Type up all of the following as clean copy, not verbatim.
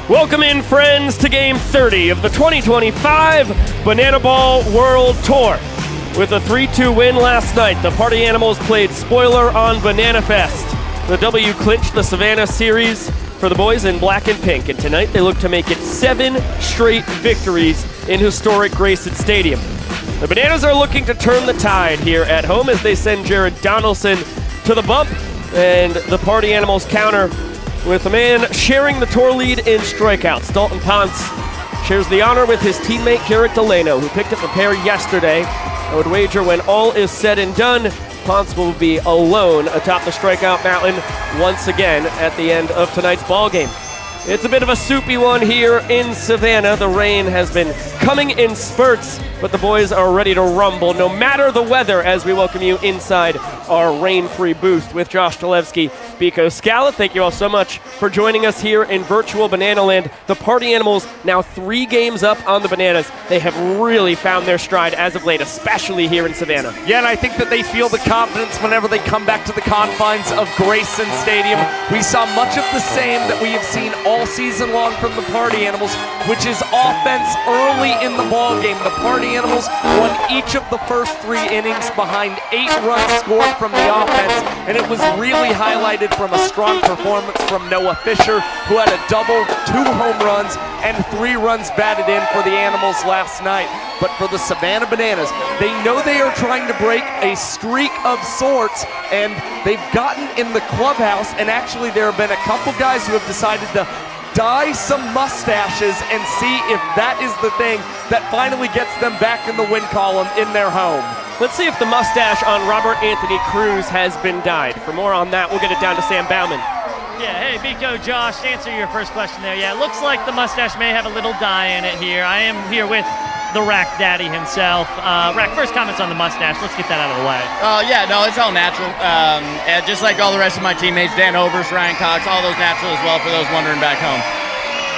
Welcome in, friends, to Game 30 of the 2025 Banana Ball World Tour. With a 3-2 win last night, the Party Animals played spoiler on Banana Fest. The W clinched the Savannah series for the boys in black and pink, and tonight they look to make it 7 straight victories in historic Grayson Stadium. The Bananas are looking to turn the tide here at home as they send Jared Donaldson to the bump, and the Party Animals counter with a man sharing the tour lead in strikeouts. Dalton Ponce shares the honor with his teammate Jarrett Delano, who picked up the pair yesterday. I would wager when all is said and done, Ponce will be alone atop the strikeout mountain once again at the end of tonight's ball game. It's a bit of a soupy one here in Savannah. The rain has been coming in spurts, but the boys are ready to rumble no matter the weather as we welcome you inside our rain-free booth with Josh Dolevsky, Biko Scala. Thank you all so much for joining us here in virtual Banana Land. The Party Animals now 3 games up on the Bananas. They have really found their stride as of late, especially here in Savannah. Yeah, and I think that they feel the confidence whenever they come back to the confines of Grayson Stadium. We saw much of the same that we have seen all season long from the Party Animals, which is offense early in the ball game. The Party Animals won each of the first 3 innings behind 8 runs scored from the offense, and it was really highlighted from a strong performance from Noah Fisher, who had a double, 2 home runs, and 3 runs batted in for the Animals last night. But for the Savannah Bananas, they know they are trying to break a streak of sorts, and they've gotten in the clubhouse, and actually there have been a couple guys who have decided to dye some mustaches and see if that is the thing that finally gets them back in the win column in their home. Let's see if the mustache on Robert Anthony Cruz has been dyed. For more on that, we'll get it down to Sam Bauman. Yeah, hey, Biko, Josh, to answer your first question there. Yeah, it looks like the mustache may have a little dye in it here. I am here with the Rack Daddy himself. Rack, first comments on the mustache. Let's get that out of the way. Yeah, no, it's all natural. And just like all the rest of my teammates, Dan Overs, Ryan Cox, all those natural as well for those wondering back home.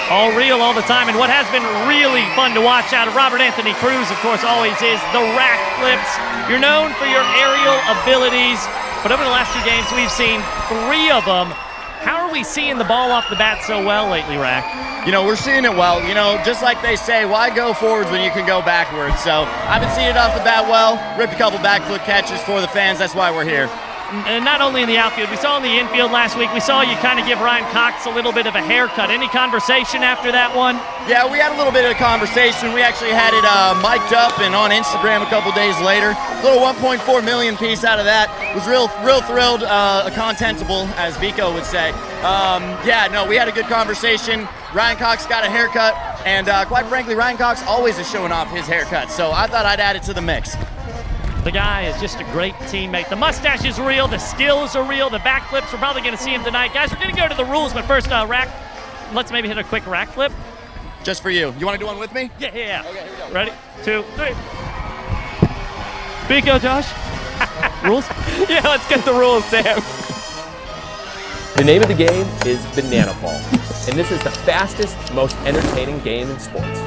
All real all the time, and what has been really fun to watch out of Robert Anthony Cruz, of course, always is the rack flips. You're known for your aerial abilities, but over the last 2 games, we've seen 3 of them. How are we seeing the ball off the bat so well lately, Rack? You know, we're seeing it well. You know, just like they say, why go forwards when you can go backwards? So I've been seeing it off the bat well, ripped a couple backflip catches for the fans. That's why we're here. And not only in the outfield, we saw in the infield last week, we saw you kind of give Ryan Cox a little bit of a haircut. Any conversation after that one? Yeah, we had a little bit of a conversation. We actually had it mic'd up and on Instagram a couple days later. A little 1.4 million piece out of that. Was real thrilled, contentable, as Biko would say. Yeah, no, we had a good conversation. Ryan Cox got a haircut, and quite frankly, Ryan Cox always is showing off his haircut. So I thought I'd add it to the mix. The guy is just a great teammate. The mustache is real, the skills are real, the backflips, we're probably going to see him tonight. Guys, we're going to go to the rules, but first, Rack, let's maybe hit a quick rack flip. Just for you. You want to do one with me? Yeah. Okay, here we go. Ready? 2, 3. Biko, Josh? Rules? Yeah, let's get the rules, Sam. The name of the game is Banana Ball, and this is the fastest, most entertaining game in sports.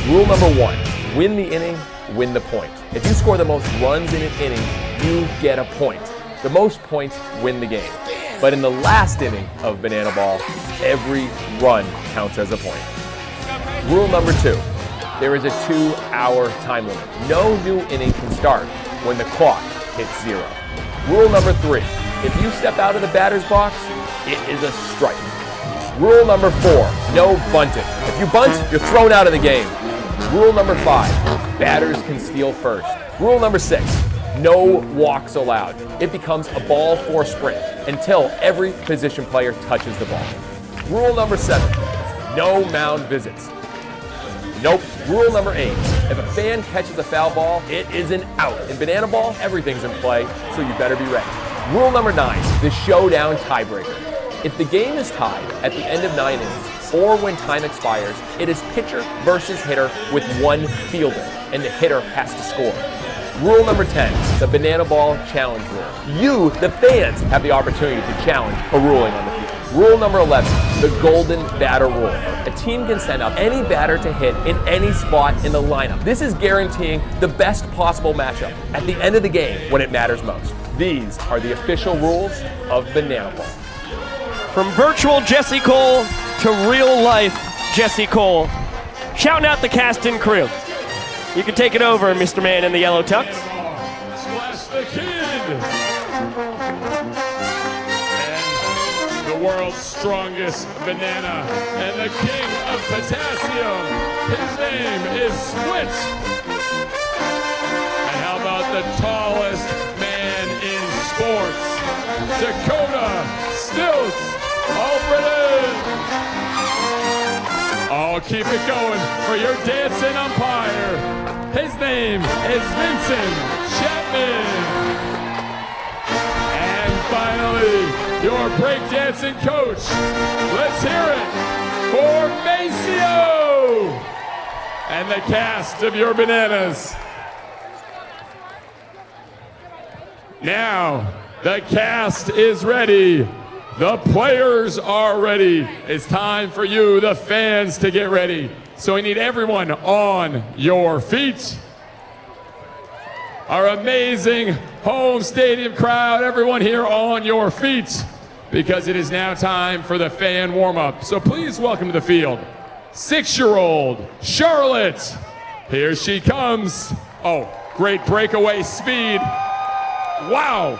Rule number 1, win the inning, win the point. If you score the most runs in an inning, you get a point. The most points win the game. But in the last inning of Banana Ball, every run counts as a point. Rule number 2, there is a 2-hour time limit. No new inning can start when the clock hits 0. Rule number 3, if you step out of the batter's box, it is a strike. Rule number 4, no bunting. If you bunt, you're thrown out of the game. Rule number 5, batters can steal first. Rule number 6, no walks allowed. It becomes a ball 4 sprint until every position player touches the ball. Rule number 7, no mound visits. Nope. Rule number 8, if a fan catches a foul ball, it is an out. In Banana Ball, everything's in play, so you better be ready. Rule number 9, the showdown tiebreaker. If the game is tied at the end of 9 innings, or when time expires, it is pitcher versus hitter with 1 fielder, and the hitter has to score. Rule number 10, the Banana Ball challenge rule. You, the fans, have the opportunity to challenge a ruling on the field. Rule number 11, the golden batter rule. A team can send out any batter to hit in any spot in the lineup. This is guaranteeing the best possible matchup at the end of the game when it matters most. These are the official rules of Banana Ball. From virtual Jesse Cole to real life Jesse Cole, shouting out the cast and crew. You can take it over, Mr. Man in the yellow tux. Splash the Kid! And the world's strongest banana and the king of potassium. His name is Switch. And how about the tallest man in sports? Dakota Stilts Albritton. Oh, keep it going for your dancing umpire. His name is Vincent Chapman. And finally, your breakdancing coach. Let's hear it for Maceo and the cast of your bananas. Now, the cast is ready. The players are ready. It's time for you, the fans, to get ready. So we need everyone on your feet. Our amazing home stadium crowd, everyone here on your feet, because it is now time for the fan warm-up. So please welcome to the field, 6-year-old Charlotte. Here she comes. Oh, great breakaway speed. Wow.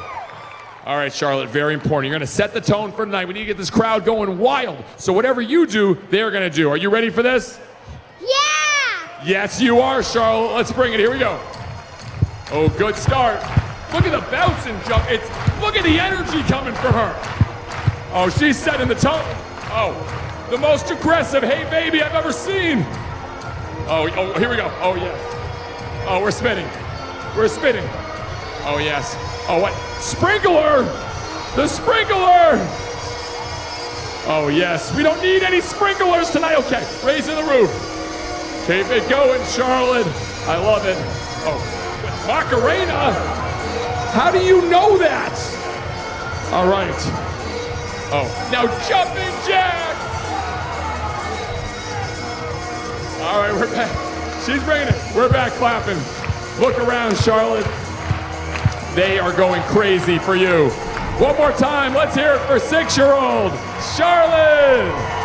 All right, Charlotte, very important. You're going to set the tone for tonight. We need to get this crowd going wild. So whatever you do, they're going to do. Are you ready for this? Yeah! Yes, you are, Charlotte. Let's bring it. Here we go. Oh, good start. Look at the bounce and jump. Look at the energy coming from her. Oh, she's setting the tone. Oh, the most aggressive hey baby I've ever seen. Oh, here we go. Oh, yes. Oh, we're spinning. We're spinning. Oh, yes. Oh, what? Sprinkler! The sprinkler! Oh, yes. We don't need any sprinklers tonight. Okay, raising the roof. Keep it going, Charlotte. I love it. Oh, Macarena? How do you know that? All right. Oh, now jumping jack! All right, we're back. She's bringing it. We're back clapping. Look around, Charlotte. They are going crazy for you. One more time, let's hear it for 6-year-old Charlotte.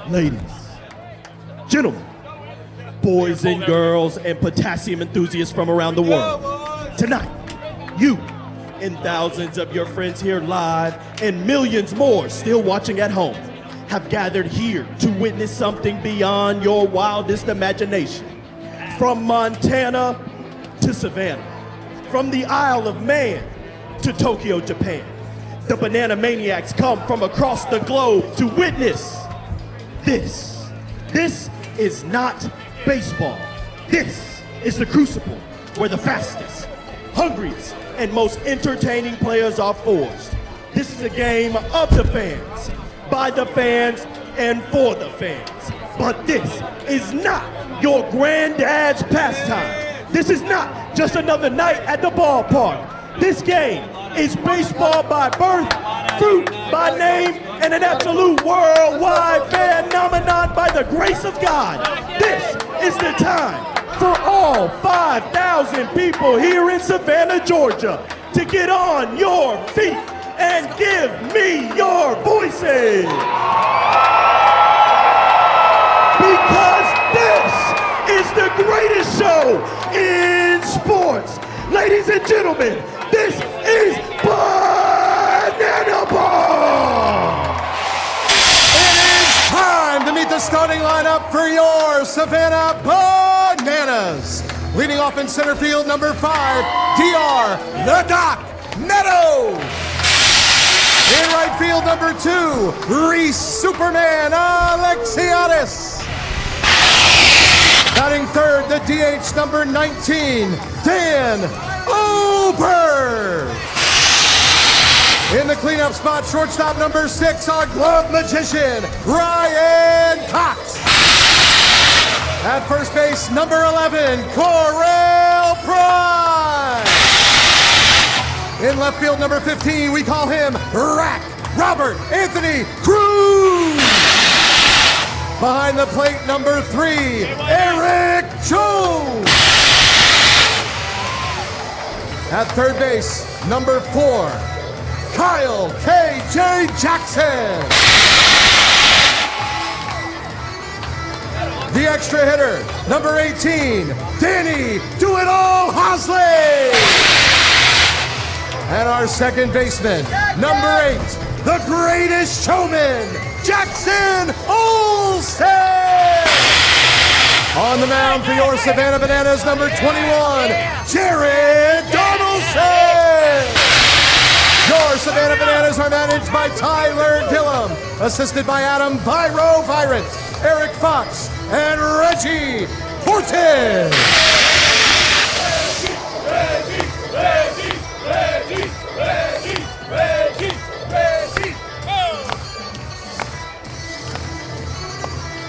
Ladies, gentlemen, boys and girls, and potassium enthusiasts from around the world. Tonight, you and thousands of your friends here live and millions more still watching at home have gathered here to witness something beyond your wildest imagination. From Montana to Savannah, from the Isle of Man to Tokyo, Japan, the Banana Maniacs come from across the globe to witness this. This is not baseball. This is the crucible where the fastest, hungriest, and most entertaining players are forged. This is a game of the fans, by the fans, and for the fans. But this is not your granddad's pastime. This is not just another night at the ballpark. This game is baseball by birth, fruit by name, and an absolute worldwide phenomenon by the grace of God. This is the time for all 5,000 people here in Savannah, Georgia, to get on your feet and give me your voices. Because this is the greatest show in sports. Ladies and gentlemen, this is Banana Ball! It is time to meet the starting lineup for your Savannah Bananas. Leading off in center field, number 5, DR The Doc Neto. In right field, number 2, Reese Superman Alexiadis. Batting third, the DH number 19, Dan Uber. In the cleanup spot, shortstop number 6, our glove magician, Ryan Cox. At first base, number 11, Correll Prime. In left field, number 15, we call him Rack Robert Anthony Cruz. Behind the plate, number 3, Eric Jones. At third base, number 4, Kyle K.J. Jackson. The extra hitter, number 18, Danny Do-It-All Hosley. And our second baseman, number 8, the greatest showman, Jackson Olsen. On the mound for your Savannah Bananas, number 21, Jared Donaldson. Your Savannah Bananas are managed by Tyler Gillum, assisted by Adam Viro Virant, Eric Fox, and Reggie Horton.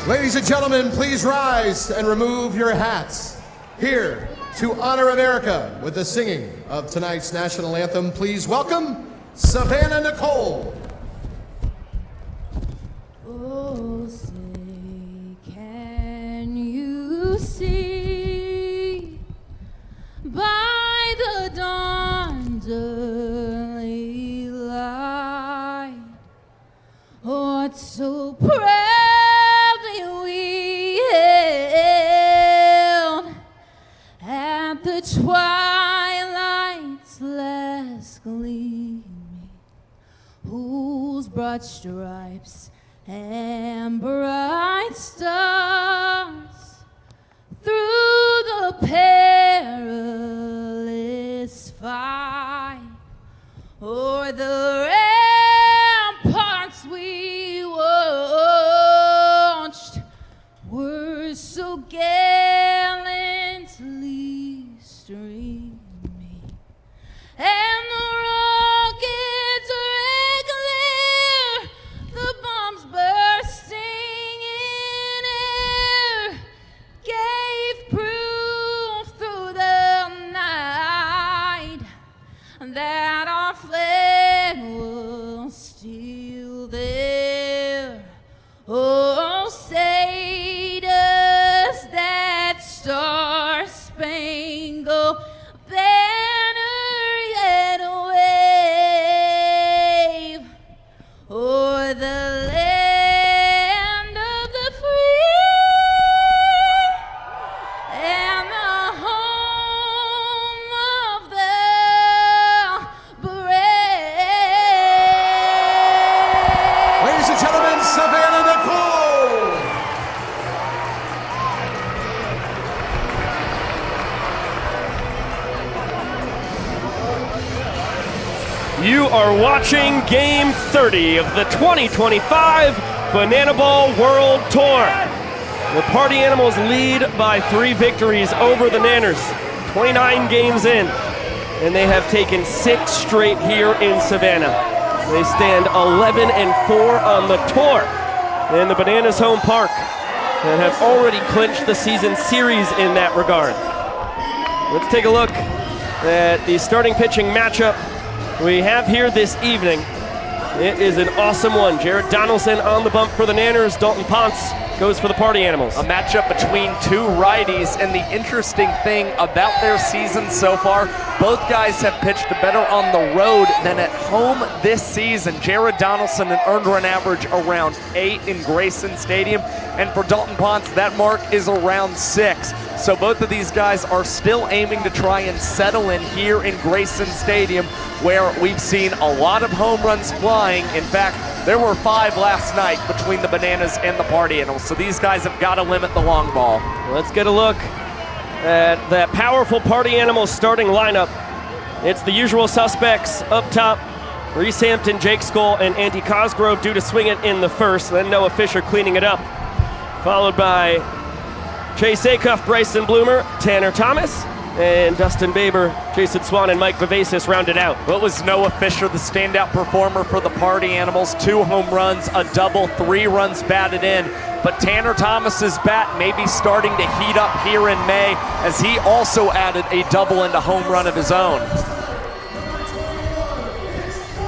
Ladies and gentlemen, please rise and remove your hats. Here to honor America with the singing of tonight's national anthem, please welcome Savannah Nicole. Oh, say, can you see by the dawn's early light what so proudly we hailed at the twilight's last gleaming, whose broad stripes and bright stars through the perilous fight o'er the ramparts we watched were so gallantly streaming, and the rockets regular, the bombs bursting in air, gave proof through the night that our flag was still there. Oh, say does that star-spangled banner yet wave o'er the land of the free and the home of the brave. Ladies and gentlemen, Savannah Nicole. You are watching Game 30 of the 2025 Banana Ball World Tour. The Party Animals lead by 3 victories over the Nanners, 29 games in, and they have taken 6 straight here in Savannah. They stand 11-4 on the tour in the Bananas home park and have already clinched the season series in that regard. Let's take a look at the starting pitching matchup we have here this evening. It is an awesome one. Jared Donaldson on the bump for the Nanners. Dalton Ponce goes for the Party Animals. A matchup between 2 righties, and the interesting thing about their season so far, both guys have pitched better on the road than at home this season. Jared Donaldson an earned run average around 8 in Grayson Stadium, and for Dalton Ponce, that mark is around 6. So both of these guys are still aiming to try and settle in here in Grayson Stadium, where we've seen a lot of home runs flying. In fact, there were 5 last night between the Bananas and the Party Animals. So these guys have got to limit the long ball. Let's get a look at that powerful Party Animals starting lineup. It's the usual suspects up top. Reese Hampton, Jake Skoll, and Andy Cosgrove due to swing it in the first. Then Noah Fisher cleaning it up. Followed by Chase Acuff, Bryson Bloomer, Tanner Thomas, And Dustin Baber, Jason Swan, and Mike Vivacis rounded out. Well, it was Noah Fisher, the standout performer for the Party Animals. 2 home runs, a double, 3 runs batted in. But Tanner Thomas's bat may be starting to heat up here in May as he also added a double and a home run of his own.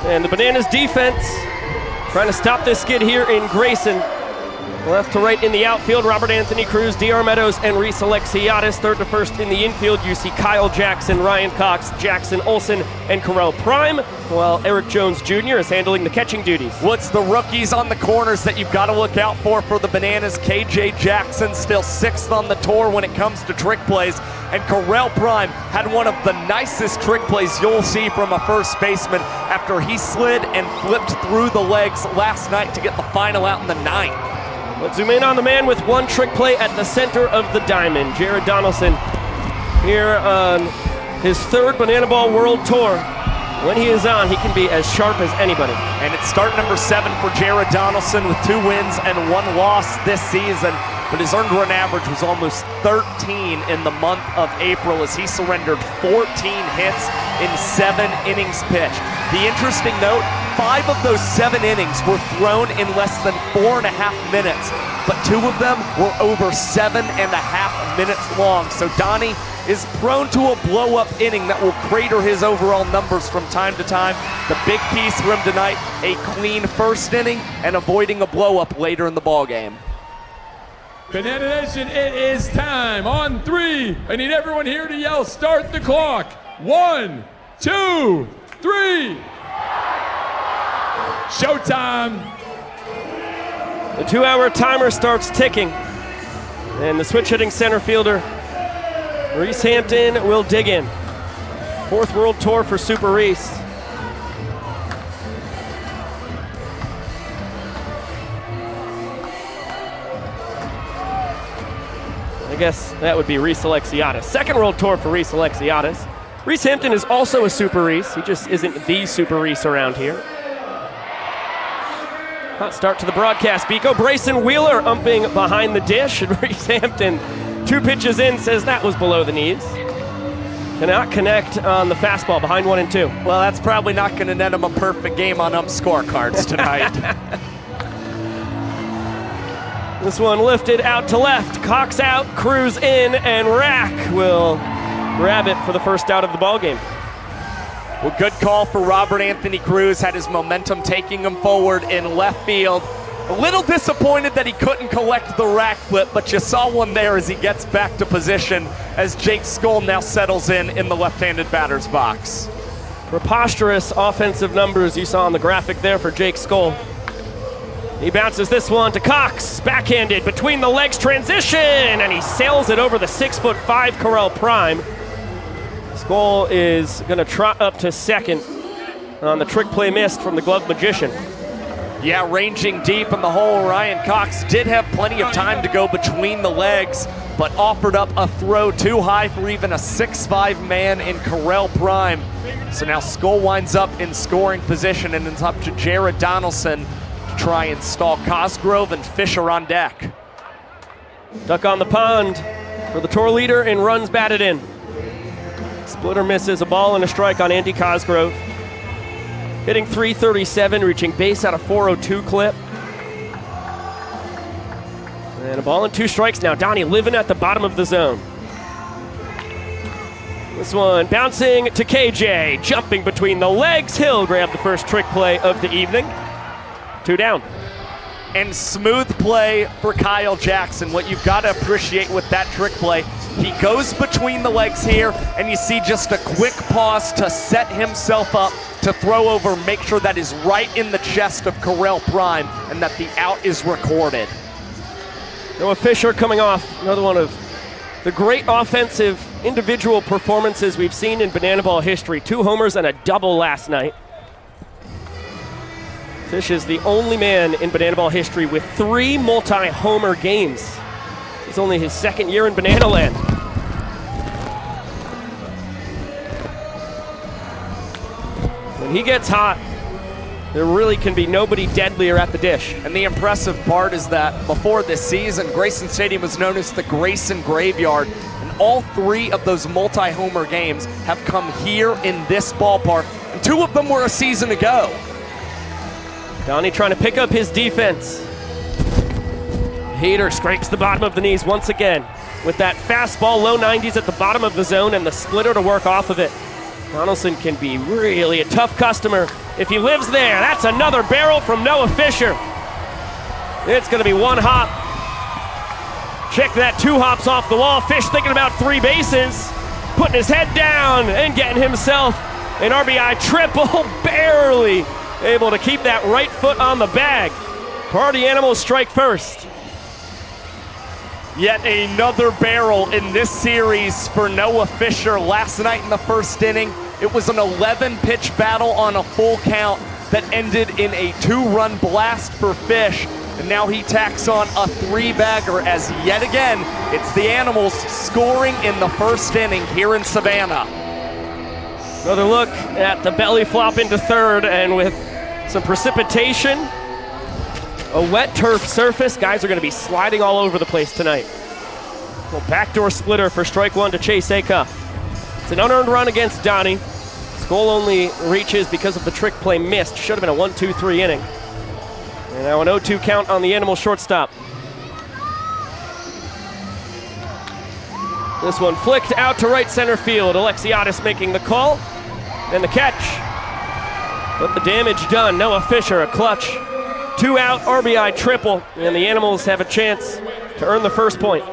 And the Bananas defense trying to stop this skid here in Grayson. Left to right in the outfield, Robert Anthony Cruz, D.R. Meadows, and Reese Alexiadis. Third to first in the infield, you see Kyle Jackson, Ryan Cox, Jackson Olsen, and Correll Prime, while Eric Jones Jr. is handling the catching duties. What's the rookies on the corners that you've got to look out for the Bananas? KJ Jackson still 6th on the tour when it comes to trick plays, and Correll Prime had one of the nicest trick plays you'll see from a first baseman after he slid and flipped through the legs last night to get the final out in the 9th. Let's zoom in on the man with one trick play at the center of the diamond, Jared Donaldson, here on his 3rd Banana Ball World Tour. When he is on, he can be as sharp as anybody. And it's start number 7 for Jared Donaldson with 2 wins and 1 loss this season. But his earned run average was almost 13 in the month of April as he surrendered 14 hits in 7 innings pitched. The interesting note, 5 of those 7 innings were thrown in less than 4.5 minutes, but 2 of them were over 7.5 minutes long. So Donnie is prone to a blow-up inning that will crater his overall numbers from time to time. The big piece for him tonight, a clean first inning and avoiding a blow-up later in the ballgame. Banana Nation, it is time. On 3, I need everyone here to yell, start the clock. 1, 2, 3. Showtime. The 2-hour timer starts ticking. And the switch-hitting center fielder, Reese Hampton, will dig in. 4th World Tour for Super Reese. I guess that would be Reese Alexiadis. 2nd World Tour for Reese Alexiadis. Reese Hampton is also a Super Reese. He just isn't the Super Reese around here. Hot start to the broadcast. Biko Grayson Wheeler umping behind the dish. And Reese Hampton, 2 pitches in, says that was below the knees. Cannot connect on the fastball behind 1 and 2. Well, that's probably not going to net him a perfect game on ump scorecards tonight. This one lifted out to left. Cox out, Cruz in, and Rack will grab it for the first out of the ballgame. Well, good call for Robert Anthony Cruz. Had his momentum taking him forward in left field. A little disappointed that he couldn't collect the rack flip, but you saw one there as he gets back to position as Jake Skoll now settles in the left-handed batter's box. Preposterous offensive numbers you saw on the graphic there for Jake Skoll. He bounces this one to Cox, backhanded between the legs transition, and he sails it over the 6'5" Correll Prime. Skoll is going to trot up to second on the trick play missed from the glove magician. Yeah, ranging deep in the hole, Ryan Cox did have plenty of time to go between the legs, but offered up a throw too high for even a 6'5" man in Correll Prime. So now Skoll winds up in scoring position, and it's up to Jared Donaldson to try and stall Cosgrove and Fisher on deck. Duck on the pond for the tour leader in runs batted in. Splitter misses, a ball and a strike on Andy Cosgrove. Hitting .337, reaching base at a .402 clip. And a ball and 2 strikes now. Donnie living at the bottom of the zone. This one bouncing to KJ, jumping between the legs. He'll grab the first trick play of the evening. 2 down. And smooth play for Kyle Jackson. What you've got to appreciate with that trick play, he goes between the legs here, and you see just a quick pause to set himself up to throw over, make sure that is right in the chest of Correll Prime, and that the out is recorded. Noah Fisher coming off another one of the great offensive individual performances we've seen in Banana Ball history. 2 homers and a double last night. Fish is the only man in Banana Ball history with 3 multi-homer games. It's only his 2nd year in Banana Land. When he gets hot, there really can be nobody deadlier at the dish. And the impressive part is that before this season, Grayson Stadium was known as the Grayson Graveyard. And all 3 of those multi-homer games have come here in this ballpark, and 2 of them were a season ago. Donnie trying to pick up his defense. Hader scrapes the bottom of the knees once again with that fastball, low 90s at the bottom of the zone, and the splitter to work off of it. Donaldson can be really a tough customer if he lives there. That's another barrel from Noah Fisher. It's going to be 1 hop. Check that, 2 hops off the wall. Fish thinking about 3 bases, putting his head down and getting himself an RBI triple, barely able to keep that right foot on the bag. Party Animals strike first. Yet another barrel in this series for Noah Fisher. Last night in the first inning, it was an 11-pitch battle on a full count that ended in a 2-run blast for Fish. And now he tacks on a 3-bagger as yet again, it's the Animals scoring in the first inning here in Savannah. Another look at the belly flop into third, and with some precipitation, a wet turf surface, guys are going to be sliding all over the place tonight. Well, backdoor splitter for strike 1 to Chase Acuff. It's an unearned run against Donnie. Goal only reaches because of the trick play missed. Should have been a 1-2-3 inning. And now an 0-2 count on the Animal shortstop. This one flicked out to right center field. Alexiadis making the call and the catch. But the damage done. Noah Fisher, a clutch 2-out RBI triple, and the Animals have a chance to earn the first point.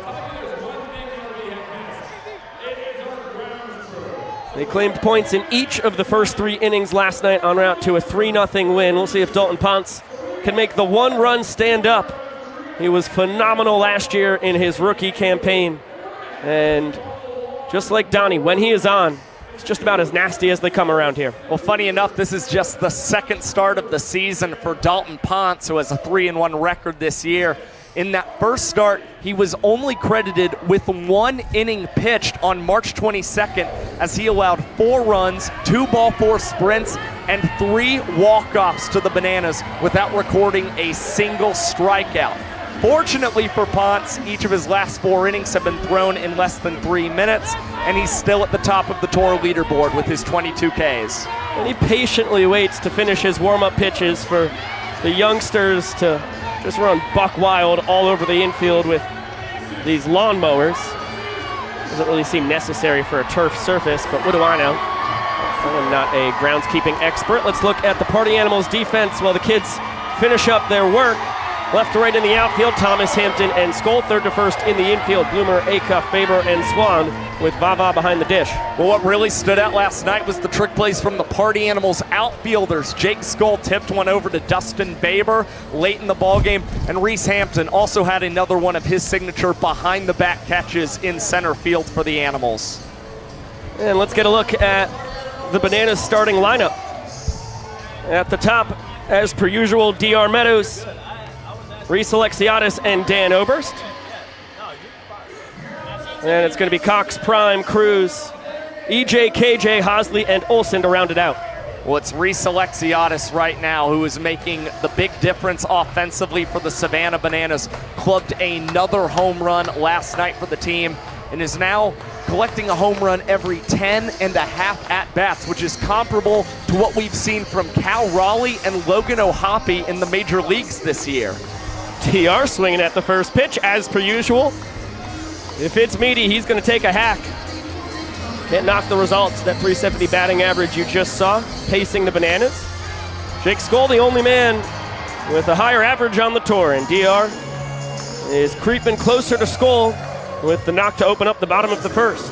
They claimed points in each of the first 3 innings last night en route to a 3-0 win. We'll see if Dalton Ponce can make the 1 run stand up. He was phenomenal last year in his rookie campaign. And just like Donnie, when he is on, it's just about as nasty as they come around here. Well, funny enough, this is just the second start of the season for Dalton Ponce, who has a 3-1 record this year. In that first start, he was only credited with 1 inning pitched on March 22nd as he allowed 4 runs, 2 ball 4 sprints, and 3 walk-offs to the Bananas without recording a single strikeout. Fortunately for Ponce, each of his last 4 innings have been thrown in less than 3 minutes, and he's still at the top of the Toro leaderboard with his 22 Ks. And he patiently waits to finish his warm-up pitches for the youngsters to just run buck wild all over the infield with these lawnmowers. Doesn't really seem necessary for a turf surface, but what do I know? I am not a groundskeeping expert. Let's look at the Party Animals defense while the kids finish up their work. Left to right in the outfield, Thomas, Hampton, and Skoll. Third to first in the infield, Bloomer, Acuff, Faber, and Swan, with Vava behind the dish. Well, what really stood out last night was the trick plays from the Party Animals outfielders. Jake Skoll tipped one over to Dustin Baber late in the ballgame, and Reese Hampton also had another one of his signature behind-the-back catches in center field for the Animals. And let's get a look at the Bananas starting lineup. At the top, as per usual, DR Meadows, Reese Alexiadis, and Dan Oberst. And it's going to be Cox, Prime, Cruz, EJ, KJ, Hosley, and Olsen to round it out. Well, it's Reese Alexiadis right now who is making the big difference offensively for the Savannah Bananas. Clubbed another home run last night for the team and is now collecting a home run every 10 and a half at-bats, which is comparable to what we've seen from Cal Raleigh and Logan O'Hoppe in the major leagues this year. TR swinging at the first pitch, as per usual. If it's meaty, he's going to take a hack. Can't knock the results. That 370 batting average you just saw, pacing the Bananas. Jake Skoll, the only man with a higher average on the tour, and DR is creeping closer to Skoll with the knock to open up the bottom of the first.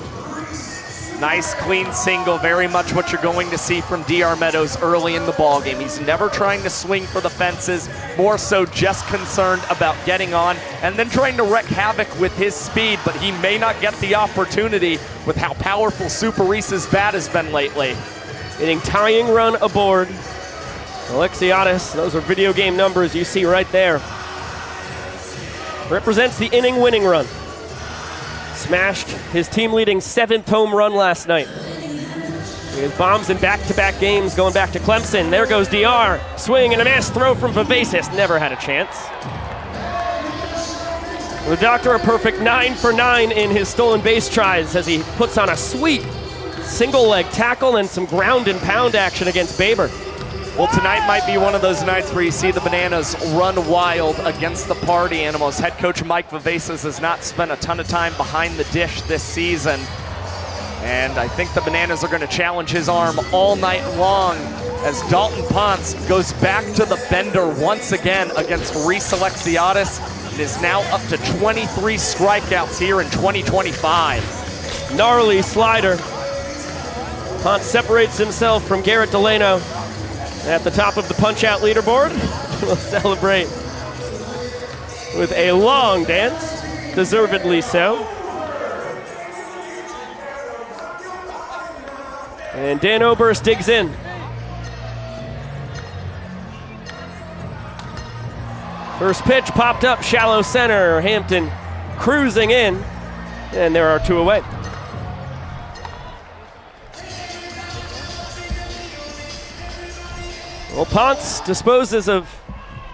Nice clean single, very much what you're going to see from DR Meadows early in the ballgame. He's never trying to swing for the fences, more so just concerned about getting on and then trying to wreak havoc with his speed, but he may not get the opportunity with how powerful Super Reese's bat has been lately. Hitting tying run aboard. Alexiadis, those are video game numbers you see right there. Represents the inning winning run. Smashed his team-leading 7th home run last night. He has bombs in back-to-back games going back to Clemson. There goes DR. Swing and a mass throw from Vivacis. Never had a chance. The Doctor a perfect 9 for 9 in his stolen base tries as he puts on a sweet single leg tackle and some ground and pound action against Baber. Well, tonight might be one of those nights where you see the Bananas run wild against the Party Animals. Head coach Mike Vivasas has not spent a ton of time behind the dish this season. And I think the Bananas are going to challenge his arm all night long as Dalton Ponce goes back to the bender once again against Reese Alexiadis. It is now up to 23 strikeouts here in 2025. Gnarly slider. Ponce separates himself from Garrett Delano at the top of the punch-out leaderboard. We'll celebrate with a long dance, deservedly so. And Dan Oberst digs in. First pitch popped up, shallow center. Hampton cruising in, and there are 2 away. Well, Ponce disposes of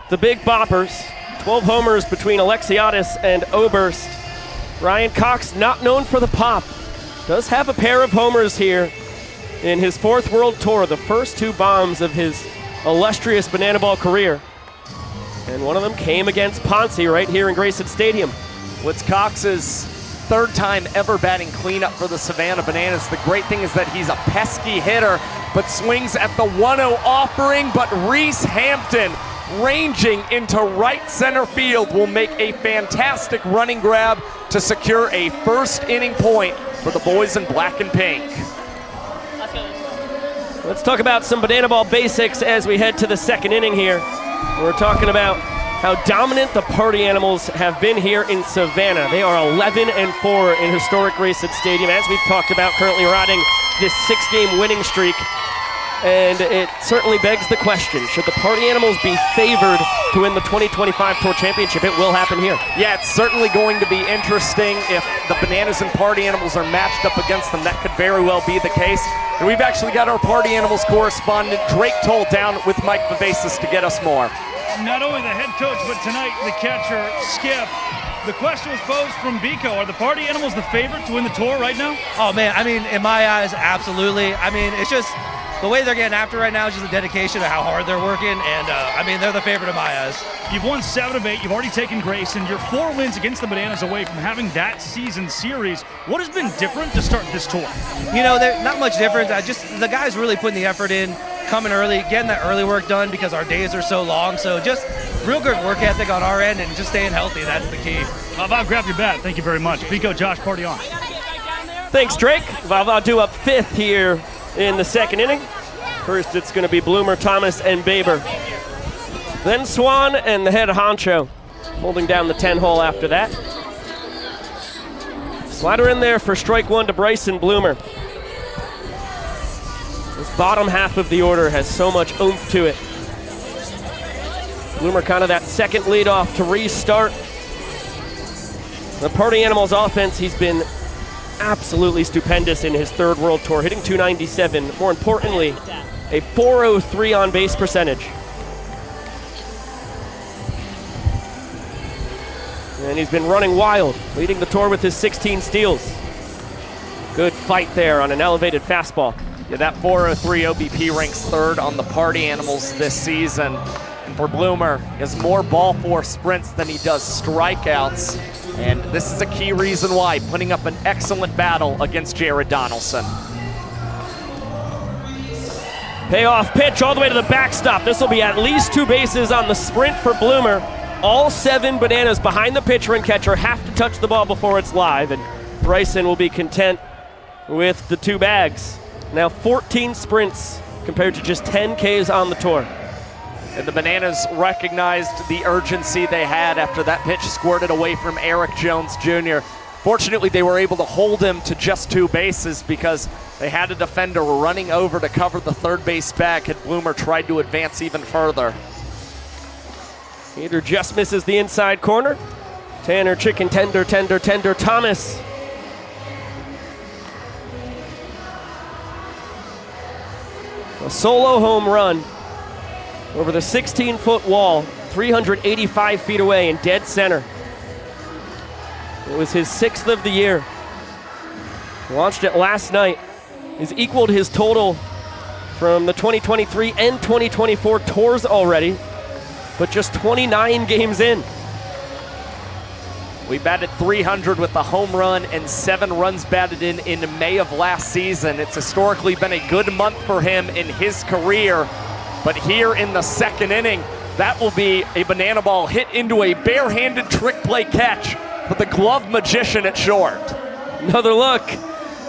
the big boppers. 12 homers between Alexiadis and Oberst. Ryan Cox, not known for the pop, does have a pair of homers here in his 4th World Tour, the first 2 bombs of his illustrious banana ball career. And one of them came against Ponce right here in Grayson Stadium. What's Cox's 3rd time ever batting cleanup for the Savannah Bananas. The great thing is that he's a pesky hitter, but swings at the 1-0 offering, but Reese Hampton ranging into right center field will make a fantastic running grab to secure a first inning point for the boys in black and pink. Let's talk about some banana ball basics as we head to the 2nd inning here. We're talking about how dominant the Party Animals have been here in Savannah. They are 11-4 in historic Grayson Stadium, as we've talked about, currently riding this 6-game winning streak. And it certainly begs the question, should the Party Animals be favored to win the 2025 Tour Championship? It will happen here. Yeah, it's certainly going to be interesting if the Bananas and Party Animals are matched up against them. That could very well be the case. And we've actually got our Party Animals correspondent, Drake Toll, down with Mike Vivasas to get us more. Not only the head coach, but tonight the catcher, Skip. The question was posed from Biko. Are the Party Animals the favorite to win the Tour right now? Oh, man, I mean, in my eyes, absolutely. I mean, it's just the way they're getting after right now is just a dedication to how hard they're working, and I mean, they're the favorite in my eyes. You've won 7 of 8. You've already taken Grayson. You're 4 wins against the Bananas away from having that season series. What has been different to start this tour? You know, not much different. Just the guys really putting the effort in, coming early, getting that early work done because our days are so long. So just real good work ethic on our end and just staying healthy. That's the key. Vav, grab your bat. Thank you very much. Biko, Josh, party on. Thanks, Drake. Vav due up 5th here in the 2nd inning. First, it's going to be Bloomer, Thomas, and Baber. Then Swan and the head honcho holding down the 10 hole after that. Slider in there for strike 1 to Bryson Bloomer. This bottom half of the order has so much oomph to it. Bloomer kind of that second leadoff to restart. The Party Animals offense, he's been absolutely stupendous in his 3rd World Tour, hitting .297. More importantly, a .403 on base percentage. And he's been running wild, leading the tour with his 16 steals. Good fight there on an elevated fastball. Yeah, that .403 OBP ranks 3rd on the Party Animals this season. And for Bloomer, he has more ball force sprints than he does strikeouts. And this is a key reason why, putting up an excellent battle against Jared Donaldson. Payoff pitch all the way to the backstop. This will be at least 2 bases on the sprint for Bloomer. All 7 Bananas behind the pitcher and catcher have to touch the ball before it's live, and Grayson will be content with the 2 bags. Now 14 sprints compared to just 10 Ks on the tour. And the Bananas recognized the urgency they had after that pitch squirted away from Eric Jones Jr. Fortunately, they were able to hold him to just 2 bases because they had a defender running over to cover the 3rd base bag had Bloomer tried to advance even further. Either just misses the inside corner. Tanner chicken tender Thomas. A solo home run over the 16-foot wall, 385 feet away in dead center. It was his 6th of the year. Launched it last night. He's equaled his total from the 2023 and 2024 tours already, but just 29 games in. We batted 300 with a home run and 7 runs batted in May of last season. It's historically been a good month for him in his career, but here in the 2nd inning, that will be a banana ball hit into a barehanded trick play catch for the glove magician at short. Another look.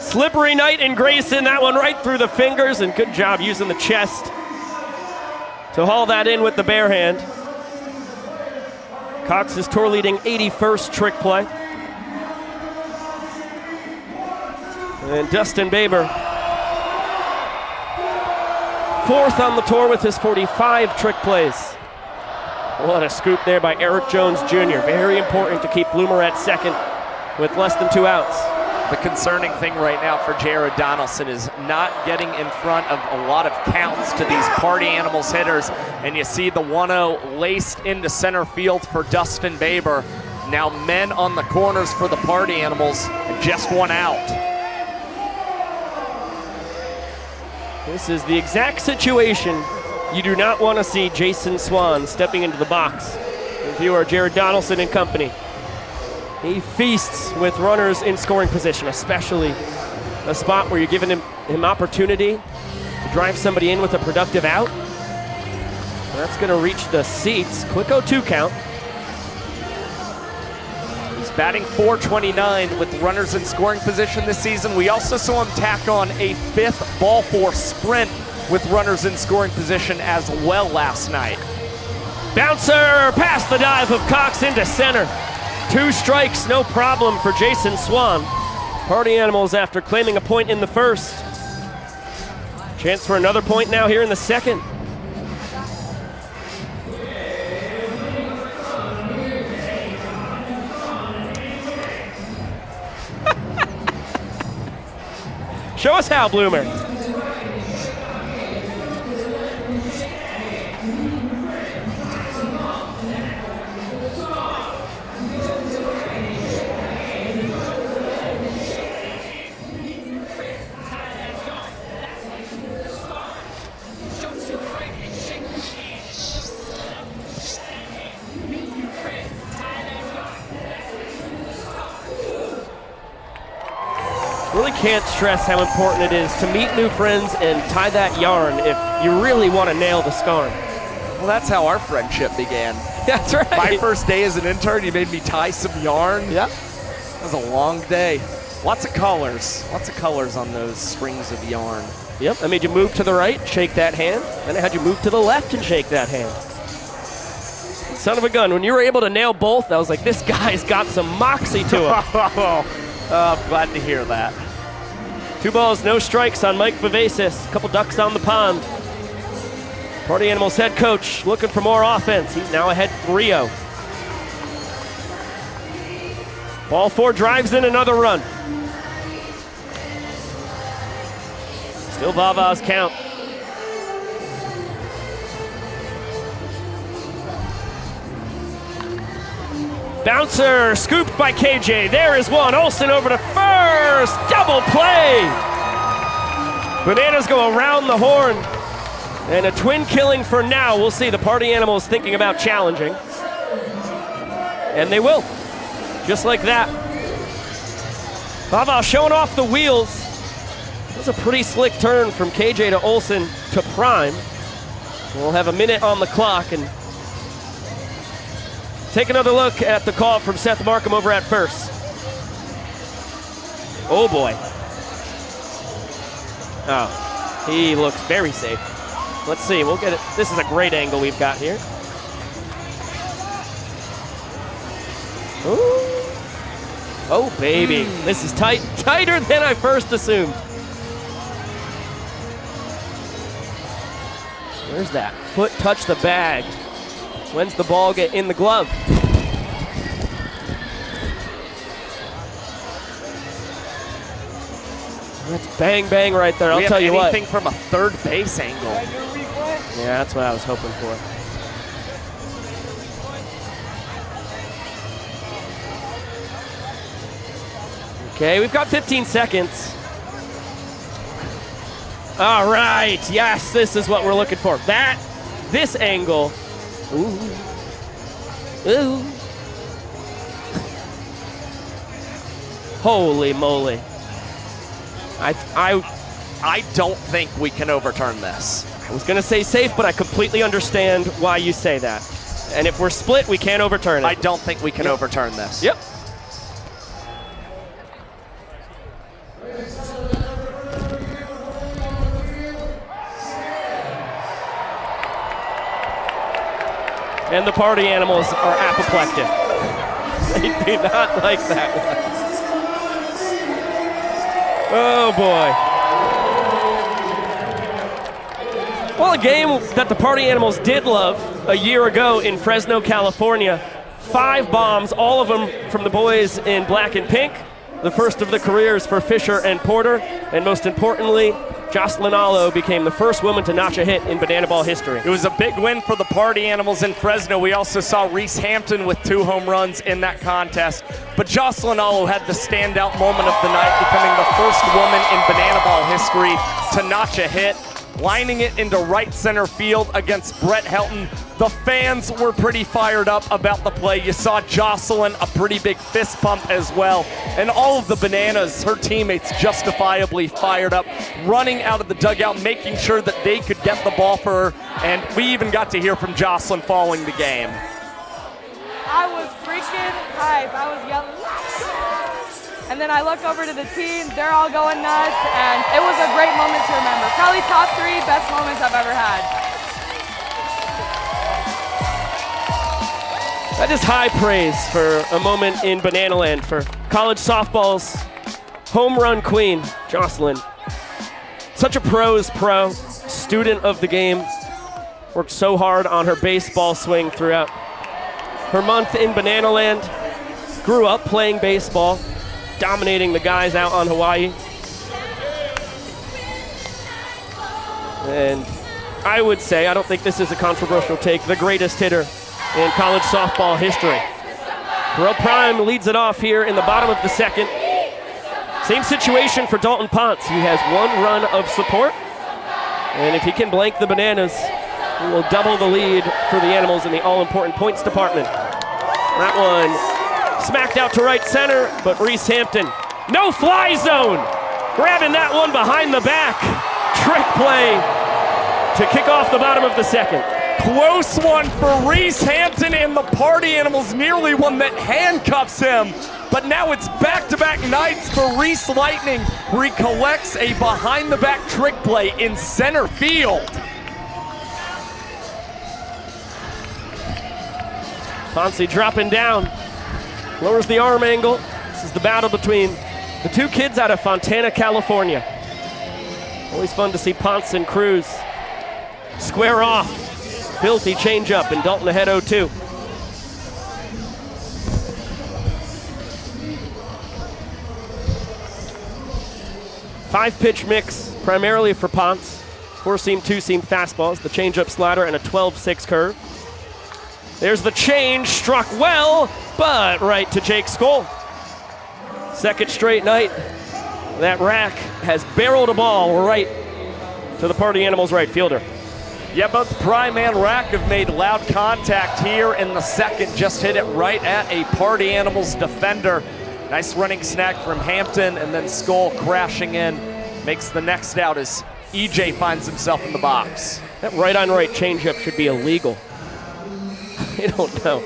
Slippery night in Grayson, that one right through the fingers, and good job using the chest to haul that in with the bare hand. Cox's tour-leading 81st trick play. And Dustin Baber, 4th on the tour with his 45 trick plays. What a scoop there by Eric Jones Jr. Very important to keep Bloomer at 2nd with less than 2 outs. The concerning thing right now for Jared Donaldson is not getting in front of a lot of counts to these Party Animals hitters. And you see the 1-0 laced into center field for Dustin Baber. Now men on the corners for the Party Animals, and just 1 out. This is the exact situation you do not want to see Jason Swan stepping into the box. If you are Jared Donaldson and company. He feasts with runners in scoring position, especially a spot where you're giving him opportunity to drive somebody in with a productive out. That's going to reach the seats. Quick 0-2 count. He's batting .429 with runners in scoring position this season. We also saw him tack on a 5th ball 4 sprint with runners in scoring position as well last night. Bouncer past the dive of Cox into center. 2 strikes, no problem for Jason Swan. Party Animals after claiming a point in the 1st. Chance for another point now here in the 2nd. Show us how, Bloomer. Really can't stress how important it is to meet new friends and tie that yarn if you really want to nail the scarm. Well, that's how our friendship began. That's right. My first day as an intern, you made me tie some yarn. Yeah. It was a long day. Lots of colors on those strings of yarn. Yep, I made you move to the right, shake that hand. Then I had you move to the left and shake that hand. Son of a gun, when you were able to nail both, I was like, this guy's got some moxie to him. I'm glad to hear that. 2 balls, no strikes on Mike Vivacis. A couple ducks on the pond. Party Animals head coach looking for more offense. He's now ahead 3-0. Ball 4 drives in another run. Still Vava's count. Bouncer scooped by KJ. There is one. Olsen over to first. Double play. Bananas go around the horn. And a twin killing for now. We'll see. The Party Animals thinking about challenging. And they will. Just like that. Vava showing off the wheels. That was a pretty slick turn from KJ to Olsen to prime. We'll have a minute on the clock and take another look at the call from Seth Markham over at first. Oh boy. Oh, he looks very safe. Let's see, we'll get it. This is a great angle we've got here. Ooh. Oh baby, this is tight, tighter than I first assumed. Where's that? Foot touch the bag. When's the ball get in the glove? That's bang, bang right there. I'll tell you what. Anything from a third base angle. Yeah, that's what I was hoping for. Okay, we've got 15 seconds. All right, yes, this is what we're looking for. This angle. Ooh. Ooh. Holy moly. I don't think we can overturn this. I was gonna say safe, but I completely understand why you say that. And if we're split, we can't overturn it. I don't think we can overturn this. Yep. And the party animals are apoplectic. They do not like that one. Oh boy. Well, a game that the party animals did love a year ago in Fresno, California. 5 bombs, all of them from the boys in black and pink. The first of the careers for Fisher and Porter. And most importantly, Jocelyn Allo became the first woman to notch a hit in banana ball history. It was a big win for the party animals in Fresno. We also saw Reese Hampton with 2 home runs in that contest. But Jocelyn Allo had the standout moment of the night, becoming the first woman in banana ball history to notch a hit, lining it into right center field against Brett Helton. The fans were pretty fired up about the play. You saw Jocelyn, a pretty big fist pump as well. And all of the bananas, her teammates, justifiably fired up, running out of the dugout, making sure that they could get the ball for her. And we even got to hear from Jocelyn following the game. I was freaking hype. I was yelling, let's go! And then I look over to the team, they're all going nuts, and it was a great moment to remember. Probably top 3 best moments I've ever had. That is high praise for a moment in Banana Land for college softball's home run queen, Jocelyn. Such a pro's pro, student of the game, worked so hard on her baseball swing throughout her month in Banana Land, grew up playing baseball, dominating the guys out on Hawaii. And I would say, I don't think this is a controversial take, the greatest hitter in college softball history. Terrell Prime leads it off here in the bottom of the second. Same situation for Dalton Ponce. He has 1 run of support. And if he can blank the bananas, he will double the lead for the animals in the all-important points department. That one smacked out to right center, but Reese Hampton, no fly zone, grabbing that one behind the back. Trick play to kick off the bottom of the second. Close one for Reese Hampton, and the party animals nearly one that handcuffs him. But now it's back-to-back nights for Reese Lightning, where he collects a behind-the-back trick play in center field. Ponce dropping down, lowers the arm angle. This is the battle between the 2 kids out of Fontana, California. Always fun to see Ponce and Cruz square off. Filthy changeup, and Dalton ahead 0-2. 5-pitch mix, primarily for Ponce. 4-seam, 2-seam fastballs, the changeup slider, and a 12-6 curve. There's the change, struck well, but right to Jake Skoll. Second straight night, that rack has barreled a ball right to the party animals right fielder. Yeah, both Prime and Rack have made loud contact here in the second. Just hit it right at a party animals defender. Nice running snag from Hampton, and then Skoll crashing in. Makes the next out as EJ finds himself in the box. That right-on-right changeup should be illegal. I don't know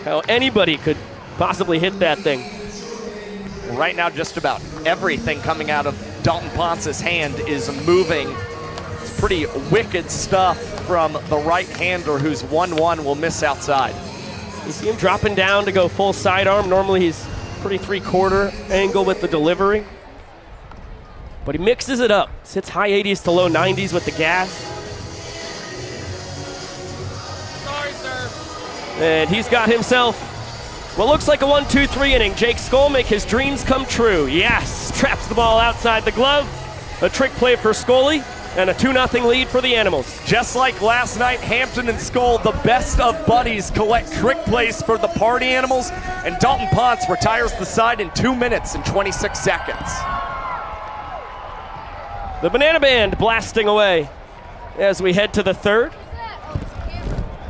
how anybody could possibly hit that thing. Right now, just about everything coming out of Dalton Ponce's hand is moving. It's pretty wicked stuff from the right-hander, whose 1-1 will miss outside. You see him dropping down to go full sidearm. Normally he's pretty 3/4 angle with the delivery. But he mixes it up. Sits high 80s to low 90s with the gas. Sorry, sir. And he's got himself what looks like a 1-2-3 inning. Jake Skoll make his dreams come true. Yes, traps the ball outside the glove. A trick play for Scully. and a 2-0 lead for the Animals. Just like last night, Hampton and Skoll, the best of buddies, collect trick plays for the Party Animals, and Dalton Ponce retires the side in 2 minutes and 26 seconds. The Banana Band blasting away as we head to the third.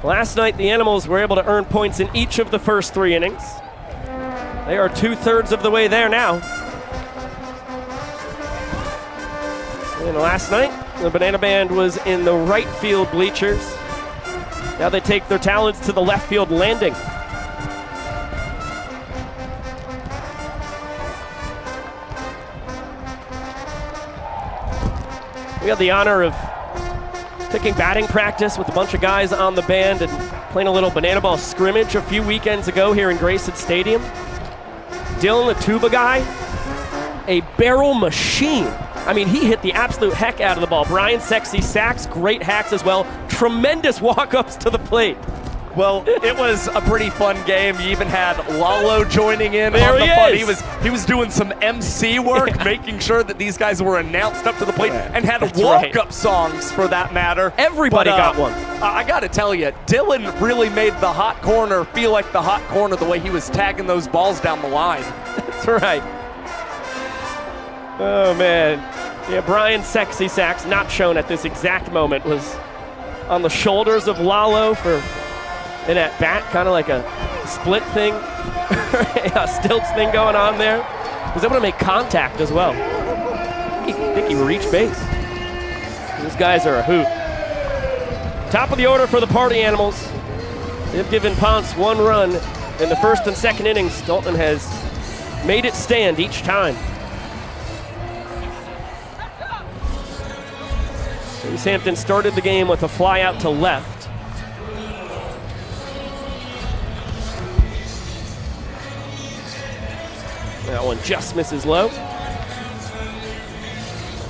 Last night, the Animals were able to earn points in each of the first 3 innings. They are 2/3 of the way there now. And last night, the Banana Band was in the right field bleachers. Now they take their talents to the left field landing. We had the honor of taking batting practice with a bunch of guys on the band and playing a little banana ball scrimmage a few weekends ago here in Grayson Stadium. Dylan, the tuba guy, a barrel machine. I mean, he hit the absolute heck out of the ball. Brian Sexy sacks, great hacks as well. Tremendous walk-ups to the plate. Well, it was a pretty fun game. You even had Lalo joining in there on the he fun. He was doing some MC work, making sure that these guys were announced up to the plate and had walk-up songs for that matter. Everybody got one. I got to tell you, Dylan really made the hot corner feel like the hot corner the way he was tagging those balls down the line. That's right. Oh, man. Yeah, Brian Sexy Sacks, not shown at this exact moment, was on the shoulders of Lalo for an at-bat, kind of like a split thing, a stilts thing going on there. Was able to make contact as well. I think he reached base. These guys are a hoot. Top of the order for the Party Animals. They've given Ponce 1 run in the first and second innings. Dalton has made it stand each time. East Hampton started the game with a fly out to left. That one just misses low.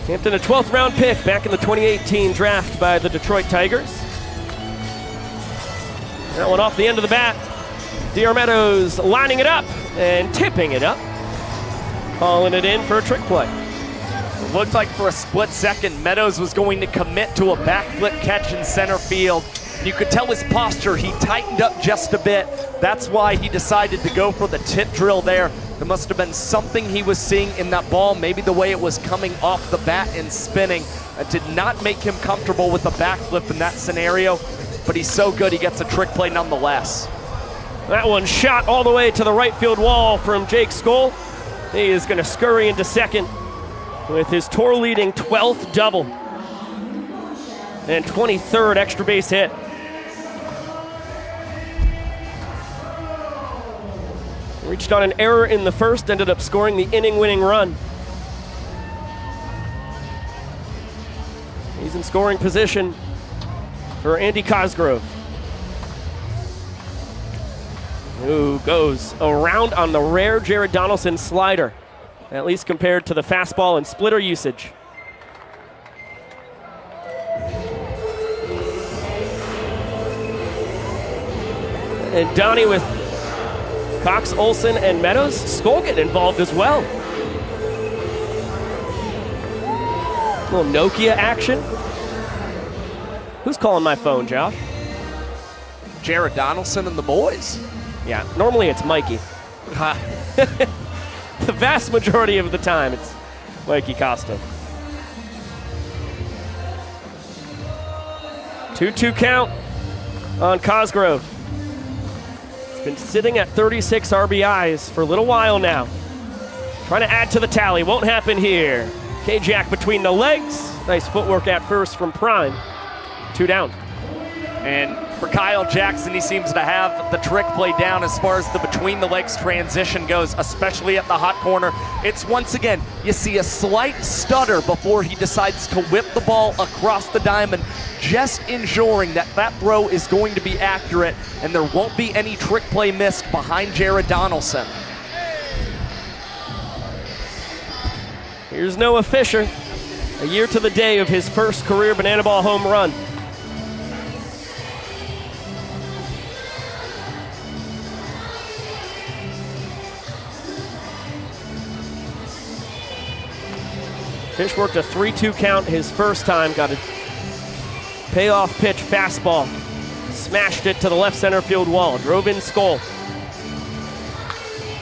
Hampton, a 12th round pick back in the 2018 draft by the Detroit Tigers. That one off the end of the bat. DR Meadows lining it up and tipping it up. Calling it in for a trick play. It looked like for a split second, Meadows was going to commit to a backflip catch in center field. You could tell his posture, he tightened up just a bit. That's why he decided to go for the tip drill there. There must have been something he was seeing in that ball, maybe the way it was coming off the bat and spinning. It did not make him comfortable with the backflip in that scenario, but he's so good he gets a trick play nonetheless. That one shot all the way to the right field wall from Jake Skoll. He is going to scurry into second with his tour-leading 12th double and 23rd extra base hit. Reached on an error in the first, ended up scoring the inning-winning run. He's in scoring position for Andy Cosgrove, who goes around on the rare Jared Donaldson slider, at least compared to the fastball and splitter usage. And Donnie with Cox, Olsen, and Meadows. Skoll getting involved as well. A little Nokia action. Who's calling my phone, Josh? Jared Donaldson and the boys. Yeah, normally it's Mikey. The vast majority of the time, it's Mikey Costa. 2-2 count on Cosgrove. Been sitting at 36 RBIs for a little while now. Trying to add to the tally, won't happen here. K-Jack between the legs. Nice footwork at first from Prime. 2 down. And for Kyle Jackson, he seems to have the trick play down as far as the between the legs transition goes, especially at the hot corner. It's once again, you see a slight stutter before he decides to whip the ball across the diamond, just ensuring that that throw is going to be accurate and there won't be any trick play missed behind Jared Donaldson. Here's Noah Fisher, a year to the day of his first career banana ball home run. Fish worked a 3-2 count his first time, got a payoff pitch fastball. Smashed it to the left center field wall, drove in Skoll.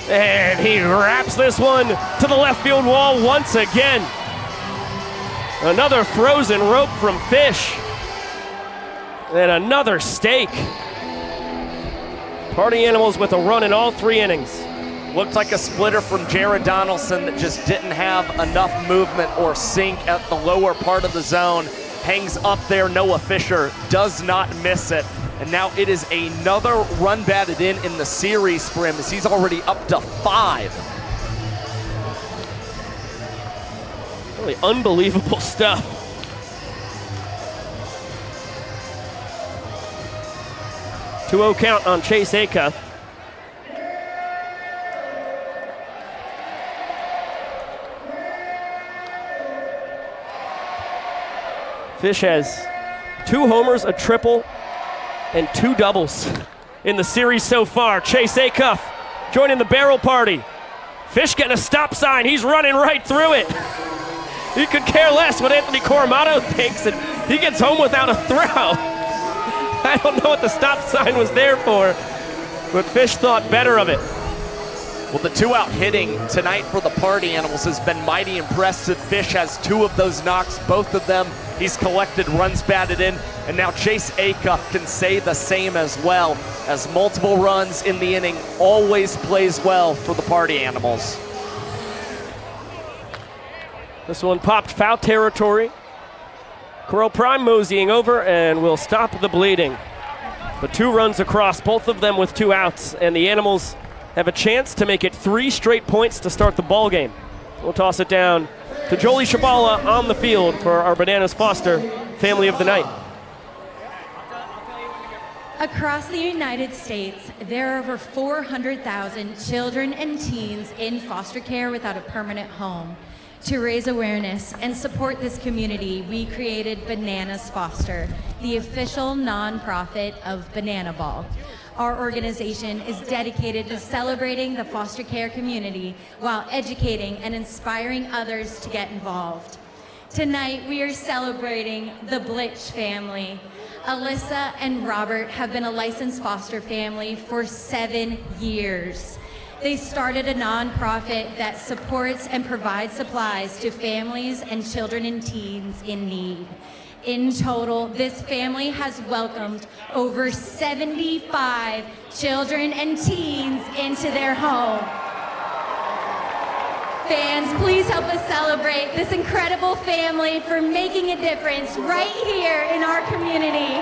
And he wraps this one to the left field wall once again. Another frozen rope from Fish. And another stake. Party Animals with a run in all 3 innings. Looked like a splitter from Jared Donaldson that just didn't have enough movement or sink at the lower part of the zone. Hangs up there, Noah Fisher does not miss it. And now it is another run batted in the series for him as he's already up to 5. Really unbelievable stuff. Two-0 count on Chase Acuff. Fish has 2 homers, a triple, and 2 doubles in the series so far. Chase Acuff joining the barrel party. Fish getting a stop sign. He's running right through it. He could care less what Anthony Coromato thinks, and he gets home without a throw. I don't know what the stop sign was there for, but Fish thought better of it. Well, the 2-out hitting tonight for the Party Animals has been mighty impressive. Fish has 2 of those knocks, both of them he's collected runs batted in, and now Chase Acuff can say the same as well, as multiple runs in the inning always plays well for the Party Animals. This one popped foul territory. Corral Prime moseying over and will stop the bleeding. But 2 runs across, both of them with 2 outs, and the Animals have a chance to make it 3 straight points to start the ball game. We'll toss it down to Jolie Shabala on the field for our Bananas Foster Family of the Night. Across the United States, there are over 400,000 children and teens in foster care without a permanent home. To raise awareness and support this community, we created Bananas Foster, the official nonprofit of Banana Ball. Our organization is dedicated to celebrating the foster care community while educating and inspiring others to get involved. Tonight, we are celebrating the Blitch family. Alyssa and Robert have been a licensed foster family for 7 years. They started a nonprofit that supports and provides supplies to families and children and teens in need. In total, this family has welcomed over 75 children and teens into their home. Fans, please help us celebrate this incredible family for making a difference right here in our community.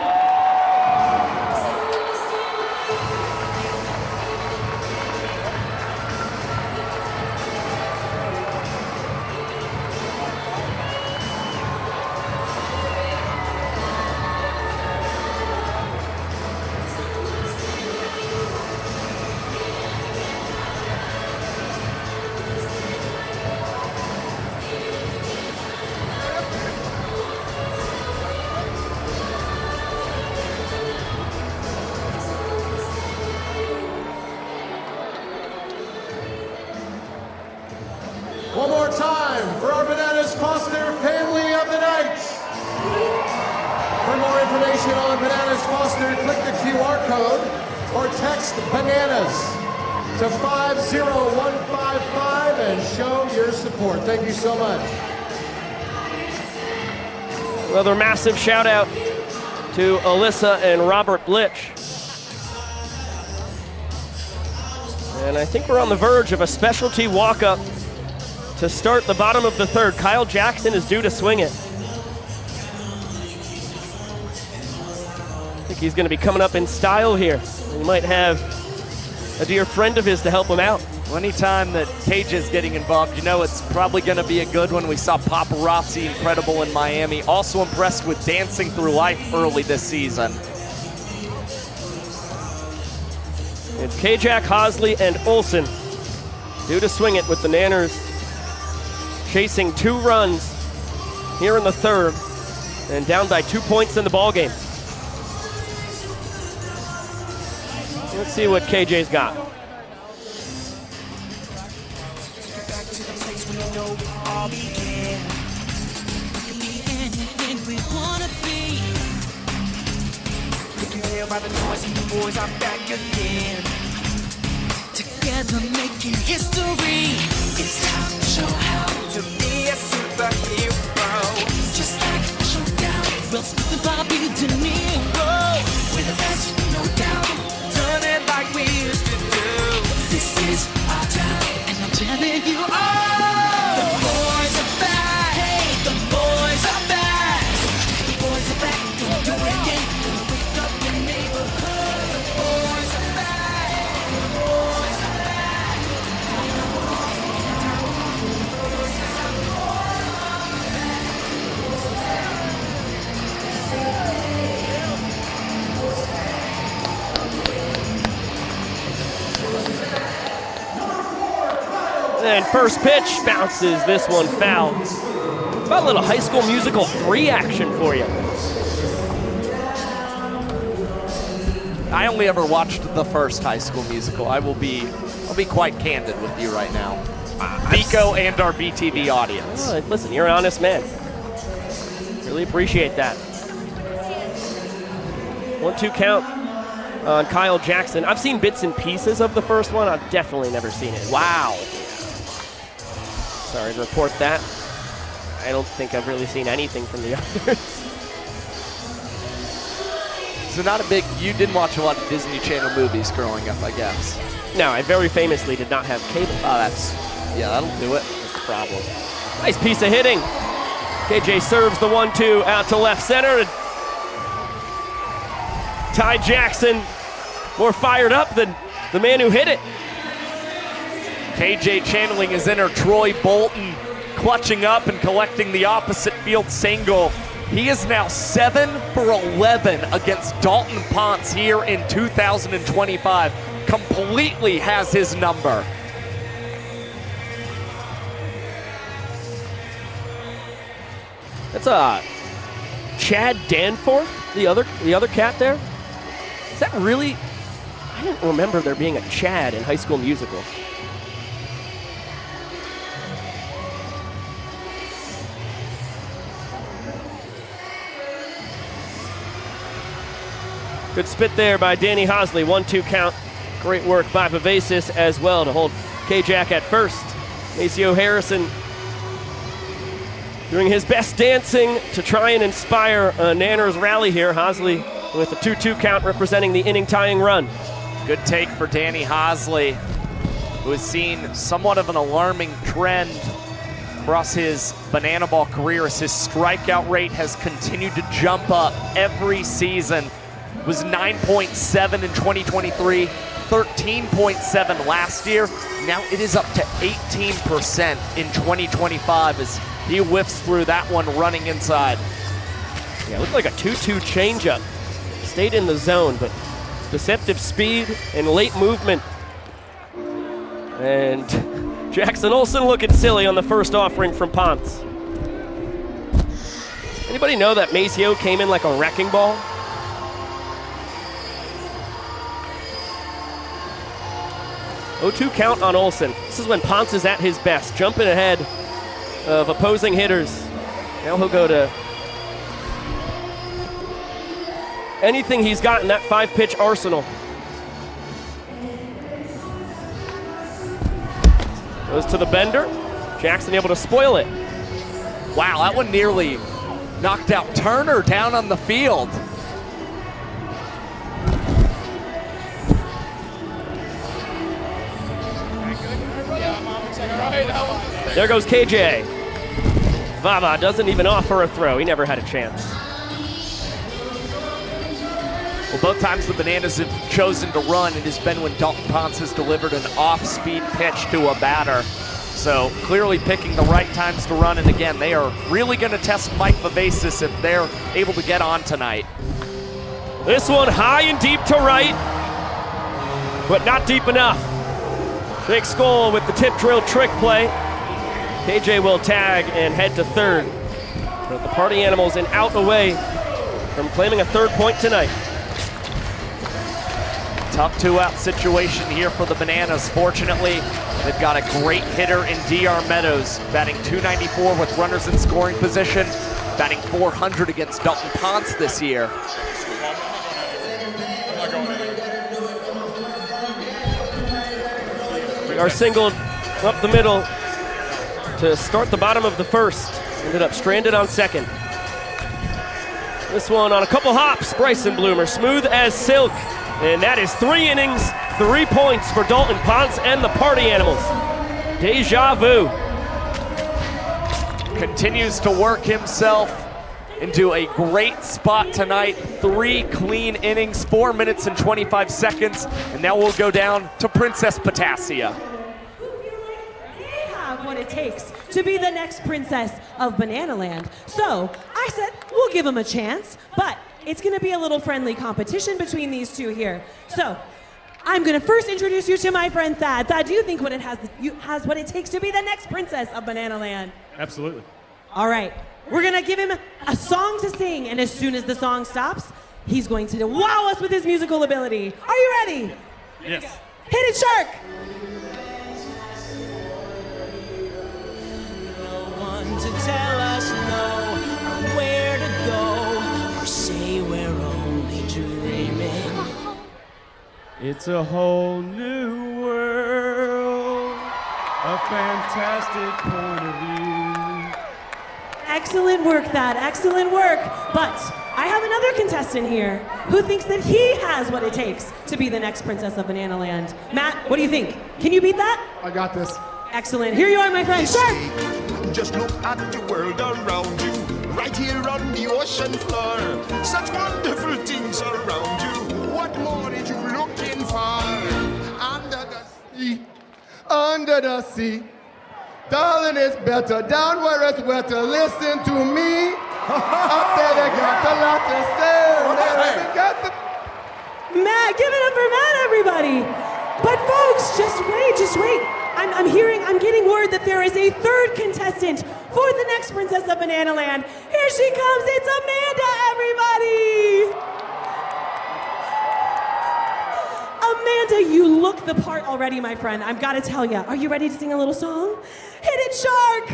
One more time for our Bananas Foster Family of the Night. For more information on Bananas Foster, click the QR code or text BANANAS to 50155 and show your support. Thank you so much. Another massive shout out to Alyssa and Robert Blitch. And I think we're on the verge of a specialty walk-up to start the bottom of the 3rd. Kyle Jackson is due to swing it. I think he's going to be coming up in style here. He might have a dear friend of his to help him out. Well, anytime that Cage is getting involved, you know it's probably going to be a good one. We saw Paparazzi incredible in Miami. Also impressed with Dancing Through Life early this season. It's Kajak, Hosley, and Olsen due to swing it with the Nanners chasing 2 runs here in the 3rd and down by 2 points in the ballgame. Let's see what KJ's got. everything we wanna be. You can tell by the noise and the boys are back again. Together making history. It's time to show how to be a superhero. Just like a showdown, we'll split the Bobby De Niro. We're the best, no doubt. Done it like we used to do. This is our time, and I'm telling you all. The boys are back. Hey, the boys are back. The boys are back. Gonna do it again. Gonna wake up the neighborhood. The boys are back. The boys are back. And first pitch bounces, this one foul. It's about a little High School Musical 3 action for you. I only ever watched the first High School Musical. I'll be quite candid with you right now. Nico and our BTV audience. Oh, listen, you're an honest man. Really appreciate that. 1-2 count on Kyle Jackson. I've seen bits and pieces of the first one. I've definitely never seen it. Wow. Sorry to report that. I don't think I've really seen anything from the others. So you didn't watch a lot of Disney Channel movies growing up, I guess. No, I very famously did not have cable. Oh, that'll do it. That's the problem. Nice piece of hitting. KJ serves the 1-2 out to left center. And Ty Jackson more fired up than the man who hit it. KJ channeling his inner Troy Bolton, clutching up and collecting the opposite field single. He is now 7 for 11 against Dalton Ponce here in 2025. Completely has his number. That's Chad Danforth, the other cat there. Is that really? I didn't remember there being a Chad in High School Musical. Good spit there by Danny Hosley. 1-2 count. Great work by Vivacis as well to hold K-Jack at first. Maceo Harrison doing his best dancing to try and inspire a Nanners rally here. Hosley with a 2-2 count representing the inning-tying run. Good take for Danny Hosley, who has seen somewhat of an alarming trend across his banana ball career as his strikeout rate has continued to jump up every season. It was 9.7 in 2023, 13.7 last year. Now it is up to 18% in 2025 as he whiffs through that one running inside. Yeah, it looked like a 2-2 changeup. Stayed in the zone, but deceptive speed and late movement. And Jackson Olsen looking silly on the first offering from Ponce. Anybody know that Maceo came in like a wrecking ball? Oh, 2 count on Olsen. This is when Ponce is at his best, jumping ahead of opposing hitters. Now he'll go to anything he's got in that 5-pitch arsenal. Goes to the bender. Jackson able to spoil it. Wow, that one nearly knocked out Turner down on the field. There goes KJ. Vava doesn't even offer a throw. He never had a chance. Well, both times the Bananas have chosen to run, it has been when Dalton Ponce has delivered an off-speed pitch to a batter. So clearly picking the right times to run, and again, they are really going to test Mike Vivacis if they're able to get on tonight. This one high and deep to right, but not deep enough. Big Skull with the tip drill trick play. KJ will tag and head to third. But the Party Animals an out away from claiming a third point tonight. Tough 2-out situation here for the Bananas. Fortunately, they've got a great hitter in DR Meadows, batting .294 with runners in scoring position. batting .400 against Dalton Ponce this year. We are singled up the middle to start the bottom of the first. Ended up stranded on second. This one on a couple hops, Bryson Bloomer, smooth as silk. And that is 3 innings, 3 points for Dalton Ponce and the Party Animals. Deja vu. Continues to work himself into a great spot tonight. 3 clean innings, 4 minutes and 25 seconds. And now we'll go down to Princess Potassia. They have what it takes to be the next princess of Banana Land. So I said, we'll give them a chance, but it's gonna be a little friendly competition between these two here. So I'm gonna first introduce you to my friend Thad. Thad, do you think what it has what it takes to be the next princess of Banana Land? Absolutely. All right, we're gonna give him a song to sing, and as soon as the song stops, he's going to wow us with his musical ability. Are you ready? Yes. Hit it, Shark! To tell us no, where to go, or say we're only dreaming. It's a whole new world, a fantastic point of view. Excellent work, Thad, excellent work. But I have another contestant here who thinks that he has what it takes to be the next princess of Banana Land. Matt, what do you think? Can you beat that? I got this. Excellent. Here you are, my friend. Shark! Just look at the world around you, right here on the ocean floor. Such wonderful things around you. What more are you looking for? Under the sea, Under the sea, darling, it's better down where it's wetter. Listen to me. Up there, they got a lot to say. Matt, give it up for Matt, everybody. But folks, just wait. I'm getting word that there is a third contestant for the next princess of Banana Land. Here she comes, it's Amanda, everybody. Amanda, you look the part already, my friend. I've got to tell you. Are you ready to sing a little song? Hit it, Shark.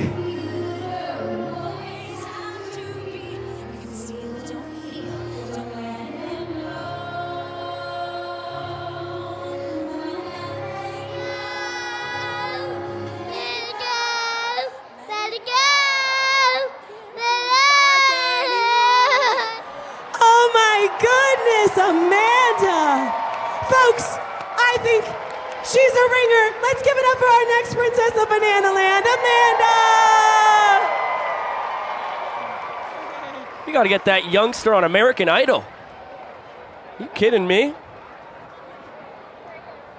Amanda! Folks, I think she's a ringer. Let's give it up for our next princess of Banana Land, Amanda! We got to get that youngster on American Idol. You kidding me?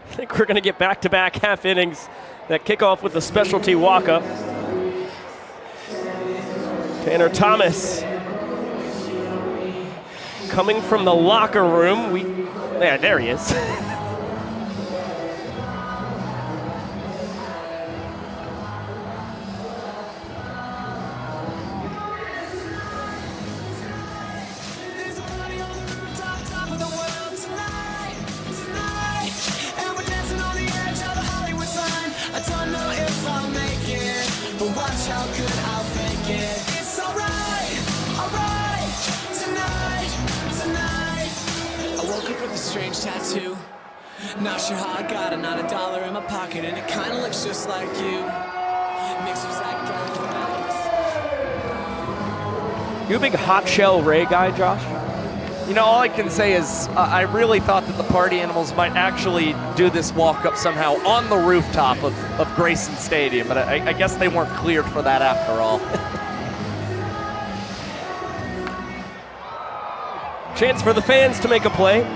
I think we're going to get back-to-back half innings that kick off with a specialty walk-up. Tanner Thomas coming from the locker room. Yeah, there he is. Strange tattoo. Not sure how I got it, not $1 in my pocket, and it kinda looks just like you. Mixed with You a big hot shell Ray guy, Josh? You know, all I can say is I really thought that the Party Animals might actually do this walk-up somehow on the rooftop of Grayson Stadium, but I guess they weren't cleared for that after all. Chance for the fans to make a play.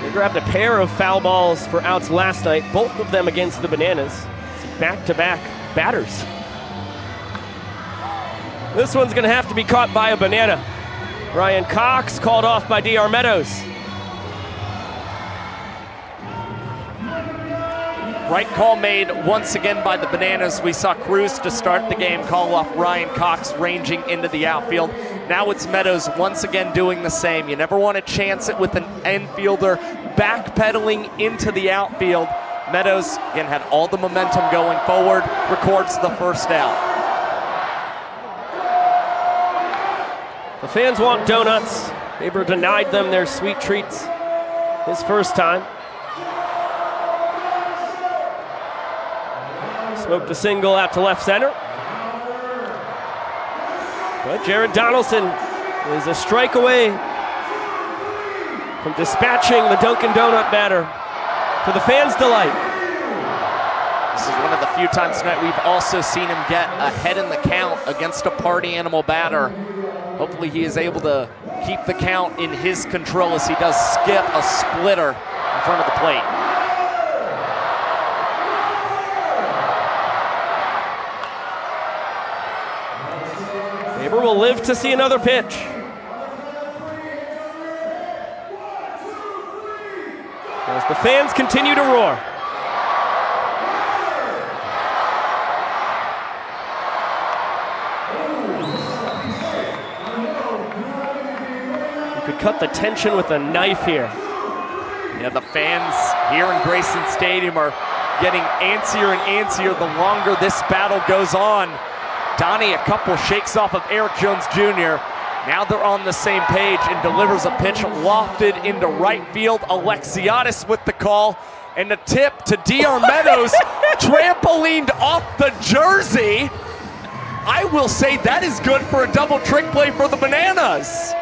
They grabbed a pair of foul balls for outs last night, both of them against the Bananas. Back-to-back batters. This one's gonna have to be caught by a banana. Ryan Cox called off by DR Meadows. Right call made once again by the Bananas. We saw Cruz to start the game call off Ryan Cox ranging into the outfield. Now it's Meadows once again doing the same. You never want to chance it with an infielder backpedaling into the outfield. Meadows, again, had all the momentum going forward, records the first out. The fans want donuts. Faber denied them their sweet treats his first time. Smoked a single out to left center. But Jared Donaldson is a strike away from dispatching the Dunkin' Donut batter for the fans' delight. This is one of the few times tonight we've also seen him get ahead in the count against a party animal batter. Hopefully he is able to keep the count in his control as he does skip a splitter in front of the plate. Faber will live to see another pitch. As the fans continue to roar. You could cut the tension with a knife here. Yeah, the fans here in Grayson Stadium are getting antsier and antsier the longer this battle goes on. Donnie, a couple shakes off of Eric Jones Jr. Now they're on the same page and delivers a pitch lofted into right field. Alexiadis with the call, and a tip to DR Meadows, trampolined off the jersey. I will say that is good for a double trick play for the Bananas.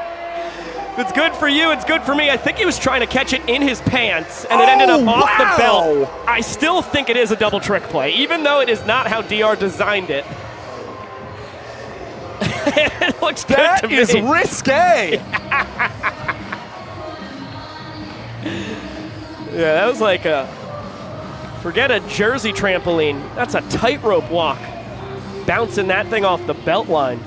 If it's good for you, it's good for me. I think he was trying to catch it in his pants, and it ended up off the belt. I still think it is a double trick play, even though it is not how DR designed it. It looks good to me. That is risque. Yeah, that was like forget a jersey trampoline. That's a tightrope walk. Bouncing that thing off the belt line.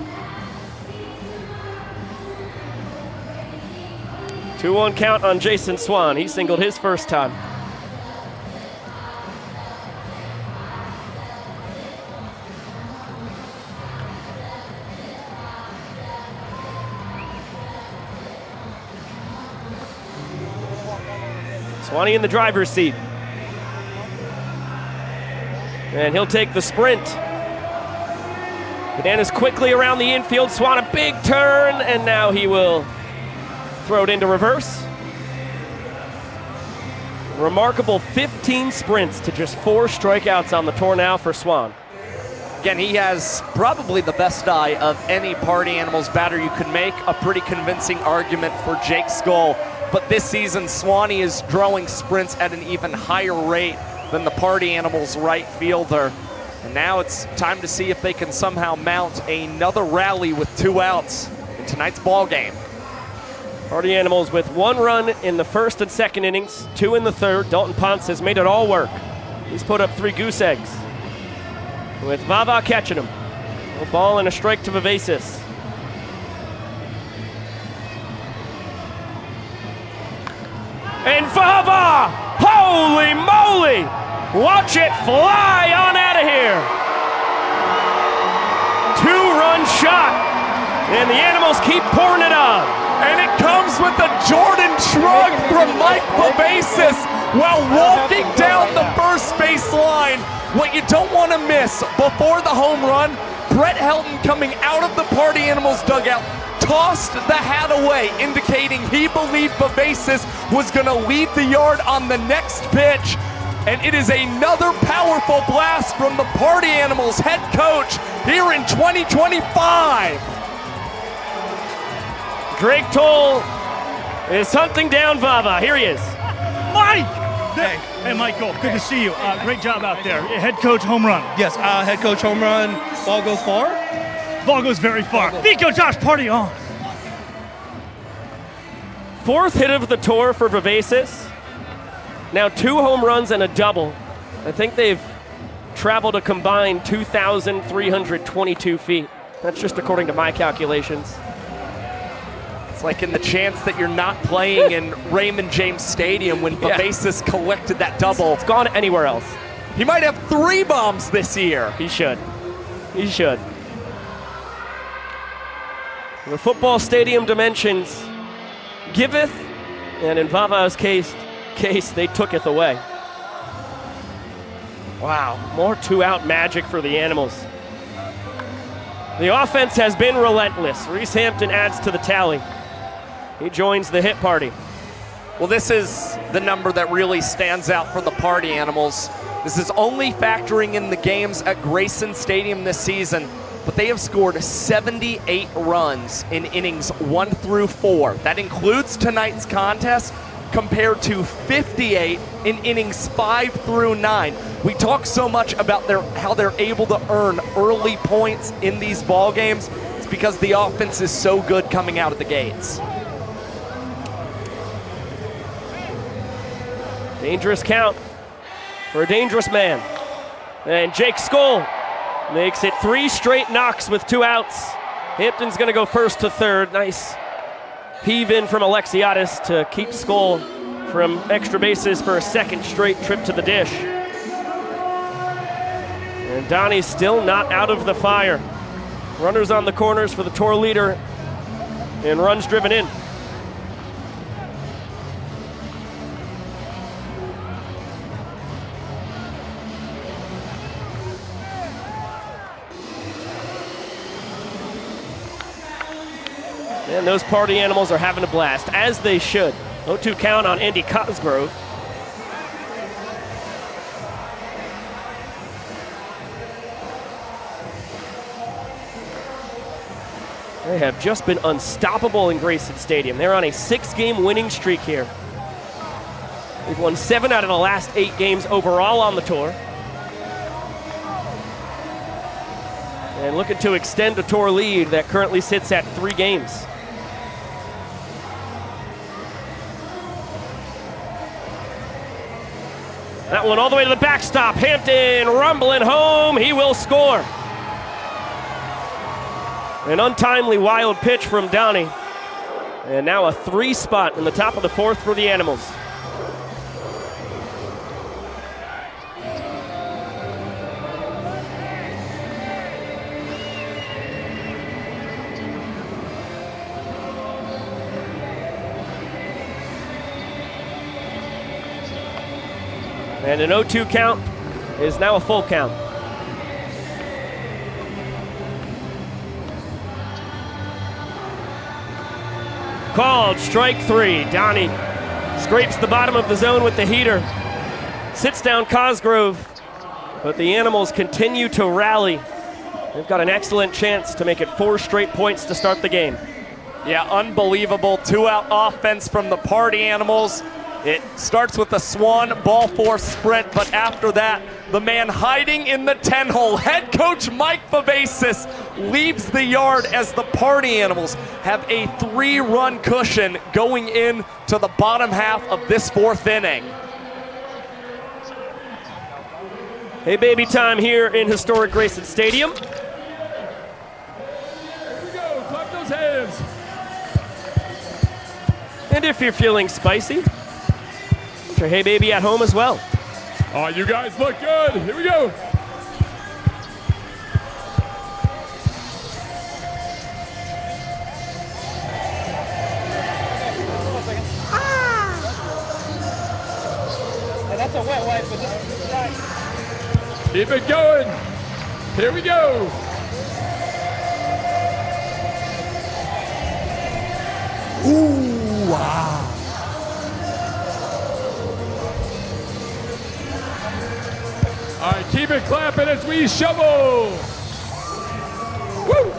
2-1 count on Jason Swan. He singled his first time. Swanee in the driver's seat. And he'll take the sprint. Bananas quickly around the infield. Swan a big turn, and now he will throw it into reverse. Remarkable 15 sprints to just 4 strikeouts on the tour now for Swan. Again, he has probably the best eye of any Party Animals batter. You could make a pretty convincing argument for Jake Skull. But this season, Swanee is drawing sprints at an even higher rate than the Party Animals right fielder. And now it's time to see if they can somehow mount another rally with 2 outs in tonight's ball game. Party Animals with 1 run in the first and second innings, 2 in the third. Dalton Ponce has made it all work. He's put up 3 goose eggs, with Vava catching him. A ball and a strike to Vivacis. And Vava! Holy moly! Watch it fly on out of here! 2-run shot, and the Animals keep pouring it on. And it comes with a Jordan shrug from Mike Vivacis while walking down the first base line. What you don't want to miss before the home run, Brett Helton coming out of the Party Animals dugout, tossed the hat away, indicating he believed Vivacis was going to leave the yard on the next pitch. And it is another powerful blast from the Party Animals head coach here in 2025. Drake Toll is hunting down Vava. Here he is. Mike! Hey, Michael, good to see you. Great job out there. Head coach home run. Yes, head coach home run. Ball goes far? Ball goes very far. Vico, Josh, party on. 4th hit of the tour for Vivacis. Now 2 home runs and a double. I think they've traveled a combined 2,322 feet. That's just according to my calculations. It's like in the chance that you're not playing in Raymond James Stadium when Vivacis collected that double. It's gone anywhere else. He might have 3 bombs this year. He should. He should. The football stadium dimensions giveth, and in Vava's case, they tooketh away. Wow, more 2-out magic for the Animals. The offense has been relentless. Reese Hampton adds to the tally. He joins the hit party. Well, this is the number that really stands out for the Party Animals. This is only factoring in the games at Grayson Stadium this season, but they have scored 78 runs in innings 1 through 4. That includes tonight's contest, compared to 58 in innings 5 through 9. We talk so much about how they're able to earn early points in these ball games. It's because the offense is so good coming out of the gates. Dangerous count for a dangerous man. And Jake Skoll makes it 3 straight knocks with 2 outs. Hampton's going to go first to third. Nice heave in from Alexiadis to keep Skoll from extra bases for a second straight trip to the dish. And Donnie's still not out of the fire. Runners on the corners for the tour leader and runs driven in. And those Party Animals are having a blast, as they should. 0-2 count on Andy Cosgrove. They have just been unstoppable in Grayson Stadium. They're on a 6-game winning streak here. They've won 7 out of the last 8 games overall on the tour. And looking to extend a tour lead that currently sits at 3 games. That one all the way to the backstop. Hampton rumbling home. He will score. An untimely wild pitch from Downey. And now a 3 spot in the top of the 4th for the Animals. And an 0-2 count is now a full count. Called strike 3. Donnie scrapes the bottom of the zone with the heater. Sits down Cosgrove, but the Animals continue to rally. They've got an excellent chance to make it 4 straight points to start the game. Yeah, unbelievable 2-out offense from the Party Animals. It starts with a Swan ball 4 sprint, but after that, the man hiding in the 10-hole, head coach Mike Vivacis, leaves the yard as the Party Animals have a 3-run cushion going into the bottom half of this 4th inning. Hey baby time here in historic Grayson Stadium. Here we go, clap those hands. And if you're feeling spicy, your Hey Baby at home as well. Oh, you guys look good. Here we go. That's a wet wipe, but this is right. Keep it going. Here we go. Ooh, wow. All right, keep it clapping as we shovel. Woo!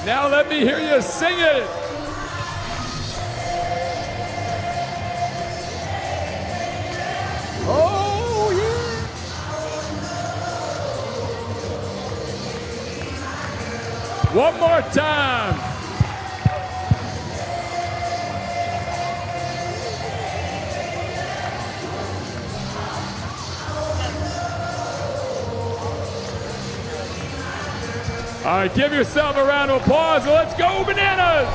Now let me hear you sing it. Oh, yeah. One more time. All right, give yourself a round of applause and let's go Bananas!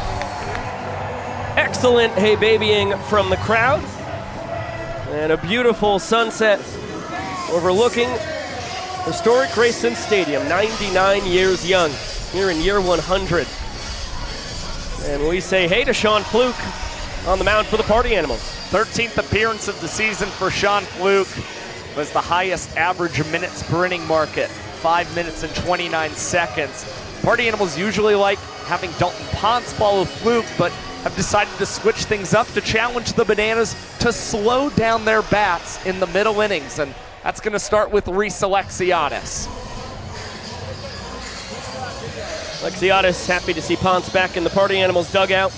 Excellent hey babying from the crowd. And a beautiful sunset overlooking historic Grayson Stadium, 99 years young, here in year 100. And we say hey to Sean Fluke on the mound for the Party Animals. 13th appearance of the season for Sean Fluke. Was the highest average minute sprinting mark at 5 minutes and 29 seconds. Party Animals usually like having Dalton Ponce follow Fluke, but have decided to switch things up to challenge the Bananas to slow down their bats in the middle innings, and that's going to start with Reese Alexiadis. Alexiadis happy to see Ponce back in the Party Animals dugout.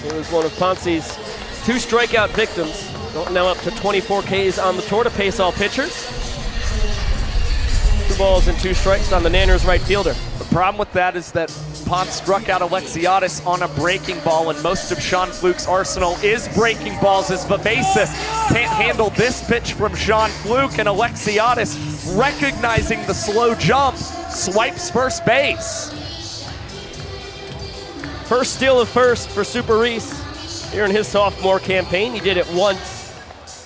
He was one of Ponce's 2 strikeout victims. Now up to 24 Ks on the tour to pace all pitchers. 2 balls and 2 strikes on the Nanners right fielder. The problem with that is that Ponce struck out Alexiadis on a breaking ball, and most of Sean Fluke's arsenal is breaking balls, as Vivacis can't handle this pitch from Sean Fluke, and Alexiadis, recognizing the slow jump, swipes first base. First steal of first for Super Reese here in his sophomore campaign. He did it once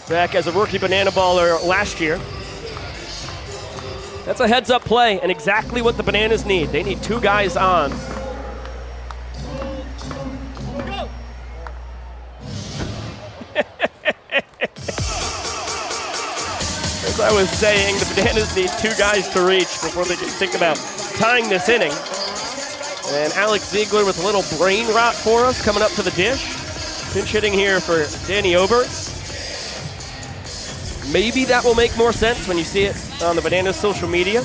back as a rookie banana baller last year. That's a heads-up play, and exactly what the Bananas need. They need 2 guys on. As I was saying, the Bananas need 2 guys to reach before they can think about tying this inning. And Alex Ziegler with a little brain rot for us coming up to the dish. Pinch hitting here for Danny Oberts. Maybe that will make more sense when you see it on the Bananas social media.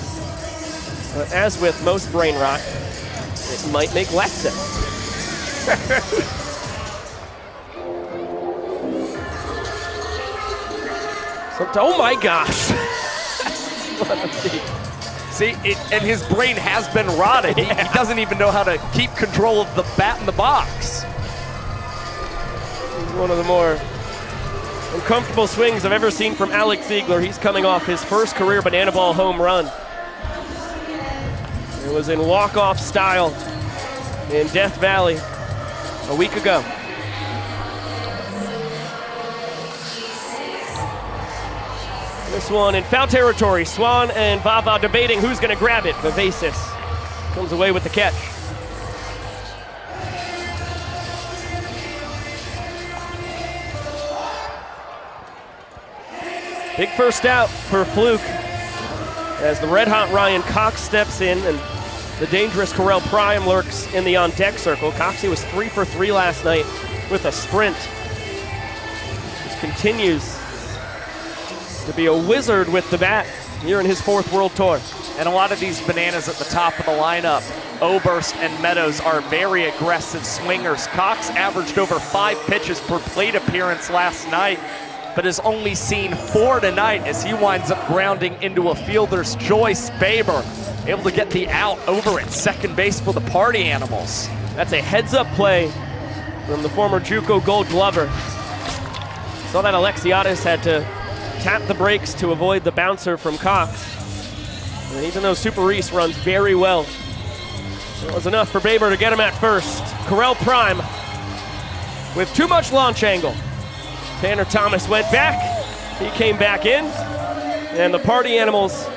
But as with most brain rot, it might make less sense. Oh my gosh. See, and his brain has been rotted. He doesn't even know how to keep control of the bat in the box. He's one of the more uncomfortable swings I've ever seen from Alex Ziegler. He's coming off his first career banana ball home run. It was in walk-off style in Death Valley a week ago. This one in foul territory. Swan and Vava debating who's going to grab it. Vivacis comes away with the catch. Big first out for Fluke as the red-hot Ryan Cox steps in and the dangerous Correll Prime lurks in the on-deck circle. Coxie was 3 for 3 last night with a sprint. Just continues to be a wizard with the bat here in his 4th World Tour. And a lot of these Bananas at the top of the lineup, Oberst and Meadows, are very aggressive swingers. Cox averaged over 5 pitches per plate appearance last night, but has only seen 4 tonight as he winds up grounding into a fielder's choice. Faber able to get the out over at second base for the Party Animals. That's a heads-up play from the former JUCO Gold Glover. Saw that Alexiadis had to tap the brakes to avoid the bouncer from Cox. And even though Super Reese runs very well, it was enough for Baber to get him at first. Correll Prime with too much launch angle. Tanner Thomas went back, he came back in, and the Party Animals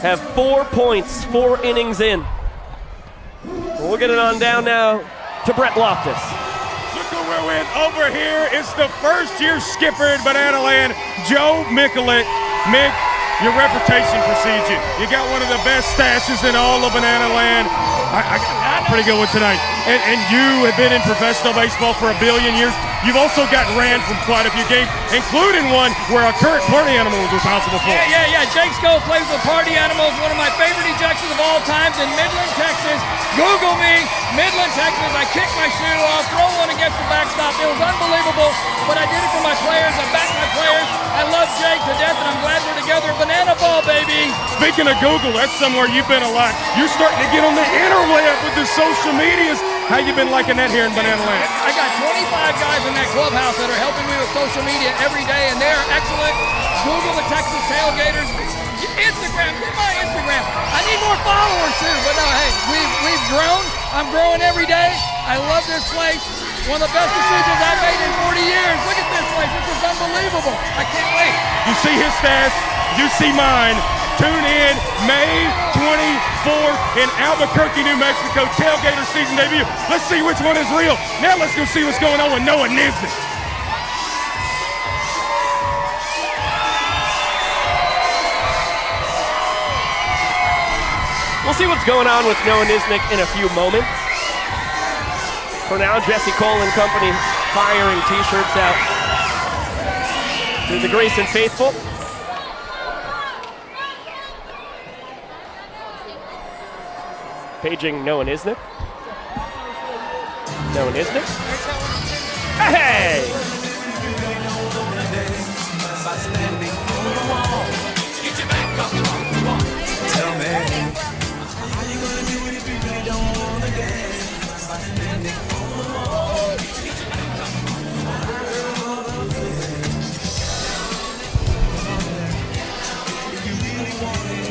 have 4 points, 4 innings in. We'll get it on down now to Brett Loftus. Look who we're with over here. It's the first-year skipper at Banana Land, Joe Mikulik. Mick, your reputation precedes you. You got one of the best stashes in all of Banana Land. I got a pretty good one tonight. And you have been in professional baseball for 1 billion years. You've also got ran from quite a few games, including one where a current Party Animal was responsible for. Yeah. Jake Scope plays with Party Animals, one of my favorite ejections of all times in Midland, Texas. Google me, Midland, Texas. I kicked my shoe off, throw one against the backstop. It was unbelievable, but I did it for my players. I backed my players. I love Jake to death, and I'm glad we're together. Banana ball, baby. Speaking of Google, that's somewhere you've been a lot. You're starting to get on the interweb with the social medias. How you been liking that here in Banana Land? I got 25 guys in that clubhouse that are helping me with social media every day, and they're excellent. Google the Texas Tailgaters. Instagram, get my Instagram. I need more followers too, but no, hey, we've grown. I'm growing every day. I love this place. One of the best decisions I've made in 40 years. Look at this place. This is unbelievable. I can't wait. You see his stats, you see mine. Tune in May 24 in Albuquerque, New Mexico, tailgater season debut. Let's see which one is real. Now let's go see what's going on with Noah Nisnik. We'll see what's going on with Noah Nisnik in a few moments. For now, Jesse Cole and company firing t-shirts out to the Grayson faithful. Paging Noah Nisnik. Noah Nisnik. Hey! Tell me, how you gonna do it if you really don't wanna dance? By standing on the wall. If you really want it,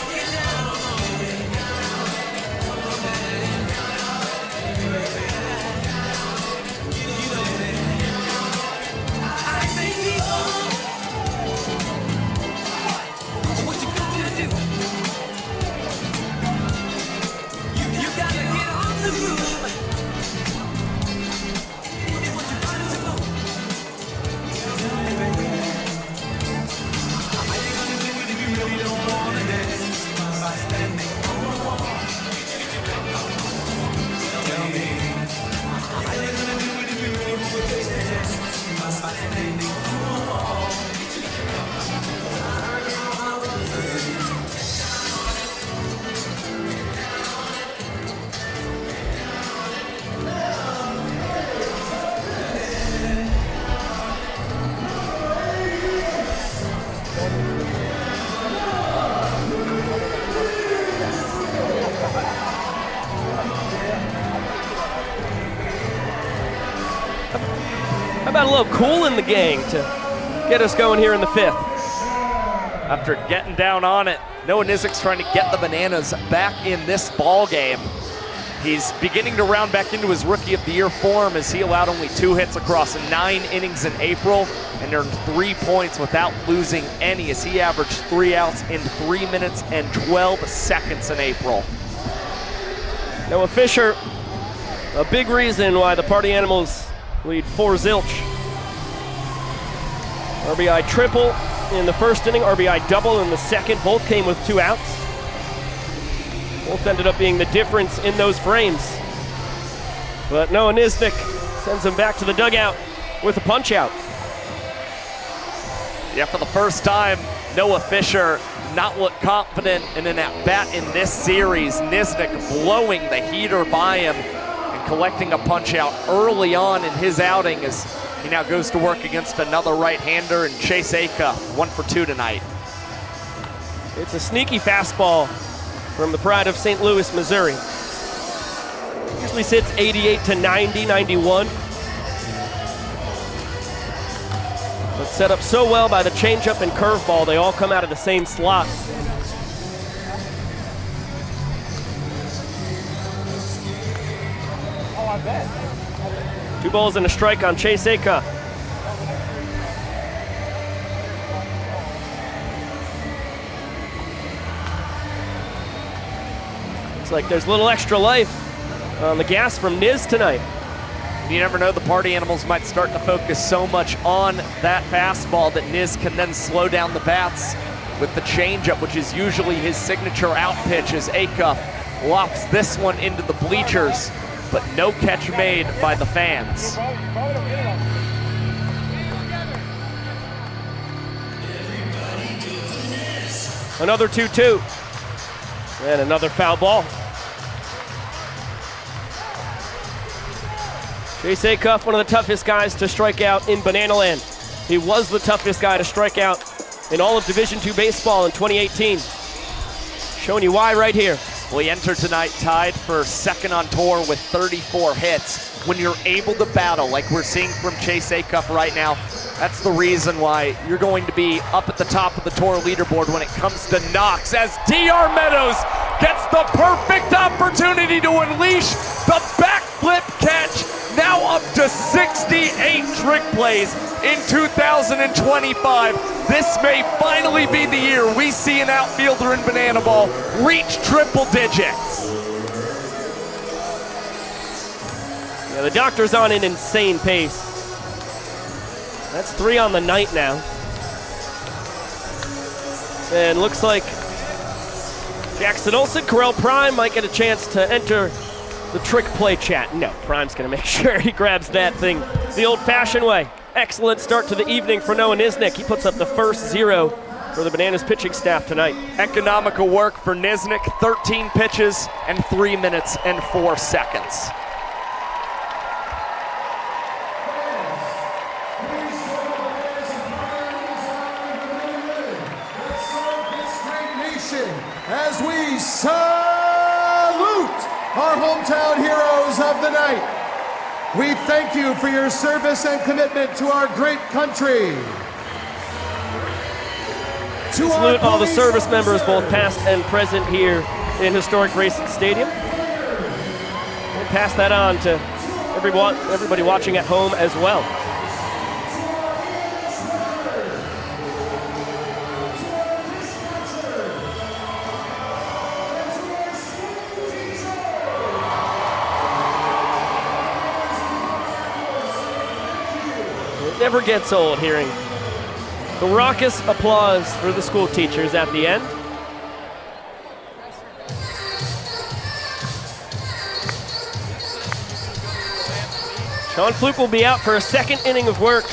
get down on it. I say people. What you gonna do? You gotta get on the groove. What you gonna do? Tell me, baby. How you gonna do it if you really don't wanna dance? By standing on the wall. Tell me. How you gonna do it if you really wanna dance? By standing on the wall. How about a little cool in the gang to get us going here in the fifth? After getting down on it, Noah Nisnik's trying to get the Bananas back in this ball game. He's beginning to round back into his Rookie of the Year form as he allowed only 2 hits across 9 innings in April and earned 3 points without losing any as he averaged 3 outs in 3 minutes and 12 seconds in April. Noah Fisher, a big reason why the Party Animals lead 4-0. RBI triple in the first inning, RBI double in the second. Both came with 2 outs. Both ended up being the difference in those frames. But Noah Nisnik sends him back to the dugout with a punch out. Yeah, for the first time, Noah Fisher not look confident in an at-bat in this series. Nisnik blowing the heater by him and collecting a punch out early on in his outing as he now goes to work against another right-hander and Chase Acuff, 1 for 2 tonight. It's a sneaky fastball from the pride of St. Louis, Missouri. Usually sits 88 to 90, 91. But set up so well by the changeup and curveball, they all come out of the same slot. Oh, I bet. 2 balls and a strike on Chase Acuff. Looks like there's a little extra life on the gas from Niz tonight. You never know, the Party Animals might start to focus so much on that fastball that Niz can then slow down the bats with the changeup, which is usually his signature out pitch, as Acuff lofts this one into the bleachers, but no catch made by the fans. Another 2-2. And another foul ball. Chase Acuff, one of the toughest guys to strike out in Banana Land. He was the toughest guy to strike out in all of Division II baseball in 2018. Showing you why right here. Well, he entered tonight tied for second on tour with 34 hits. When you're able to battle like we're seeing from Chase Acuff right now, that's the reason why you're going to be up at the top of the tour leaderboard when it comes to knocks, as DR Meadows gets the perfect opportunity to unleash the backflip catch. Now up to 68 trick plays in 2025. this may finally be the year we see an outfielder in banana ball reach triple digits. Yeah, the doctor's on an insane pace. That's 3 on the night now. And looks like Jackson Olsen, Correll Prime might get a chance to enter the trick play chat. No, Prime's gonna make sure he grabs that thing the old-fashioned way. Excellent start to the evening for Noah Nisnik. He puts up the first 0 for the Bananas pitching staff tonight. Economical work for Nisnik, 13 pitches and 3 minutes and 4 seconds. As we salute our hometown heroes of the night. We thank you for your service and commitment to our great country. Salute all the service members, both past and present here in historic Grayson Stadium. We'll pass that on to everybody watching at home as well. Never gets old hearing the raucous applause for the school teachers at the end. Sean Fluke will be out for a second inning of work.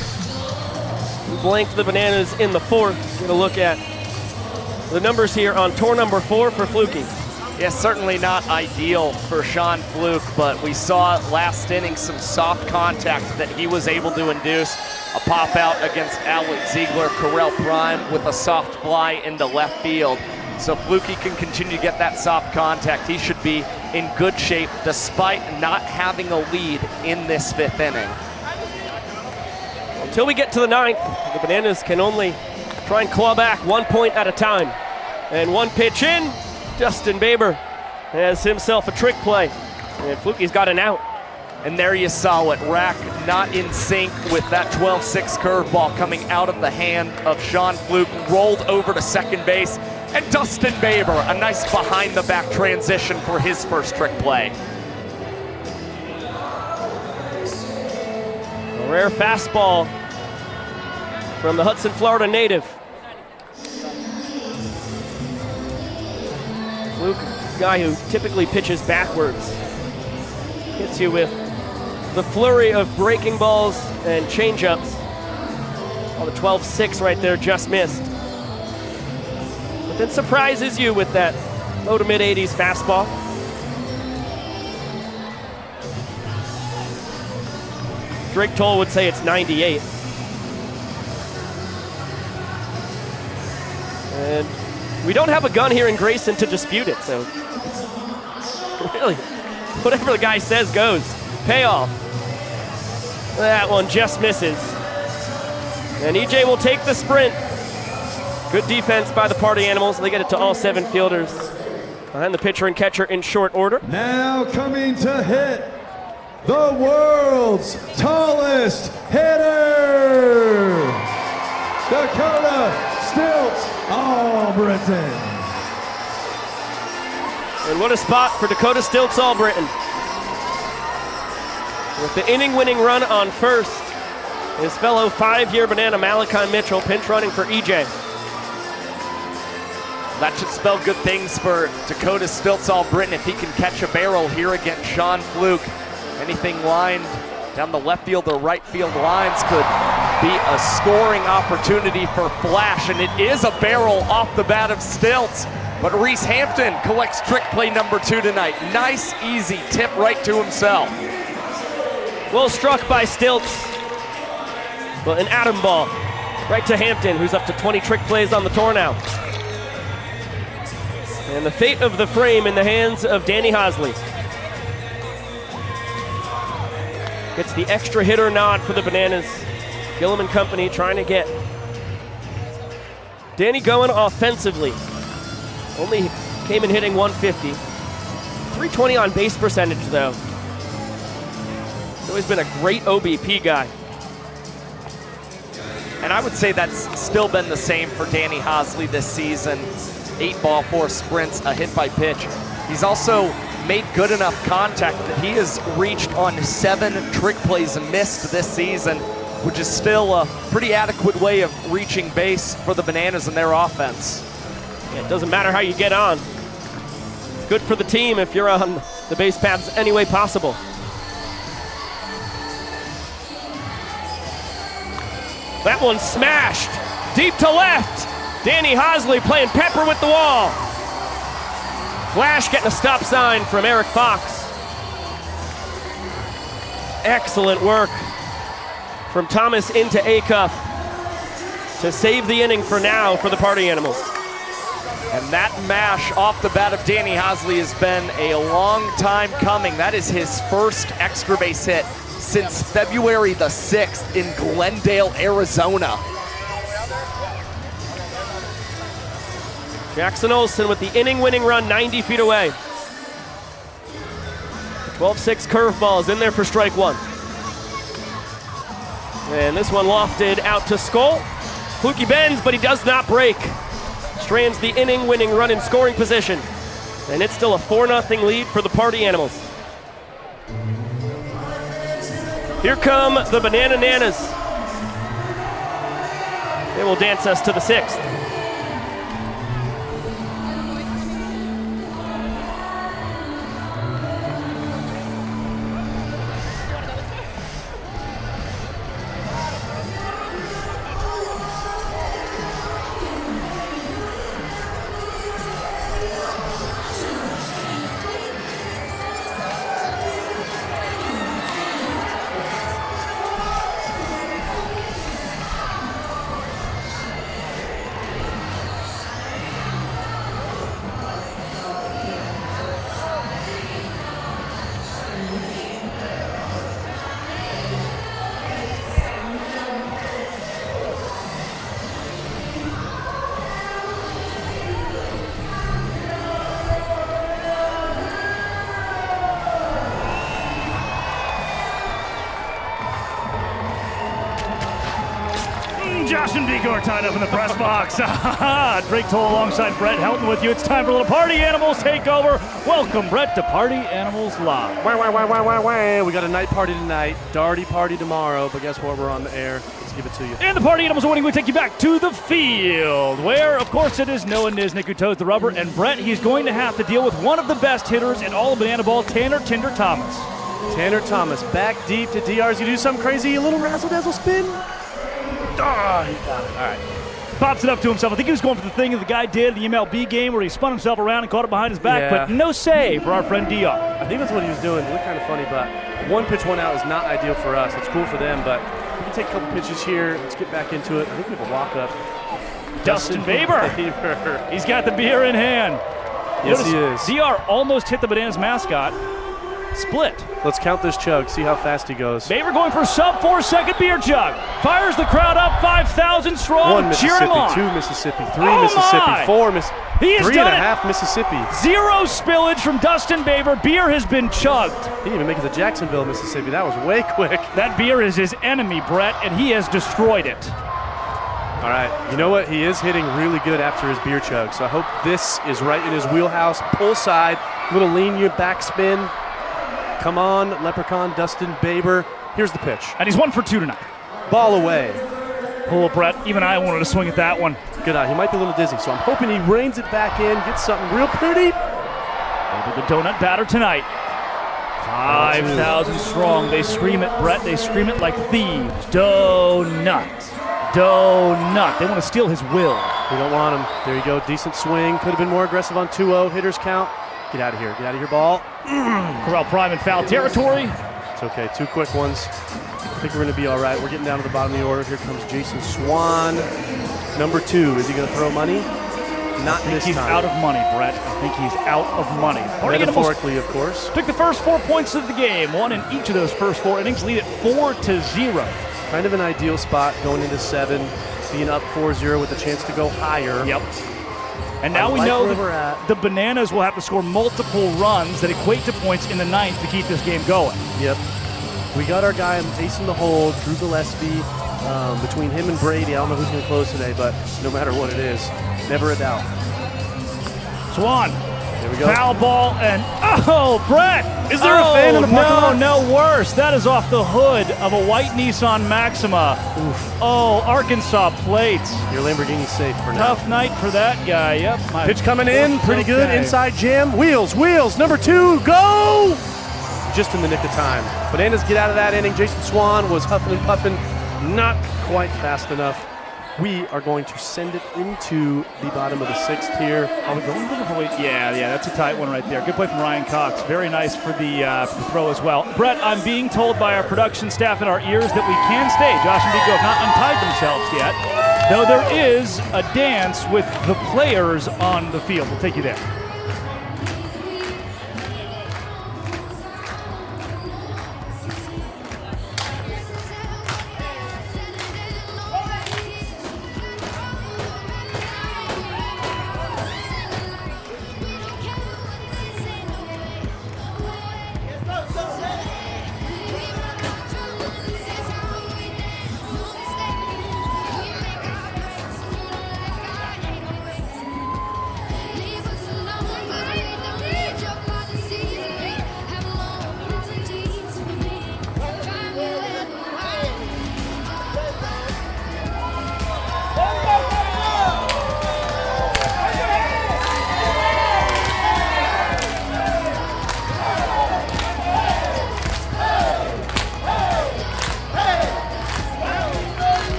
We blanked the Bananas in the 4th. Get a look at the numbers here on tour number 4 for Flukey. Yeah, certainly not ideal for Sean Fluke, but we saw last inning some soft contact that he was able to induce. A pop out against Alex Ziegler, Correll Prime with a soft fly into left field. So Flukey can continue to get that soft contact. He should be in good shape despite not having a lead in this 5th inning. Until we get to the 9th, the Bananas can only try and claw back 1 point at a time. And 1 pitch in, Dustin Baber has himself a trick play. And Flukey's got an out. And there you saw it, Rack not in sync with that 12-6 curveball coming out of the hand of Sean Fluke, rolled over to second base, and Dustin Baber, a nice behind-the-back transition for his first trick play. A rare fastball from the Hudson, Florida native. Fluke, a guy who typically pitches backwards, hits you with the flurry of breaking balls and changeups. Well, the 12-6 right there just missed. But then surprises you with that low to mid-80s fastball. Drake Toll would say it's 98. And we don't have a gun here in Grayson to dispute it, so really, whatever the guy says goes. Payoff. That one just misses. And EJ will take the sprint. Good defense by the Party Animals. They get it to all 7 fielders behind the pitcher and catcher in short order. Now coming to hit the world's tallest hitter, Dakota Stilts Albritton. And what a spot for Dakota Stilts Albritton. With the inning-winning run on first, his fellow 5-year Banana Malachi Mitchell pinch running for EJ. That should spell good things for Dakota Stilts Albritton if he can catch a barrel here against Sean Fluke. Anything lined down the left field or right field lines could be a scoring opportunity for Flash, and it is a barrel off the bat of Stilts. But Reese Hampton collects trick play number 2 tonight. Nice, easy tip right to himself. Well struck by Stilts, but an atom ball right to Hampton, who's up to 20 trick plays on the tour now. And the fate of the frame in the hands of Danny Hosley. Gets the extra hitter nod for the Bananas. Gillum and company trying to get Danny going offensively. Only came in hitting 150. 320 on base percentage, though. He's always been a great OBP guy. And I would say that's still been the same for Danny Hosley this season. 8 ball, 4 sprints, a hit by pitch. He's also made good enough contact that he has reached on 7 trick plays and missed this season, which is still a pretty adequate way of reaching base for the Bananas and their offense. Yeah, it doesn't matter how you get on. It's good for the team if you're on the base paths any way possible. That one smashed deep to left. Danny Hosley playing pepper with the wall. Flash getting a stop sign from Eric Fox. Excellent work from Thomas into Acuff to save the inning for now for the Party Animals. And that mash off the bat of Danny Hosley has been a long time coming. That is his first extra base hit since February the 6th in Glendale, Arizona. Jackson Olsen with the inning-winning run 90 feet away. 12-6 curveball is in there for strike 1. And this one lofted out to Skoll. Fluky bends, but he does not break. Strands the inning-winning run in scoring position. And it's still a 4-0 lead for the Party Animals. Here come the Banana Nanas. They will dance us to the 6th. Josh and Biko are tied up in the press box. Drake Toll alongside Brett Helton with you. It's time for a little Party Animals takeover. Welcome, Brett, to Party Animals Live. We got a night party tonight, Darty party tomorrow, but guess what? We're on the air. Let's give it to you. And the Party Animals are winning. We take you back to the field, where, of course, it is Noah Niznik who toes the rubber. And Brett, he's going to have to deal with one of the best hitters in all of Banana Ball, Tanner Tinder Thomas. Tanner Thomas, back deep to DRs. You do something crazy, a little razzle-dazzle spin. Ah, he got it. All right. Pops it up to himself. I think he was going for the thing that the guy did in the MLB game where he spun himself around and caught it behind his back, but no save for our friend DR. I think that's what he was doing. It looked kind of funny, but 1 pitch, 1 out is not ideal for us. It's cool for them, but we can take a couple pitches here. Let's get back into it. I think we have a walk-up. Dustin Baber. He's got the beer in hand. Yes, he is. DR almost hit the Bananas mascot. Split. Let's count this chug, see how fast he goes. Baber going for sub-4-second beer chug. Fires the crowd up 5,000 strong. 1 Cheer him Mississippi, on. 2 Mississippi, 3 Mississippi, 4 Mississippi, 3.5 Mississippi. 0 spillage from Dustin Baber. Beer has been chugged. He didn't even make it to Jacksonville, Mississippi. That was way quick. That beer is his enemy, Brett, and he has destroyed it. All right, you know what? He is hitting really good after his beer chug, so I hope this is right in his wheelhouse. Pull side, little lenient backspin. Come on, Leprechaun, Dustin Baber. Here's the pitch. And he's 1 for 2 tonight. Ball away. Oh, Brett, even I wanted to swing at that one. Good eye. He might be a little dizzy, so I'm hoping he reins it back in, gets something real pretty. Maybe the donut batter tonight. 5,000 strong. They scream it, Brett. They scream it like thieves. Donut. Donut. They want to steal his will. We don't want him. There you go. Decent swing. Could have been more aggressive on 2-0. Hitters count. Get out of here. Get out of here, ball. Corral Prime in foul territory. It's okay. 2 quick ones. I think we're going to be all right. We're getting down to the bottom of the order. Here comes Jason Swan. Number 2. Is he going to throw money? Not this time. He's out of money, Brett. I think he's out of money. Metaphorically, of course. Took the first 4 points of the game. Won in each of those first 4 innings. Lead it 4-0. Kind of an ideal spot going into 7. Being up 4-0 with a chance to go higher. Yep. And now we know that the Bananas will have to score multiple runs that equate to points in the 9th to keep this game going. Yep. We got our guy ace in the hole, Drew Gillespie. between him and Brady. I don't know who's going to close today, but no matter what it is, never a doubt. Swan. There we go. Foul ball and Brett! Is there a fan in the parking lot? No, worse. That is off the hood of a white Nissan Maxima. Oof. Oh, Arkansas plates. Your Lamborghini's safe for now. Tough night for that guy. Yep. Pitch coming in, pretty good. Okay. Inside jam. Wheels. Number 2, go! Just in the nick of time. Bananas get out of that inning. Jason Swan was huffing and puffing, not quite fast enough. We are going to send it into the bottom of the 6th here. Are we going to the point? Yeah, that's a tight one right there. Good play from Ryan Cox. Very nice for the throw as well. Brett, I'm being told by our production staff in our ears that we can stay. Josh and Vico have not untied themselves yet, though there is a dance with the players on the field. We'll take you there.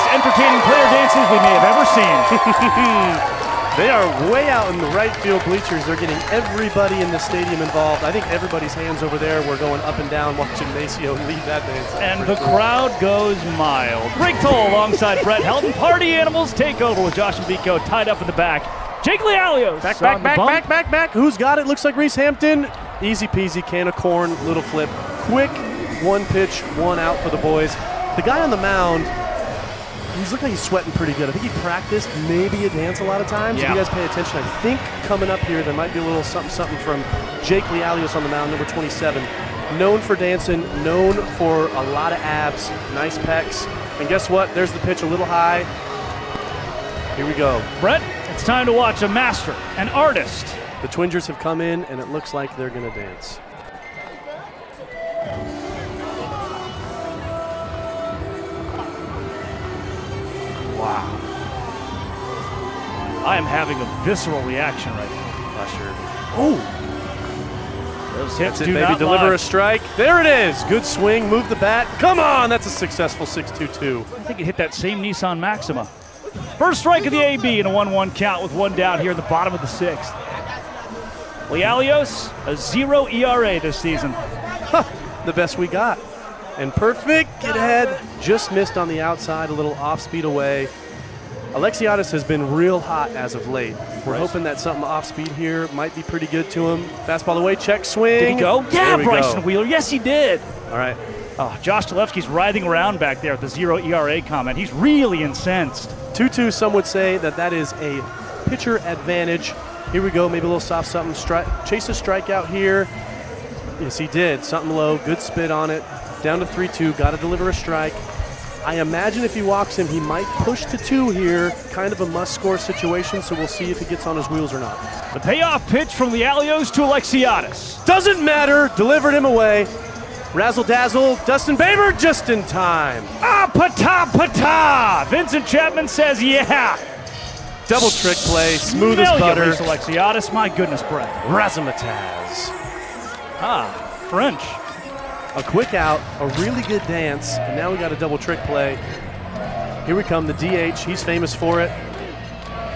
Entertaining player dances we may have ever seen. They are way out in the right field bleachers. They're getting everybody in the stadium involved. I think everybody's hands over there were going up and down watching Maceo lead that dance. And the crowd goes mild. Break toll alongside Brett Helton. Party Animals take over with Josh and Vico tied up in the back. Jake Lealios. Back. Who's got it? Looks like Reese Hampton. Easy peasy, can of corn, little flip. Quick, 1 pitch, 1 out for the boys. The guy on the mound, he's looking like he's sweating pretty good. I think he practiced maybe a dance a lot of times. If you guys pay attention, I think coming up here there might be a little something from Jake Lealios on the mound, number 27. Known for dancing, known for a lot of abs, nice pecs. And guess what? There's the pitch a little high. Here we go. Brett, it's time to watch a master, an artist. The Twingers have come in, and it looks like they're going to dance. Wow. I am having a visceral reaction right now. Sure. Oh. Those hits do maybe not deliver lie. a strike. There it is. Good swing. Move the bat. Come on. That's a successful 6-2-2. I think it hit that same Nissan Maxima. First strike of the AB in a 1-1 count with 1 down here in the bottom of the 6th. Lealios, a 0 ERA this season. The best we got. And perfect, get ahead, just missed on the outside, a little off-speed away. Alexiadis has been real hot as of late. We're hoping that something off-speed here might be pretty good to him. Fastball away, check swing. Did he go? Yeah, Bryson Wheeler, yes he did. All right. Oh, Josh Talevsky's writhing around back there at the 0 ERA comment. He's really incensed. 2-2, some would say that is a pitcher advantage. Here we go, maybe a little soft something. Chase a strikeout here. Yes, he did. Something low, good spit on it. Down to 3-2, got to deliver a strike. I imagine if he walks him, he might push to 2 here. Kind of a must-score situation, so we'll see if he gets on his wheels or not. The payoff pitch from Lealios to Alexiadis. Doesn't matter, delivered him away. Razzle-dazzle, Dustin Baber just in time. Pata! Vincent Chapman says yeah. Double trick play, smooth as butter. Alexiadis, my goodness, Brett. Razzmatazz. French. A quick out, a really good dance, and now we got a double trick play. Here we come, the DH. He's famous for it.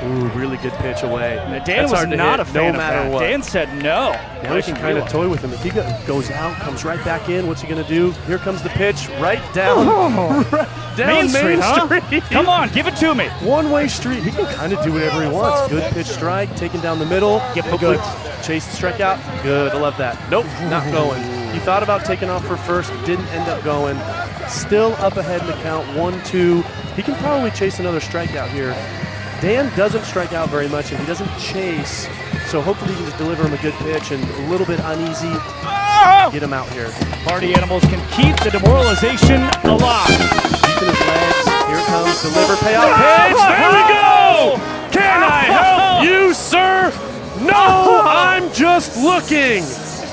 Ooh, really good pitch away. Now, Dan was not a fan of that. What. Dan said no. Now he can kind of toy with him. If he goes out, comes right back in, what's he going to do? Here comes the pitch, right down, Main Street, huh? Come on, give it to me. One-way street. He can kind of do whatever he wants. Good pitch strike, taken down the middle. Good. Chase the strikeout. Good, I love that. Nope, not going. He thought about taking off for first, didn't end up going. Still up ahead in the count, 1-2. He can probably chase another strikeout here. Dan doesn't strike out very much, and he doesn't chase, so hopefully he can just deliver him a good pitch and a little bit uneasy. Get him out here. Party Animals can keep the demoralization alive. Deep in his legs. Here it comes. Deliver, payoff. Pitch. There we go. Can I help you, sir? No, I'm just looking.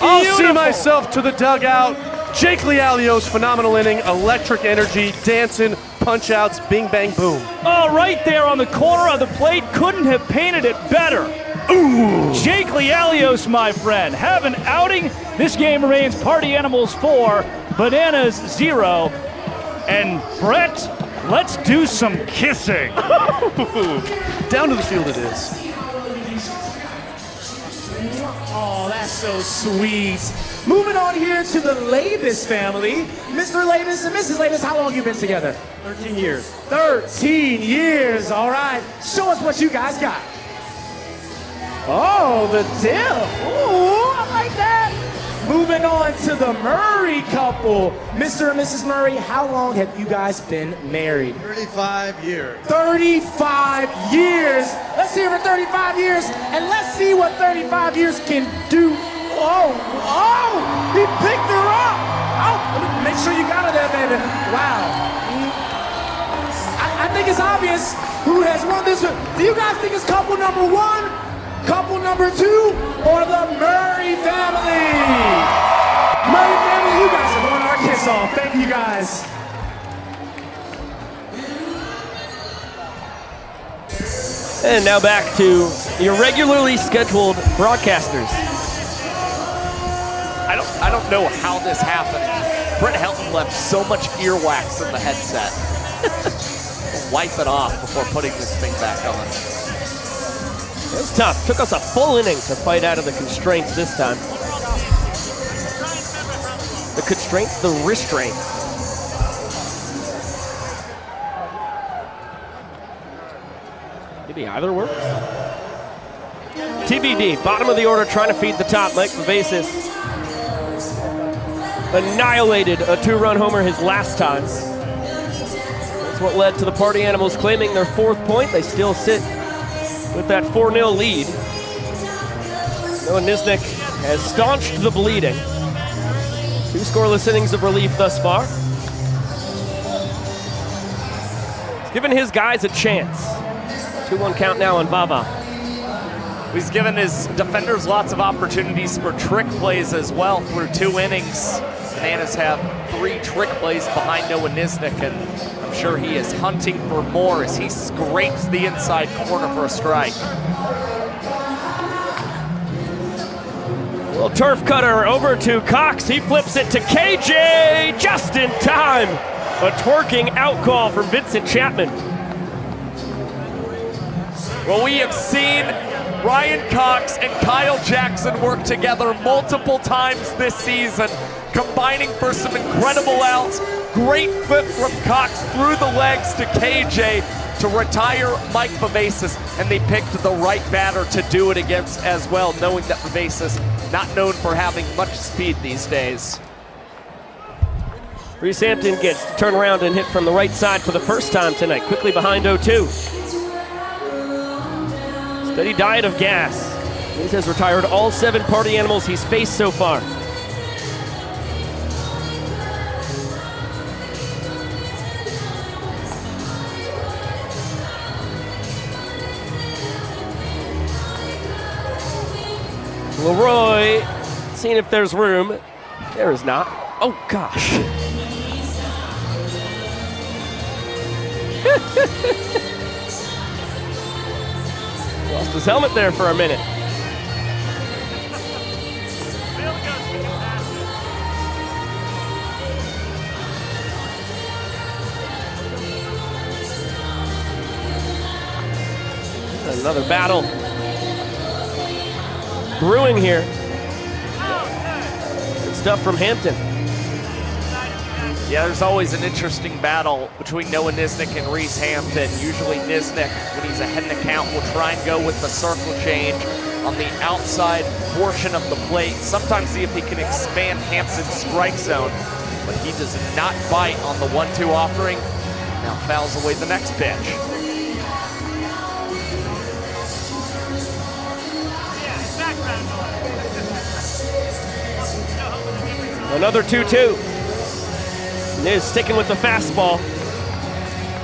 I'll see Beautiful. myself to the dugout. Jake Lialio's phenomenal inning, electric energy, dancing, punch outs, bing, bang, boom. Oh, right there on the corner of the plate. Couldn't have painted it better. Ooh. Jake Lialios, my friend, have an outing. This game remains Party Animals 4, Bananas 0. And Brett, let's do some kissing. Down to the field it is. Oh, that's so sweet. Moving on here to the Labus family. Mr. Labus and Mrs. Labus, how long you been together? 13 years. 13 years, all right. Show us what you guys got. Oh, the dip. Ooh, I like that. Moving on to the Murray couple. Mr. and Mrs. Murray, how long have you guys been married? 35 years. 35 years. Let's hear for 35 years, and let's see what 35 years can do. Oh, he picked her up. Oh, make sure you got her there, baby. Wow. I think it's obvious who has won this one. Do you guys think it's couple number 1, couple number 2, or the Murray family? Murray family, you guys are going our kiss off. Thank you guys. And now back to your regularly scheduled broadcasters. I don't know how this happened. Brett Helton left so much earwax in the headset. Wipe it off before putting this thing back on. It was tough. Took us a full inning to fight out of the constraints this time. The constraints, the restraint. Maybe either works. TBD, bottom of the order, trying to feed the top. Mike Vivacis annihilated a 2-run homer his last time. That's what led to the Party Animals claiming their 4th point. They still sit with that 4-0 lead. Noah Nisnik has staunched the bleeding. 2 scoreless innings of relief thus far. He's given his guys a chance. 2-1 count now on Vava. He's given his defenders lots of opportunities for trick plays as well through 2 innings. Bananas have 3 trick plays behind Noah Nisnik, and I'm sure he is hunting for more as he scrapes the inside corner for a strike. Well, turf cutter over to Cox. He flips it to KJ just in time. A twerking out call from Vincent Chapman. Well, we have seen Ryan Cox and Kyle Jackson work together multiple times this season, combining for some incredible outs. Great flip from Cox through the legs to KJ to retire Mike Vivacis, and they picked the right batter to do it against as well, knowing that Vivacis not known for having much speed these days. Reese Hampton gets to turn around and hit from the right side for the first time tonight, quickly behind 0-2. Steady diet of gas. Reese has retired all 7 Party Animals he's faced so far. Leroy, seeing if there's room. There is not. Oh, gosh. Lost his helmet there for a minute. Another battle brewing here. Good stuff from Hampton. Yeah, there's always an interesting battle between Noah Nisnik and Reese Hampton. Usually Nisnik, when he's ahead in the count, will try and go with the circle change on the outside portion of the plate. Sometimes see if he can expand Hampton's strike zone, but he does not bite on the 1-2 offering. Now fouls away the next pitch. Another 2-2. Niz sticking with the fastball.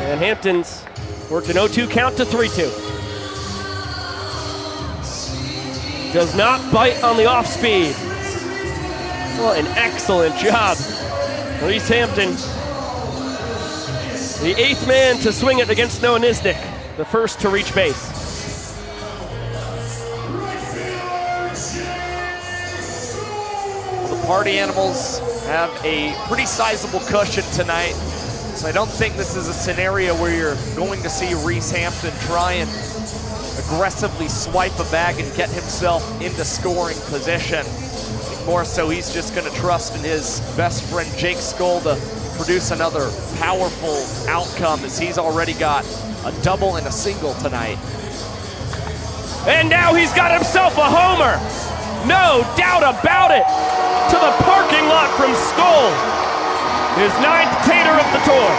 And Hampton's worked an 0-2 count to 3-2. Does not bite on the off speed. What an excellent job. Reese Hampton, the 8th man to swing it against Noah Nisnik, the first to reach base. The Party Animals have a pretty sizable cushion tonight, so I don't think this is a scenario where you're going to see Reese Hampton try and aggressively swipe a bag and get himself into scoring position. More so, he's just going to trust in his best friend Jake Skoll to produce another powerful outcome, as he's already got a double and a single tonight. And now he's got himself a homer. No doubt about it. To the parking lot from Skoll. His 9th tater of the tour.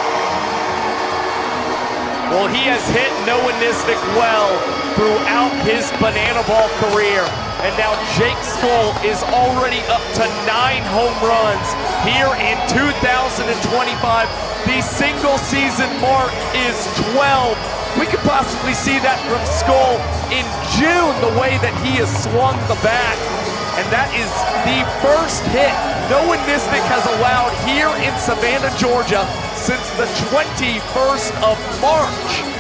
Well, he has hit Noah Nisnik well throughout his banana ball career. And now Jake Skoll is already up to 9 home runs here in 2025. The single season mark is 12. We could possibly see that from Skoll in June, the way that he has swung the bat. And that is the first hit Noah Nisnik has allowed here in Savannah, Georgia since the 21st of March.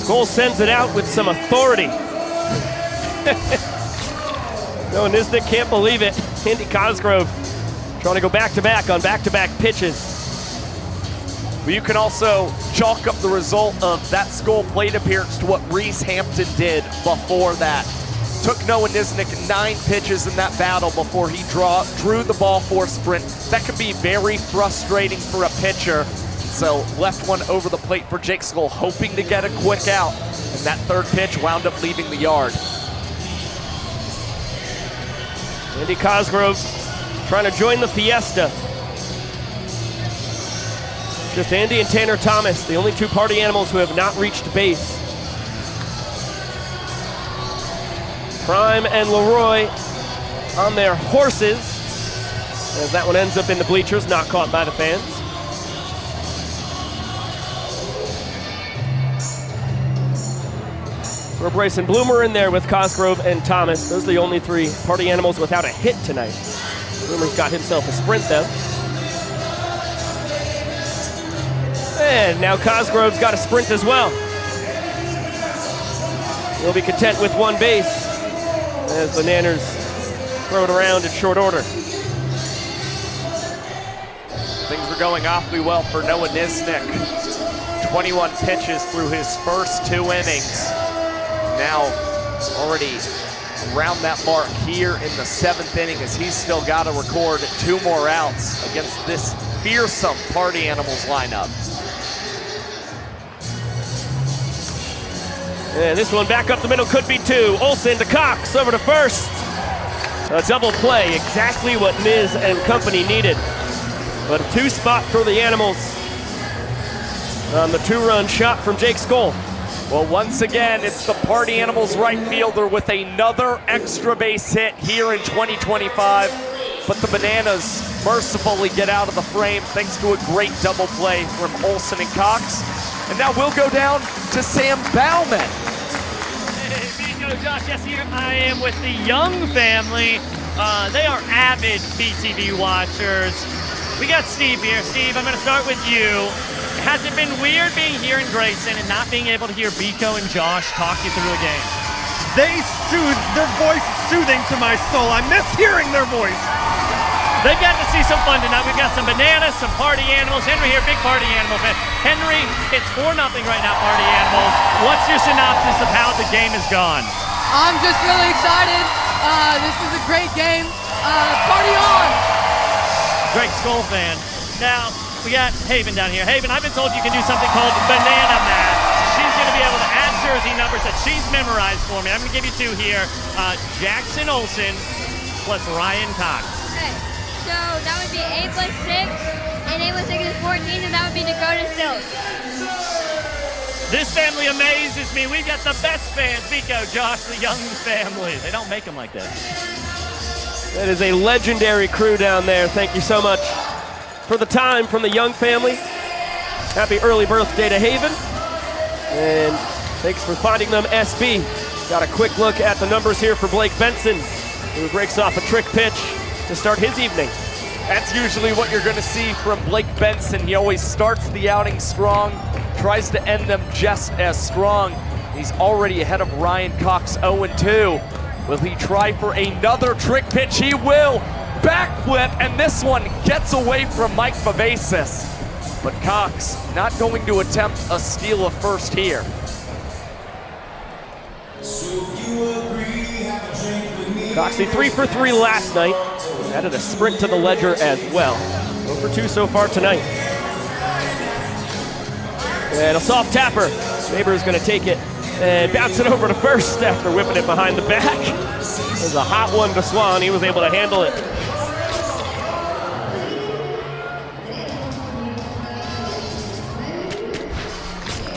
Skoll sends it out with some authority. Noah Nisnik can't believe it. Andy Cosgrove trying to go back-to-back on back-to-back pitches. But you can also chalk up the result of that Skoll plate appearance to what Reese Hampton did before that. Took Noah Nisnik 9 pitches in that battle before he drew the ball for a sprint. That could be very frustrating for a pitcher. So left one over the plate for Jake Skoll, hoping to get a quick out. And that 3rd pitch wound up leaving the yard. Andy Cosgrove trying to join the fiesta. Just Andy and Tanner Thomas, the only 2 Party Animals who have not reached base. Prime and Leroy on their horses, as that one ends up in the bleachers, not caught by the fans. For Grayson Bloomer in there with Cosgrove and Thomas. Those are the only 3 Party Animals without a hit tonight. Bloomer's got himself a sprint though. And now Cosgrove's got a sprint as well. He'll be content with 1 base as Bananas throw it around in short order. Things were going awfully well for Noah Nisnik. 21 pitches through his first 2 innings. Now already around that mark here in the 7th inning, as he's still got to record 2 more outs against this fearsome Party Animals lineup. And this one back up the middle could be 2. Olsen to Cox over to first. A double play, exactly what Niz and company needed. But a 2 spot for the Animals on the 2-run shot from Jake Skoll. Well, once again, it's the Party Animals right fielder with another extra base hit here in 2025. But the Bananas mercifully get out of the frame thanks to a great double play from Olsen and Cox. And now we'll go down to Sam Bauman. Hey, Bingo, Josh, yes, here I am with the Young family. They are avid BTV watchers. We got Steve here. Steve, I'm going to start with you. Has it been weird being here in Grayson and not being able to hear Biko and Josh talk you through a game? They soothe, their voice is soothing to my soul. I miss hearing their voice. They've got to see some fun tonight. We've got some Bananas, some Party Animals. Henry here, big Party Animal fan. Henry, it's 4-0 right now, Party Animals. What's your synopsis of how the game has gone? I'm just really excited. This is a great game. Party on! Great Skoll fan. Now, we got Haven down here. Haven, I've been told you can do something called Banana Math. She's going to be able to add jersey numbers that she's memorized for me. I'm going to give you 2 here. Jackson Olsen plus Ryan Cox. Okay, so that would be 8 plus 6, and 8 plus 6 is 14, and that would be Dakota Silk. This family amazes me. We've got the best fans. Vico, Josh, the Young family. They don't make them like that. That is a legendary crew down there. Thank you so much for the time from the Young family. Happy early birthday to Haven. And thanks for finding them, SB. Got a quick look at the numbers here for Blake Benson, who breaks off a trick pitch to start his evening. That's usually what you're going to see from Blake Benson. He always starts the outing strong, tries to end them just as strong. He's already ahead of Ryan Cox, 0-2. Will he try for another trick pitch? He will. Backflip, and this one gets away from Mike Vivacis. But Cox not going to attempt a steal of first here. Coxie 3 for 3 last night. Added a sprint to the ledger as well. 0 for 2 so far tonight. And a soft tapper. Baber's going to take it and bounce it over to first after whipping it behind the back. It was a hot one to Swan. He was able to handle it.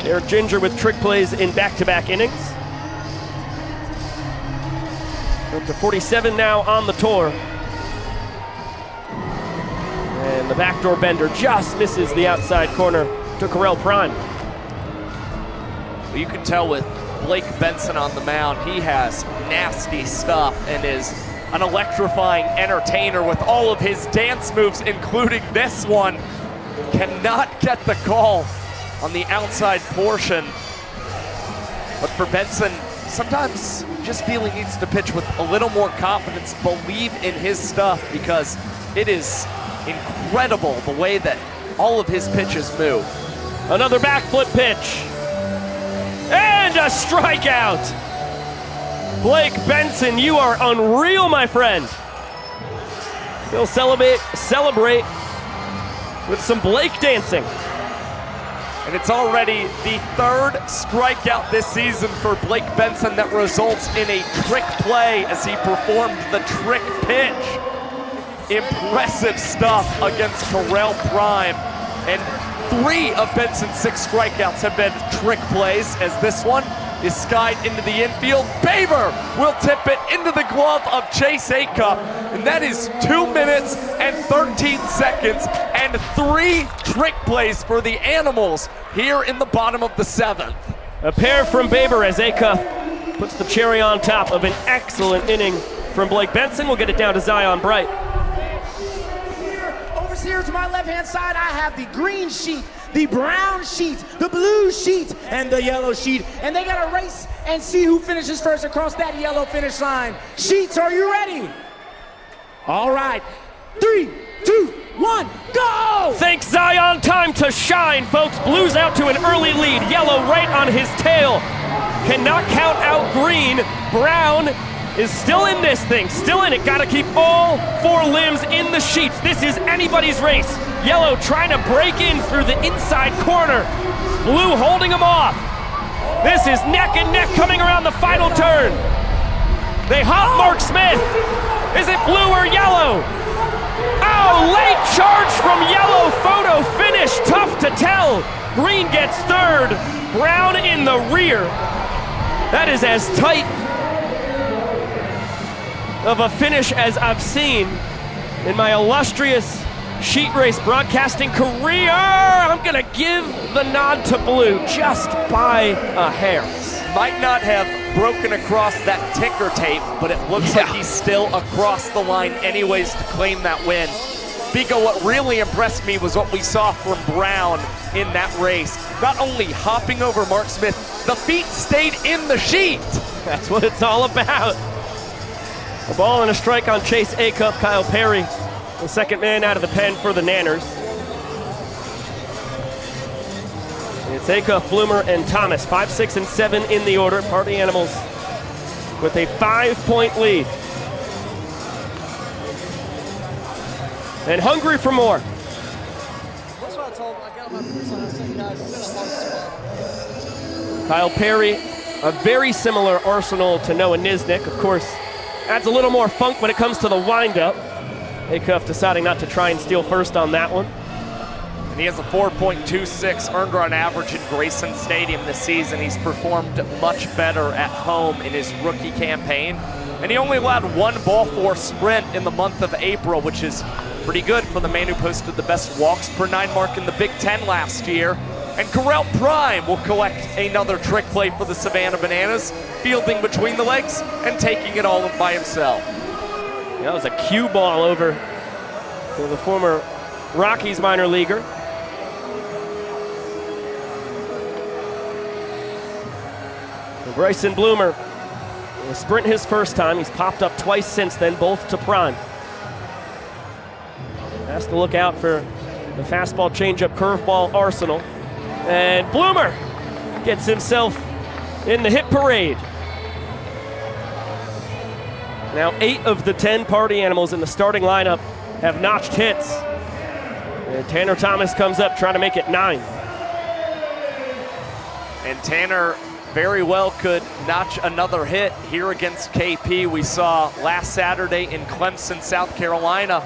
Eric Ginger with trick plays in back-to-back innings. Up to 47 now on the tour. And the backdoor bender just misses the outside corner to Correll Prime. Well, you can tell with Blake Benson on the mound, he has nasty stuff and is an electrifying entertainer with all of his dance moves, including this one. Cannot get the call on the outside portion. But for Benson, sometimes just feeling needs to pitch with a little more confidence, believe in his stuff, because it is incredible the way that all of his pitches move. Another backflip pitch. And a strikeout. Blake Benson, you are unreal, my friend. He'll celebrate with some Blake dancing. And it's already the third strikeout this season for Blake Benson that results in a trick play as he performed the trick pitch. Impressive stuff against Correll Prime. And 3 of Benson's 6 strikeouts have been trick plays, as this one is skied into the infield. Baber will tip it into the glove of Chase Acuff, and that is 2 minutes and 13 seconds and 3 trick plays for the Animals here in the bottom of the 7th. A pair from Baber as Acuff puts the cherry on top of an excellent inning from Blake Benson. We'll get it down to Zion Bright. Here to my left-hand side, I have the green sheet, the brown sheet, the blue sheet, and the yellow sheet. And they got to race and see who finishes first across that yellow finish line. Sheets, are you ready? All right. 3, 2, 1, go! Thanks, Zion. Time to shine, folks. Blue's out to an early lead. Yellow right on his tail. Cannot count out green. Brown is still in this thing, still in it. Gotta keep all 4 limbs in the sheets. This is anybody's race. Yellow trying to break in through the inside corner. Blue holding him off. This is neck and neck coming around the final turn. They hop Mark Smith. Is it blue or yellow? Oh, late charge from yellow. Photo finish, tough to tell. Green gets third, Brown in the rear. That is as tight of a finish as I've seen in my illustrious sheet race broadcasting career. I'm gonna give the nod to blue just by a hair. Might not have broken across that ticker tape, but it looks like he's still across the line anyways to claim that win. Vico, what really impressed me was what we saw from Brown in that race. Not only hopping over Mark Smith, the feet stayed in the sheet. That's what it's all about. A ball and a strike on Chase Acuff. Kyle Perry, the second man out of the pen for the Nanners. It's Acuff, Bloomer, and Thomas. 5, 6, and 7 in the order. Party Animals with a 5-point lead. And hungry for more. That's what I told him. I got him up here, so I said, guys, it's been a long spot. Kyle Perry, a very similar arsenal to Noah Niznik. Of course, adds a little more funk when it comes to the windup. Acuff deciding not to try and steal first on that one. And he has a 4.26 earned run average in Grayson Stadium this season. He's performed much better at home in his rookie campaign. And he only allowed 1 ball 4 sprint in the month of April, which is pretty good for the man who posted the best walks per 9 mark in the Big Ten last year. And Correll Prime will collect another trick play for the Savannah Bananas, fielding between the legs and taking it all by himself. That was a cue ball over to the former Rockies minor leaguer. And Bryson Bloomer will sprint his first time. He's popped up twice since then, both to prime. Has to look out for the fastball, changeup, curveball arsenal. And Bloomer gets himself in the hit parade. Now 8 of the 10 party animals in the starting lineup have notched hits. And Tanner Thomas comes up trying to make it 9. And Tanner very well could notch another hit here against KP. We saw last Saturday in Clemson, South Carolina,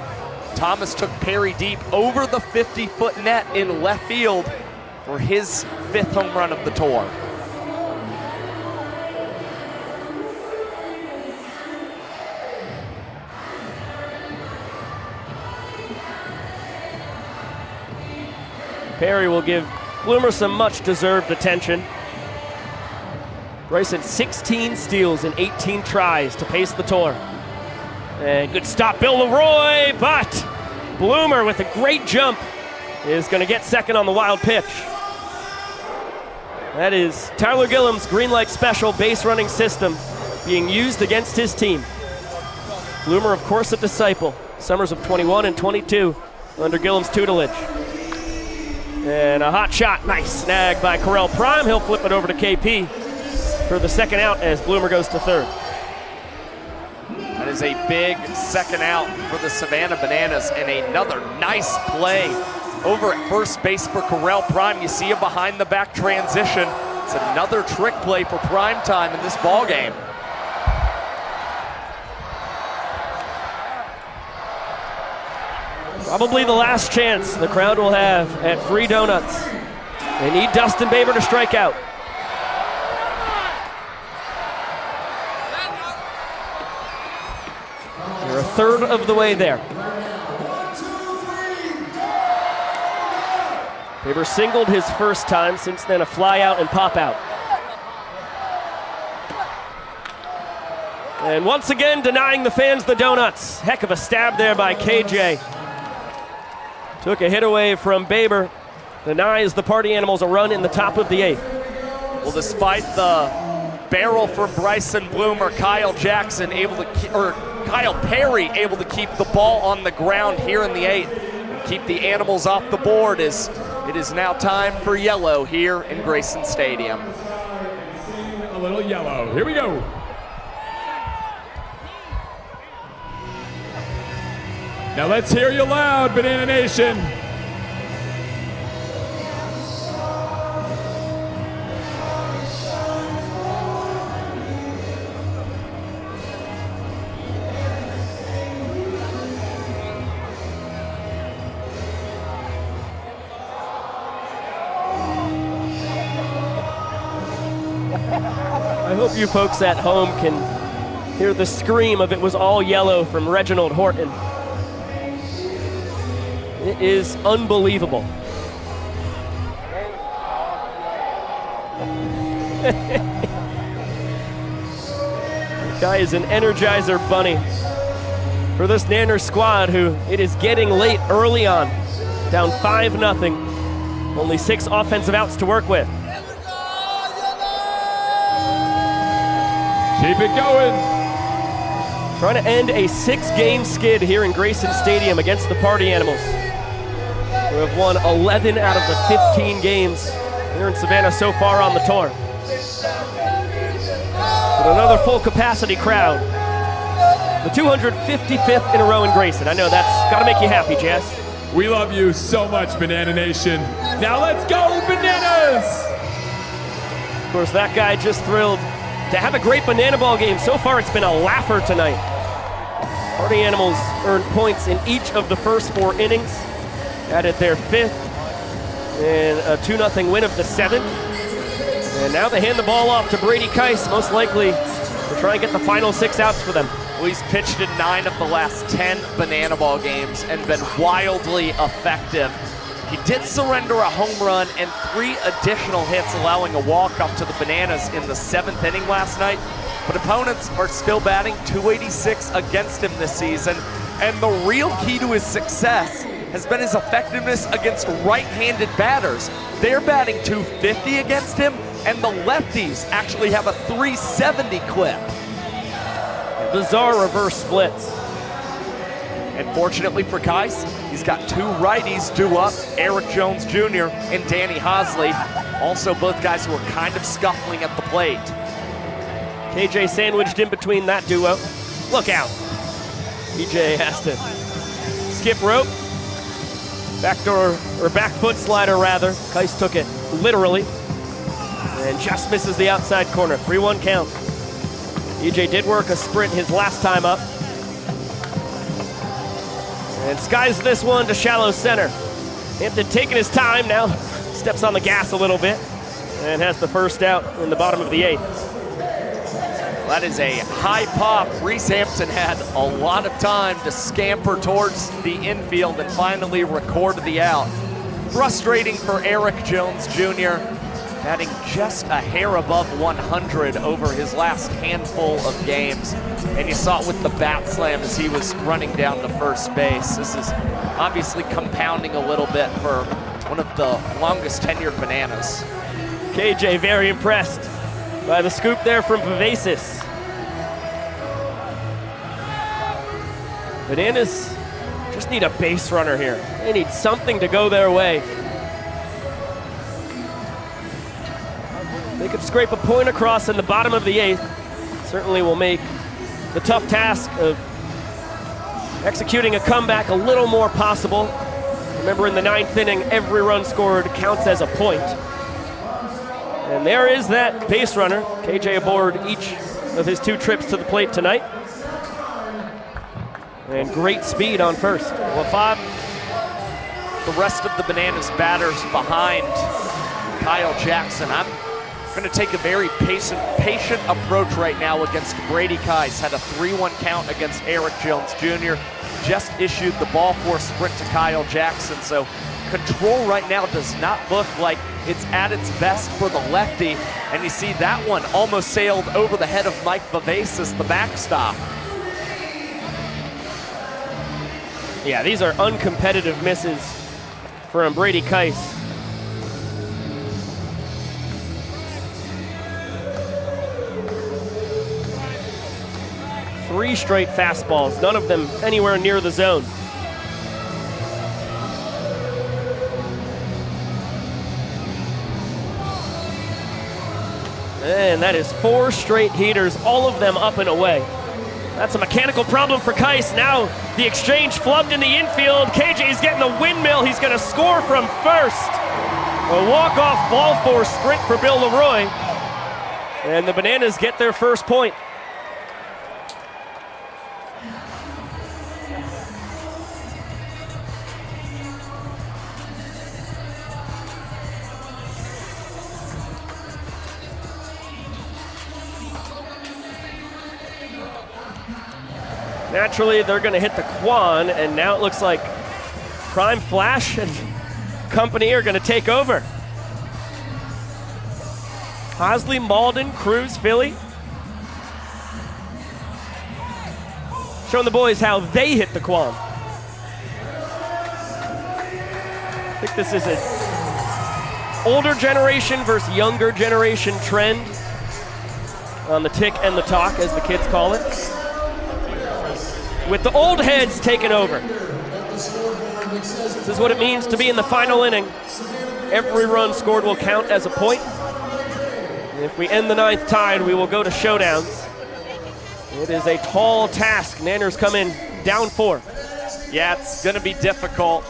Thomas took Perry deep over the 50-foot net in left field for his 5th home run of the tour. Perry will give Bloomer some much-deserved attention. Grayson 16 steals in 18 tries to pace the tour. And good stop, Bill Leroy, but Bloomer with a great jump is going to get second on the wild pitch. That is Tyler Gillum's green light special base running system being used against his team. Bloomer, of course, a disciple. Summers of 21 and 22 under Gillum's tutelage. And a hot shot, nice snag by Correll Prime. He'll flip it over to KP for the second out as Bloomer goes to third. That is a big second out for the Savannah Bananas, and another nice play over at first base for Correll Prime. You see a behind the back transition. It's another trick play for prime time in this ball game. Probably the last chance the crowd will have at Free Donuts. They need Dustin Baber to strike out. They're a third of the way there. Baber singled his first time, since then a fly out and pop out. And once again denying the fans the donuts. Heck of a stab there by KJ. Took a hit away from Baber. Denies the party animals a run in the top of the 8th. Well, despite the barrel from Bryson Bloomer, Kyle Perry able to keep the ball on the ground here in the 8th and keep the animals off the board as it is now time for yellow here in Grayson Stadium. A little yellow. Here we go. Now let's hear you loud, Banana Nation. I hope you folks at home can hear the scream of "It was all yellow" from Reginald Horton. It is unbelievable. The guy is an Energizer bunny for this Nanner squad, who it is getting late early on. Down 5-0. Only 6 offensive outs to work with. Keep it going. Trying to end a 6-game skid here in Grayson Stadium against the Party Animals, who have won 11 out of the 15 games here in Savannah so far on the tour. But another full capacity crowd. The 255th in a row in Grayson. I know that's got to make you happy, Jess. We love you so much, Banana Nation. Now let's go, Bananas! Of course, that guy just thrilled to have a great banana ball game. So far, it's been a laugher tonight. Party Animals earned points in each of the first 4 innings, added their 5th, in a 2-0 win of the 7th. And now they hand the ball off to Brady Keiss, most likely to try and get the final 6 outs for them. Well, he's pitched in 9 of the last 10 Banana Ball games and been wildly effective. He did surrender a home run and 3 additional hits, allowing a walk-off to the Bananas in the 7th inning last night. But opponents are still batting .286 against him this season. And the real key to his success has been his effectiveness against right-handed batters. They're batting .250 against him, and the lefties actually have a .370 clip. Bizarre reverse splits. And fortunately for Keiss, he's got 2 righties due up, Eric Jones Jr. and Danny Hosley. Also both guys who are kind of scuffling at the plate. KJ sandwiched in between that duo. Look out. EJ has to skip rope. Backdoor, or back foot slider rather. Keiss took it literally. And just misses the outside corner. 3-1 count. EJ did work a sprint his last time up. And skies this one to shallow center. Hampton taking his time now. Steps on the gas a little bit. And has the first out in the bottom of the 8th. That is a high pop. Reese Hampton had a lot of time to scamper towards the infield and finally record the out. Frustrating for Eric Jones Jr., batting just a hair above 100 over his last handful of games. And you saw it with the bat slam as he was running down to first base. This is obviously compounding a little bit for one of the longest tenured Bananas. KJ very impressed by the scoop there from Vivacis. Bananas just need a base runner here. They need something to go their way. They could scrape a point across in the bottom of the 8th. Certainly will make the tough task of executing a comeback a little more possible. Remember, in the 9th inning, every run scored counts as a point. And there is that base runner. KJ aboard each of his 2 trips to the plate tonight. And great speed on first. Well, Bob, the rest of the Bananas batters behind Kyle Jackson. I'm going to take a very patient approach right now against Brady Keiss. Had a 3-1 count against Eric Jones Jr. Just issued the ball four sprint to Kyle Jackson. So control right now does not look like it's at its best for the lefty. And you see that one almost sailed over the head of Mike Vivacis, the backstop. Yeah, these are uncompetitive misses from Brady Keiss. Three straight fastballs, none of them anywhere near the zone. And that is 4 straight heaters, all of them up and away. That's a mechanical problem for Keiss. Now the exchange flubbed in the infield. KJ's getting the windmill. He's going to score from first. A walk-off ball four sprint for Bill Leroy. And the Bananas get their first point. Naturally, they're going to hit the Quan, and now it looks like Prime Flash and company are going to take over. Hosley, Malden, Cruz, Philly. Showing the boys how they hit the Quan. I think this is an older generation versus younger generation trend on the tick and the talk, as the kids call it. With the old heads taking over. This is what it means to be in the final inning. Every run scored will count as a point. And if we end the 9th tied, we will go to showdowns. It is a tall task. Nanners come in down 4. Yeah, it's going to be difficult.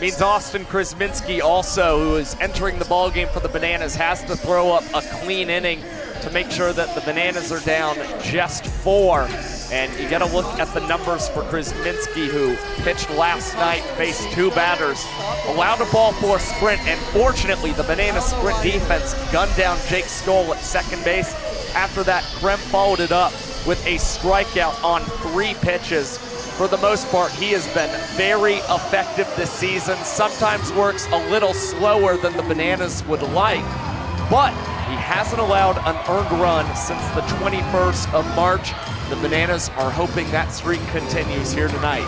Means Austin Krasminski also, who is entering the ballgame for the Bananas, has to throw up a clean inning to make sure that the Bananas are down just 4. And you got to look at the numbers for Krasminski, who pitched last night, faced 2 batters, allowed a ball for a sprint, and fortunately the Banana sprint defense gunned down Jake Stoll at second base. After that, Krem followed it up with a strikeout on 3 pitches. For the most part, he has been very effective this season. Sometimes works a little slower than the Bananas would like, but he hasn't allowed an earned run since the 21st of March. The Bananas are hoping that streak continues here tonight.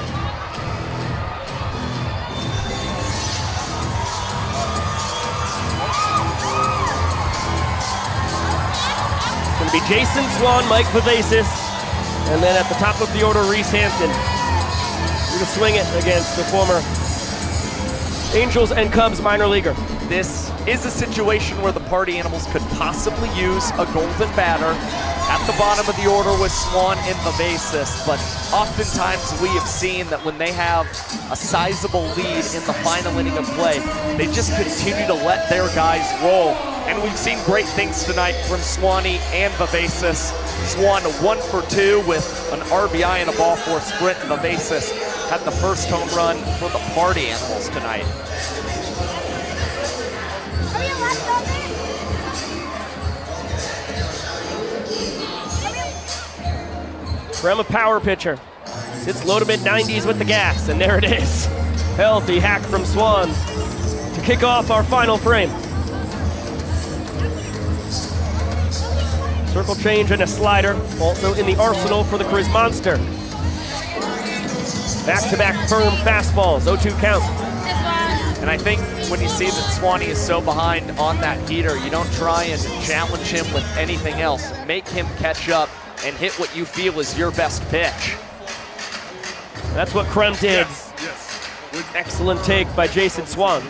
It's going to be Jason Swan, Mike Vivacis, and then at the top of the order, Reese Hampton. We're going to swing it against the former Angels and Cubs minor leaguer. This is a situation where the Party Animals could possibly use a golden batter at the bottom of the order with Swan and Vivacis, but oftentimes we have seen that when they have a sizable lead in the final inning of play, they just continue to let their guys roll. And we've seen great things tonight from Swanee and Vivacis. Swan 1 for 2 with an RBI and a ball for a sprint. Vivacis had the first home run for the Party Animals tonight. Krem, a power pitcher. Sits low to mid-90s with the gas, and there it is. Healthy hack from Swan to kick off our final frame. Circle change and a slider, also in the arsenal for the Grizz Monster. Back-to-back firm fastballs, 0-2 count. And I think when you see that Swanee is so behind on that heater, you don't try and challenge him with anything else. Make him catch up and hit what you feel is your best pitch. That's what Krem did. Yes. Excellent take by Jason Swan.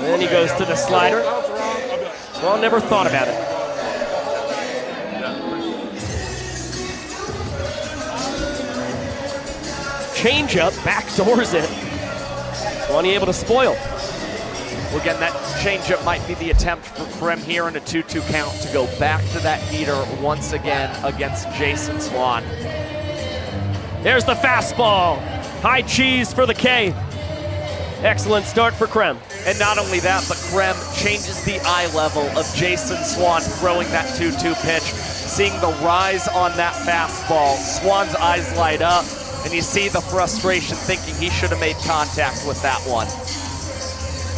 Then he goes to the slider. Swan never thought about it. Changeup backdoors it. Swanee able to spoil. Well, again, that changeup might be the attempt for Krem here in a 2-2 count to go back to that heater once again against Jason Swan. There's the fastball. High cheese for the K. Excellent start for Krem. And not only that, but Krem changes the eye level of Jason Swan throwing that 2-2 pitch. Seeing the rise on that fastball, Swan's eyes light up, and you see the frustration thinking he should have made contact with that one.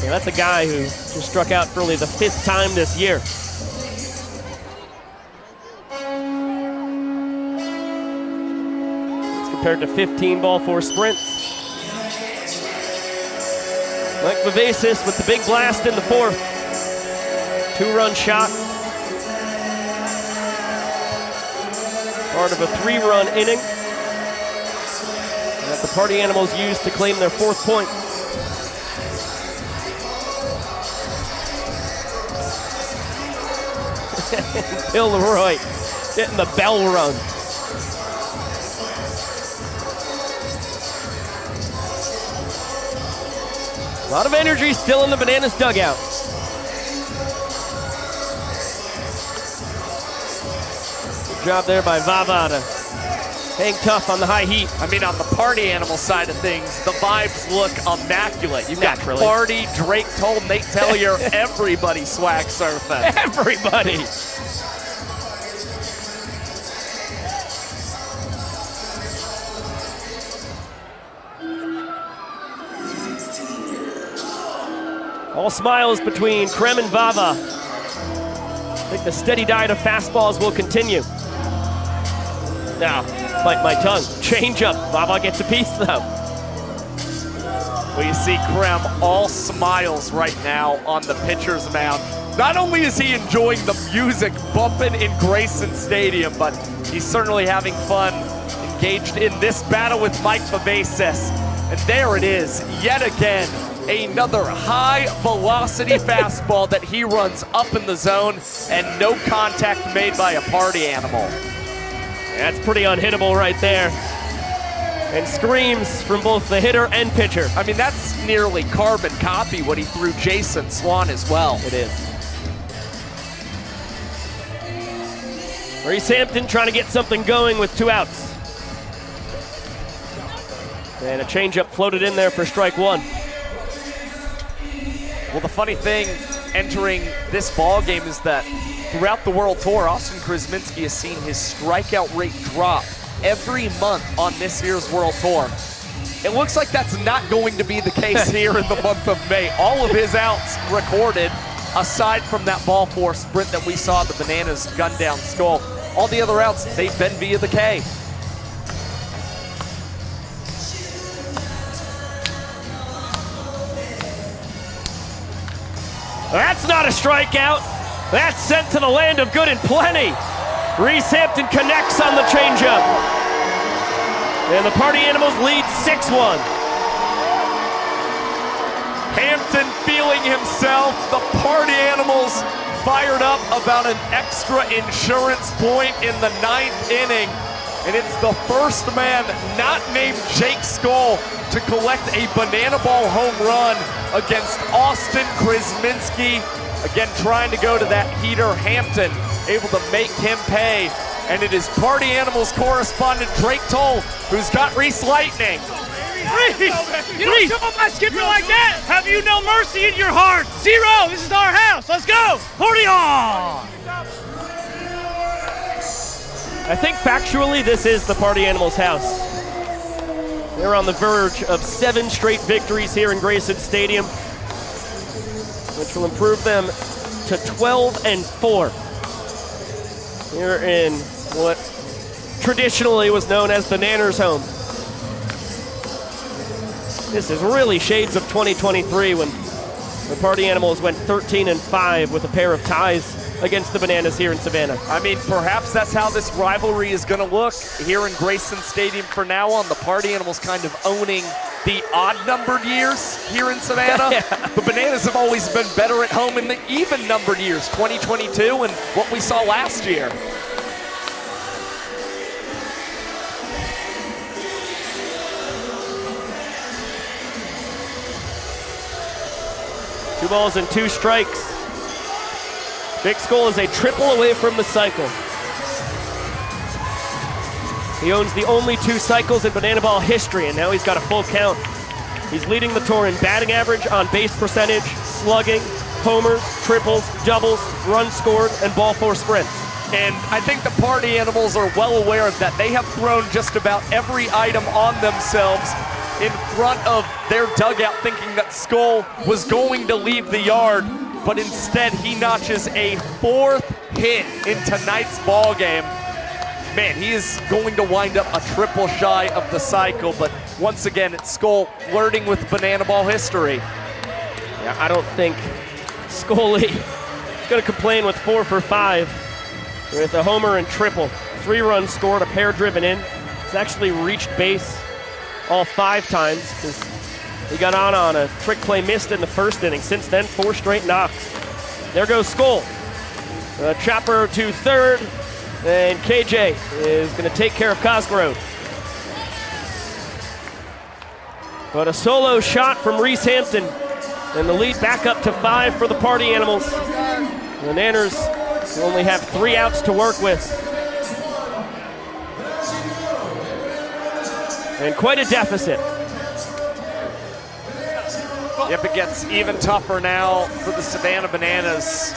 Yeah, that's a guy who just struck out for only the 5th time this year. It's compared to 15 ball 4 sprints. Mike Vivacis with the big blast in the 4th. 2-run shot. Part of a 3-run inning that the Party Animals used to claim their 4th point. Bill Leroy getting the bell rung. A lot of energy still in the Bananas dugout. Good job there by Vava to hang tough on the high heat. I mean, on the Party Animal side of things, the vibes look immaculate. You've got Party, Drake Toll, Nate Tellier, everybody swag surfing. Everybody. All smiles between Krem and Vava. I think the steady diet of fastballs will continue. Now, bite my tongue. Change up. Vava gets a piece though. Well, you see Krem all smiles right now on the pitcher's mound. Not only is he enjoying the music bumping in Grayson Stadium, but he's certainly having fun engaged in this battle with Mike Vivacis. And there it is, yet again. Another high-velocity fastball that he runs up in the zone, and no contact made by a Party Animal. That's pretty unhittable right there. And screams from both the hitter and pitcher. I mean, that's nearly carbon copy what he threw Jason Swan as well. It is. Reese Hampton trying to get something going with 2 outs. And a changeup floated in there for strike 1. Well, the funny thing entering this ball game is that throughout the World Tour, Austin Krasminski has seen his strikeout rate drop every month on this year's World Tour. It looks like that's not going to be the case here in the month of May. All of his outs recorded, aside from that ball 4 sprint that we saw the Bananas gun down Skull. All the other outs, they've been via the K. That's not a strikeout. That's sent to the land of good and plenty. Reese Hampton connects on the changeup. And the Party Animals lead 6-1. Hampton feeling himself. The Party Animals fired up about an extra insurance point in the 9th inning. And it's the first man not named Jake Skull to collect a banana ball home run against Austin Krasminski. Again, trying to go to that heater. Hampton able to make him pay. And it is Party Animals correspondent Drake Toll who's got Reese lightning. Reese! You don't show up my skipper like that! Have you no mercy in your heart? 0! This is our house! Let's go! Party on! I think factually this is the Party Animals' house. They're on the verge of 7 straight victories here in Grayson Stadium, which will improve them to 12-4 here in what traditionally was known as the Nanners' home. This is really shades of 2023 when the Party Animals went 13-5 with a pair of ties against the Bananas here in Savannah. I mean, perhaps that's how this rivalry is going to look here in Grayson Stadium from now on. The Party Animals kind of owning the odd-numbered years here in Savannah. Yeah. The Bananas have always been better at home in the even-numbered years, 2022 and what we saw last year. Two balls and 2 strikes. Jake Skull is a triple away from the cycle. He owns the only 2 cycles in banana ball history, and now he's got a full count. He's leading the tour in batting average, on base percentage, slugging, homers, triples, doubles, runs scored, and ball 4 sprints. And I think the Party Animals are well aware of that. They have thrown just about every item on themselves in front of their dugout, thinking that Skull was going to leave the yard, but instead he notches a 4th hit in tonight's ball game. Man, he is going to wind up a triple shy of the cycle, but once again, it's Skull flirting with banana ball history. Yeah, I don't think Scully is going to complain with 4 for 5 with a homer and triple. 3 runs scored, a pair driven in. He's actually reached base all 5 times because he got on a trick play missed in the 1st inning. Since then, 4 straight knocks. There goes Skull. A chopper to 3rd, and KJ is going to take care of Cosgrove. But a solo shot from Reese Hampton, and the lead back up to 5 for the Party Animals. The Nanners only have 3 outs to work with. And quite a deficit. Yep, it gets even tougher now for the Savannah Bananas.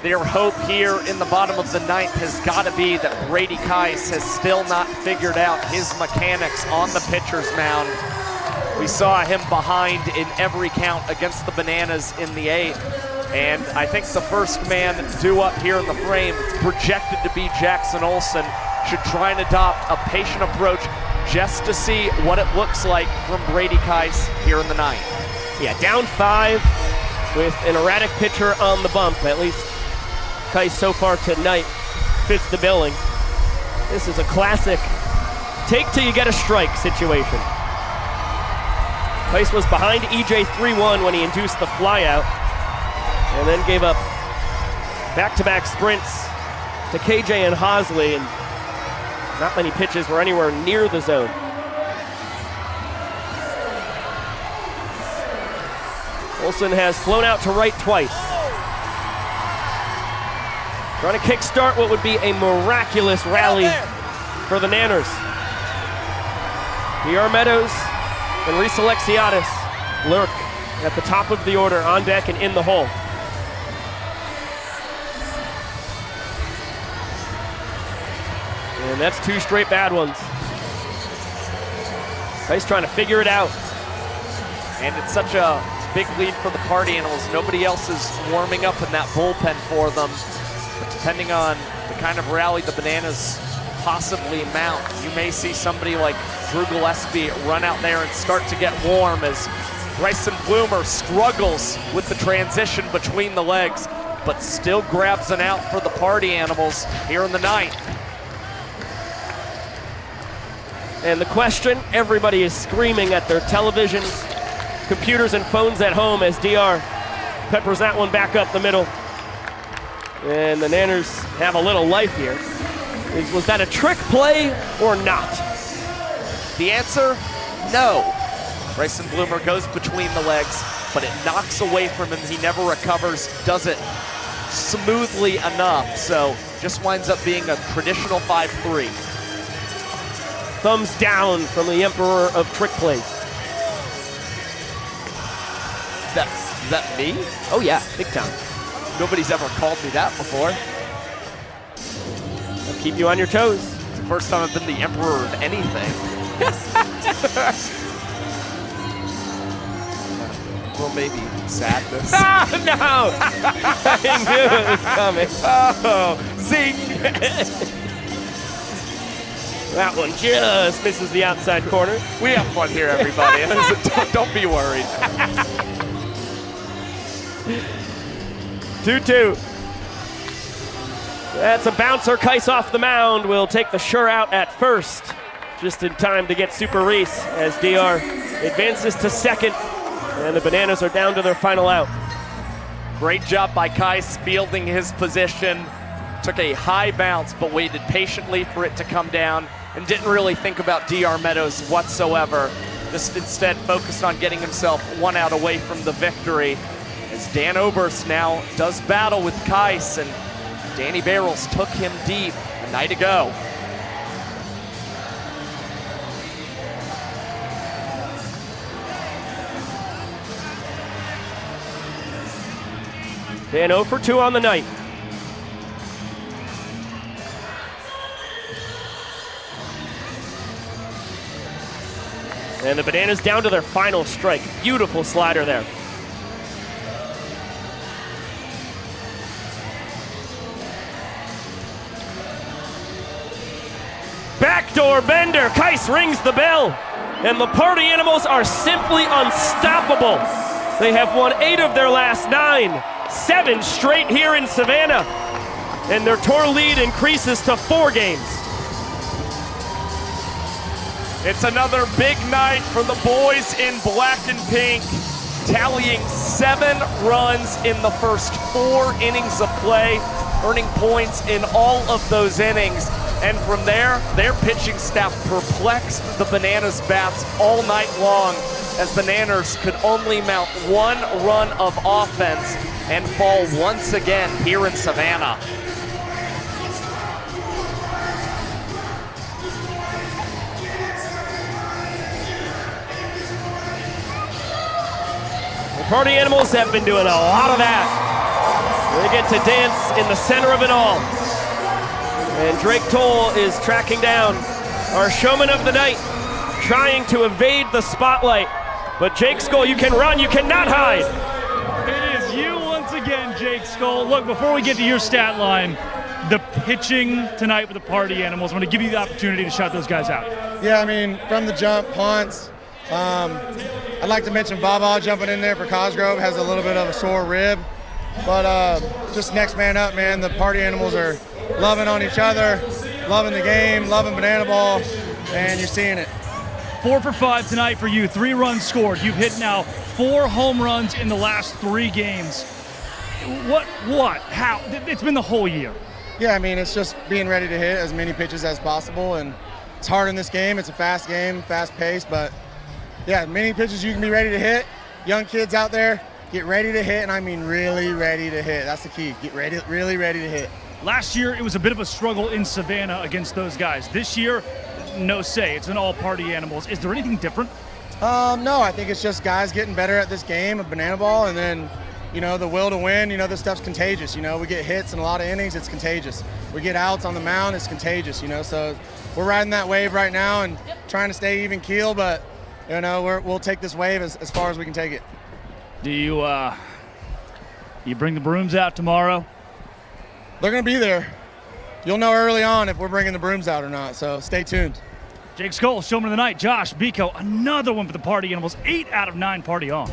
Their hope here in the bottom of the 9th has got to be that Brady Kais has still not figured out his mechanics on the pitcher's mound. We saw him behind in every count against the Bananas in the 8th. And I think the first man due up here in the frame, it's projected to be Jackson Olsen, should try and adopt a patient approach just to see what it looks like from Brady Kais here in the 9th. Yeah, down 5 with an erratic pitcher on the bump. At least Kais so far tonight fits the billing. This is a classic take till you get a strike situation. Kais was behind EJ 3-1 when he induced the flyout and then gave up back-to-back sprints to KJ and Hosley, and not many pitches were anywhere near the zone. Olsen has flown out to right twice. Trying to kickstart what would be a miraculous rally for the Nanners. DR Meadows and Reese Alexiadis lurk at the top of the order, on deck and in the hole. And that's 2 straight bad ones. He's trying to figure it out. And it's such a big lead for the Party Animals. Nobody else is warming up in that bullpen for them. But depending on the kind of rally the Bananas possibly mount, you may see somebody like Drew Gillespie run out there and start to get warm as Grayson Bloomer struggles with the transition between the legs, but still grabs an out for the Party Animals here in the 9th. And the question, everybody is screaming at their televisions, computers and phones at home as DR peppers that one back up the middle. And the Nanners have a little life here. Was that a trick play or not? The answer, no. Grayson Bloomer goes between the legs, but it knocks away from him. He never recovers, does it smoothly enough. So just winds up being a traditional 5-3. Thumbs down from the emperor of trick plays. Is that me? Oh yeah, big time. Nobody's ever called me that before. I'll keep you on your toes. It's the first time I've been the emperor of anything. Well, maybe sadness. No! I knew it was coming. Oh, zing! That one just misses the outside corner. We have fun here, everybody. Don't be worried. 2-2. That's a bouncer. Kais off the mound will take the sure out at first. Just in time to get Super Reese as DR advances to second. And the Bananas are down to their final out. Great job by Kais fielding his position. Took a high bounce, but waited patiently for it to come down and didn't really think about DR Meadows whatsoever. Just instead focused on getting himself 1 out away from the victory. As Dan Oberst now does battle with Kais, and Danny Barrels took him deep a night ago. Dan 0 for 2 on the night. And the Bananas down to their final strike. Beautiful slider there. Backdoor bender. Kais rings the bell. And the Party Animals are simply unstoppable. They have won 8 of their last 9. 7 straight here in Savannah. And their tour lead increases to 4 games. It's another big night for the boys in black and pink, tallying 7 runs in the first 4 innings of play, earning points in all of those innings. And from there, their pitching staff perplexed the Bananas bats all night long, as the Nanners could only mount 1 run of offense and fall once again here in Savannah. Party Animals have been doing a lot of that. They get to dance in the center of it all. And Drake Toll is tracking down our showman of the night, trying to evade the spotlight. But Jake Skull, you can run, you cannot hide. It is you once again, Jake Skull. Look, before we get to your stat line, the pitching tonight for the Party Animals, I want to give you the opportunity to shout those guys out. Yeah, I mean, from the jump, Ponce. I'd like to mention Baba jumping in there for Cosgrove, has a little bit of a sore rib. But just next man up, man. The Party Animals are loving on each other, loving the game, loving banana ball, and you're seeing it. 4 for 5 tonight for you, 3 runs scored. You've hit now 4 home runs in the last 3 games. How? It's been the whole year. Yeah, I mean, it's just being ready to hit as many pitches as possible, and it's hard in this game. It's a fast game, fast pace, but yeah, many pitches you can be ready to hit. Young kids out there, get ready to hit, and I mean really ready to hit. That's the key. Get ready, really ready to hit. Last year, it was a bit of a struggle in Savannah against those guys. This year, no say. It's an all party animals. Is there anything different? No, I think it's just guys getting better at this game of banana ball, and then, the will to win. This stuff's contagious. We get hits in a lot of innings, it's contagious. We get outs on the mound, it's contagious. So we're riding that wave right now and trying to stay even keel, but we'll take this wave as far as we can take it. Do you bring the brooms out tomorrow? They're going to be there. You'll know early on if we're bringing the brooms out or not, so stay tuned. Jake Skoll, Showman of the Night. Josh Biko, another one for the Party Animals. 8 out of 9 party on.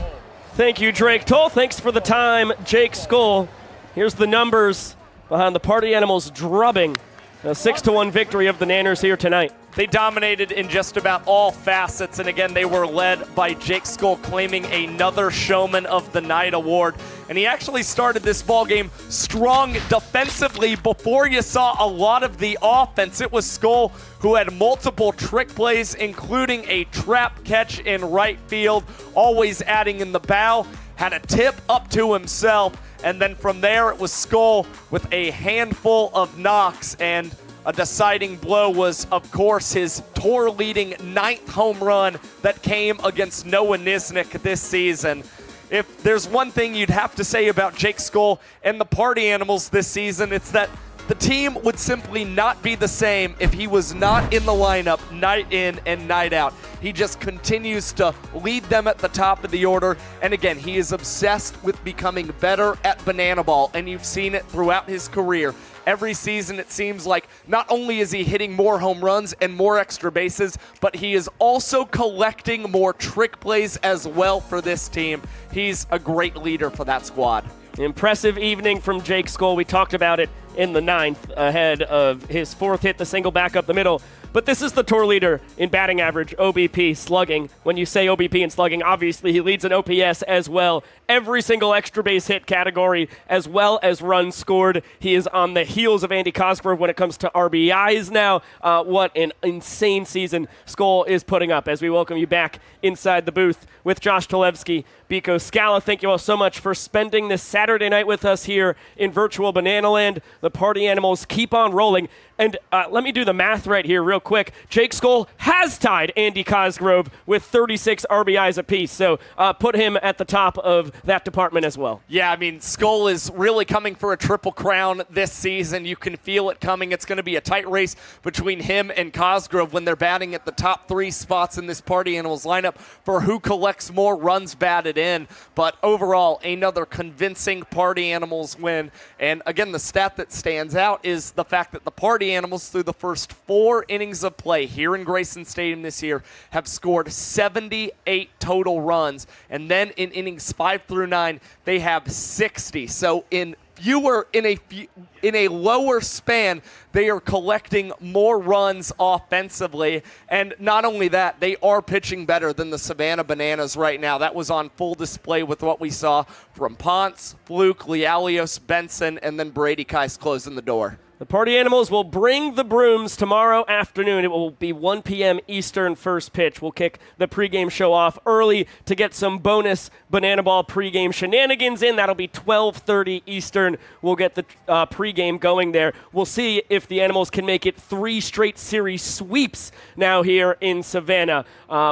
Thank you, Drake Toll. Thanks for the time, Jake Skoll. Here's the numbers behind the Party Animals drubbing. A 6-1 victory of the Nanners here tonight. They dominated in just about all facets, and again, they were led by Jake Skoll claiming another Showman of the Night award. And he actually started this ballgame strong defensively before you saw a lot of the offense. It was Skoll who had multiple trick plays, including a trap catch in right field, always adding in the bow, had a tip up to himself, and then from there it was Skoll with a handful of knocks, and a deciding blow was, of course, his tour-leading 9th home run that came against Noah Nisnik this season. If there's one thing you'd have to say about Jake Skoll and the Party Animals this season, it's that the team would simply not be the same if he was not in the lineup night in and night out. He just continues to lead them at the top of the order. And again, he is obsessed with becoming better at banana ball, and you've seen it throughout his career. Every season, it seems like not only is he hitting more home runs and more extra bases, but he is also collecting more trick plays as well for this team. He's a great leader for that squad. Impressive evening from Jake Skoll. We talked about it in the 9th ahead of his 4th hit, the single back up the middle. But this is the tour leader in batting average, OBP, slugging. When you say OBP and slugging, obviously he leads in OPS as well. Every single extra base hit category, as well as runs scored. He is on the heels of Andy Cosgrove when it comes to RBIs now. What an insane season Skoll is putting up. As we welcome you back inside the booth with Josh Talevsky, Biko Scala, thank you all so much for spending this Saturday night with us here in virtual Banana Land. The Party Animals keep on rolling. And let me do the math right here real quick. Jake Skoll has tied Andy Cosgrove with 36 RBIs apiece. So put him at the top of that department as well. Yeah, I mean, Skoll is really coming for a triple crown this season. You can feel it coming. It's going to be a tight race between him and Cosgrove when they're batting at the top 3 spots in this Party Animals lineup for who collects more runs batted in. But overall, another convincing Party Animals win. And again, the stat that stands out is the fact that the Party Animals, through the first 4 innings of play here in Grayson Stadium this year, have scored 78 total runs. And then in innings 5 through 9, they have 60. So in a lower span, they are collecting more runs offensively. And not only that, they are pitching better than the Savannah Bananas right now. That was on full display with what we saw from Ponce, Fluke, Lealios, Benson, and then Brady Kais closing the door. The Party Animals will bring the brooms tomorrow afternoon. It will be 1 p.m. Eastern first pitch. We'll kick the pregame show off early to get some bonus Banana Ball pregame shenanigans in. That'll be 12:30 Eastern. We'll get the pregame going there. We'll see if the Animals can make it 3 straight series sweeps now here in Savannah.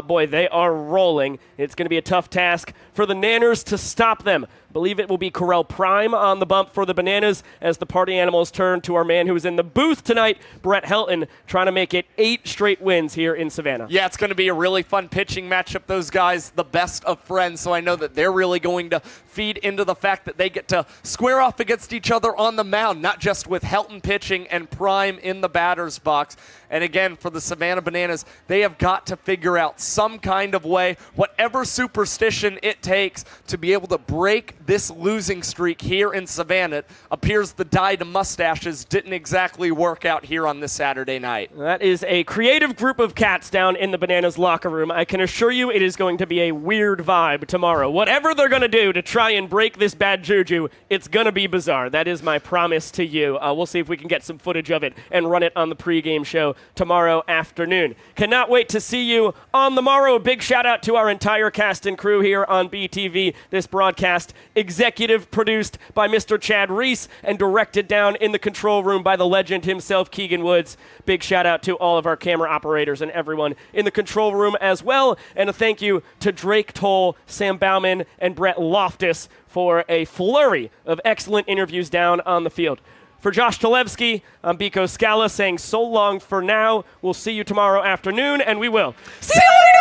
Boy, they are rolling. It's going to be a tough task for the Nanners to stop them. Believe it will be Correll Prime on the bump for the Bananas as the Party Animals turn to our man who's in the booth tonight, Brett Helton, trying to make it 8 straight wins here in Savannah. Yeah, it's going to be a really fun pitching matchup. Those guys, the best of friends, so I know that they're really going to feed into the fact that they get to square off against each other on the mound, not just with Helton pitching and Prime in the batter's box. And again, for the Savannah Bananas, they have got to figure out some kind of way, whatever superstition it takes, to be able to break this losing streak here in Savannah. It appears the dyed mustaches didn't exactly work out here on this Saturday night. That is a creative group of cats down in the Bananas locker room. I can assure you it is going to be a weird vibe tomorrow. Whatever they're going to do to try and break this bad juju, it's going to be bizarre. That is my promise to you. We'll see if we can get some footage of it and run it on the pregame show tomorrow afternoon. Cannot wait to see you on the morrow. Big shout out to our entire cast and crew here on BTV. This broadcast executive produced by Mr. Chad Reese and directed down in the control room by the legend himself, Keegan Woods. Big shout out to all of our camera operators and everyone in the control room as well. And a thank you to Drake Toll, Sam Bauman, and Brett Loftus for a flurry of excellent interviews down on the field. For Josh Talevsky, I'm Biko Scala saying so long for now. We'll see you tomorrow afternoon, and we will. See you later!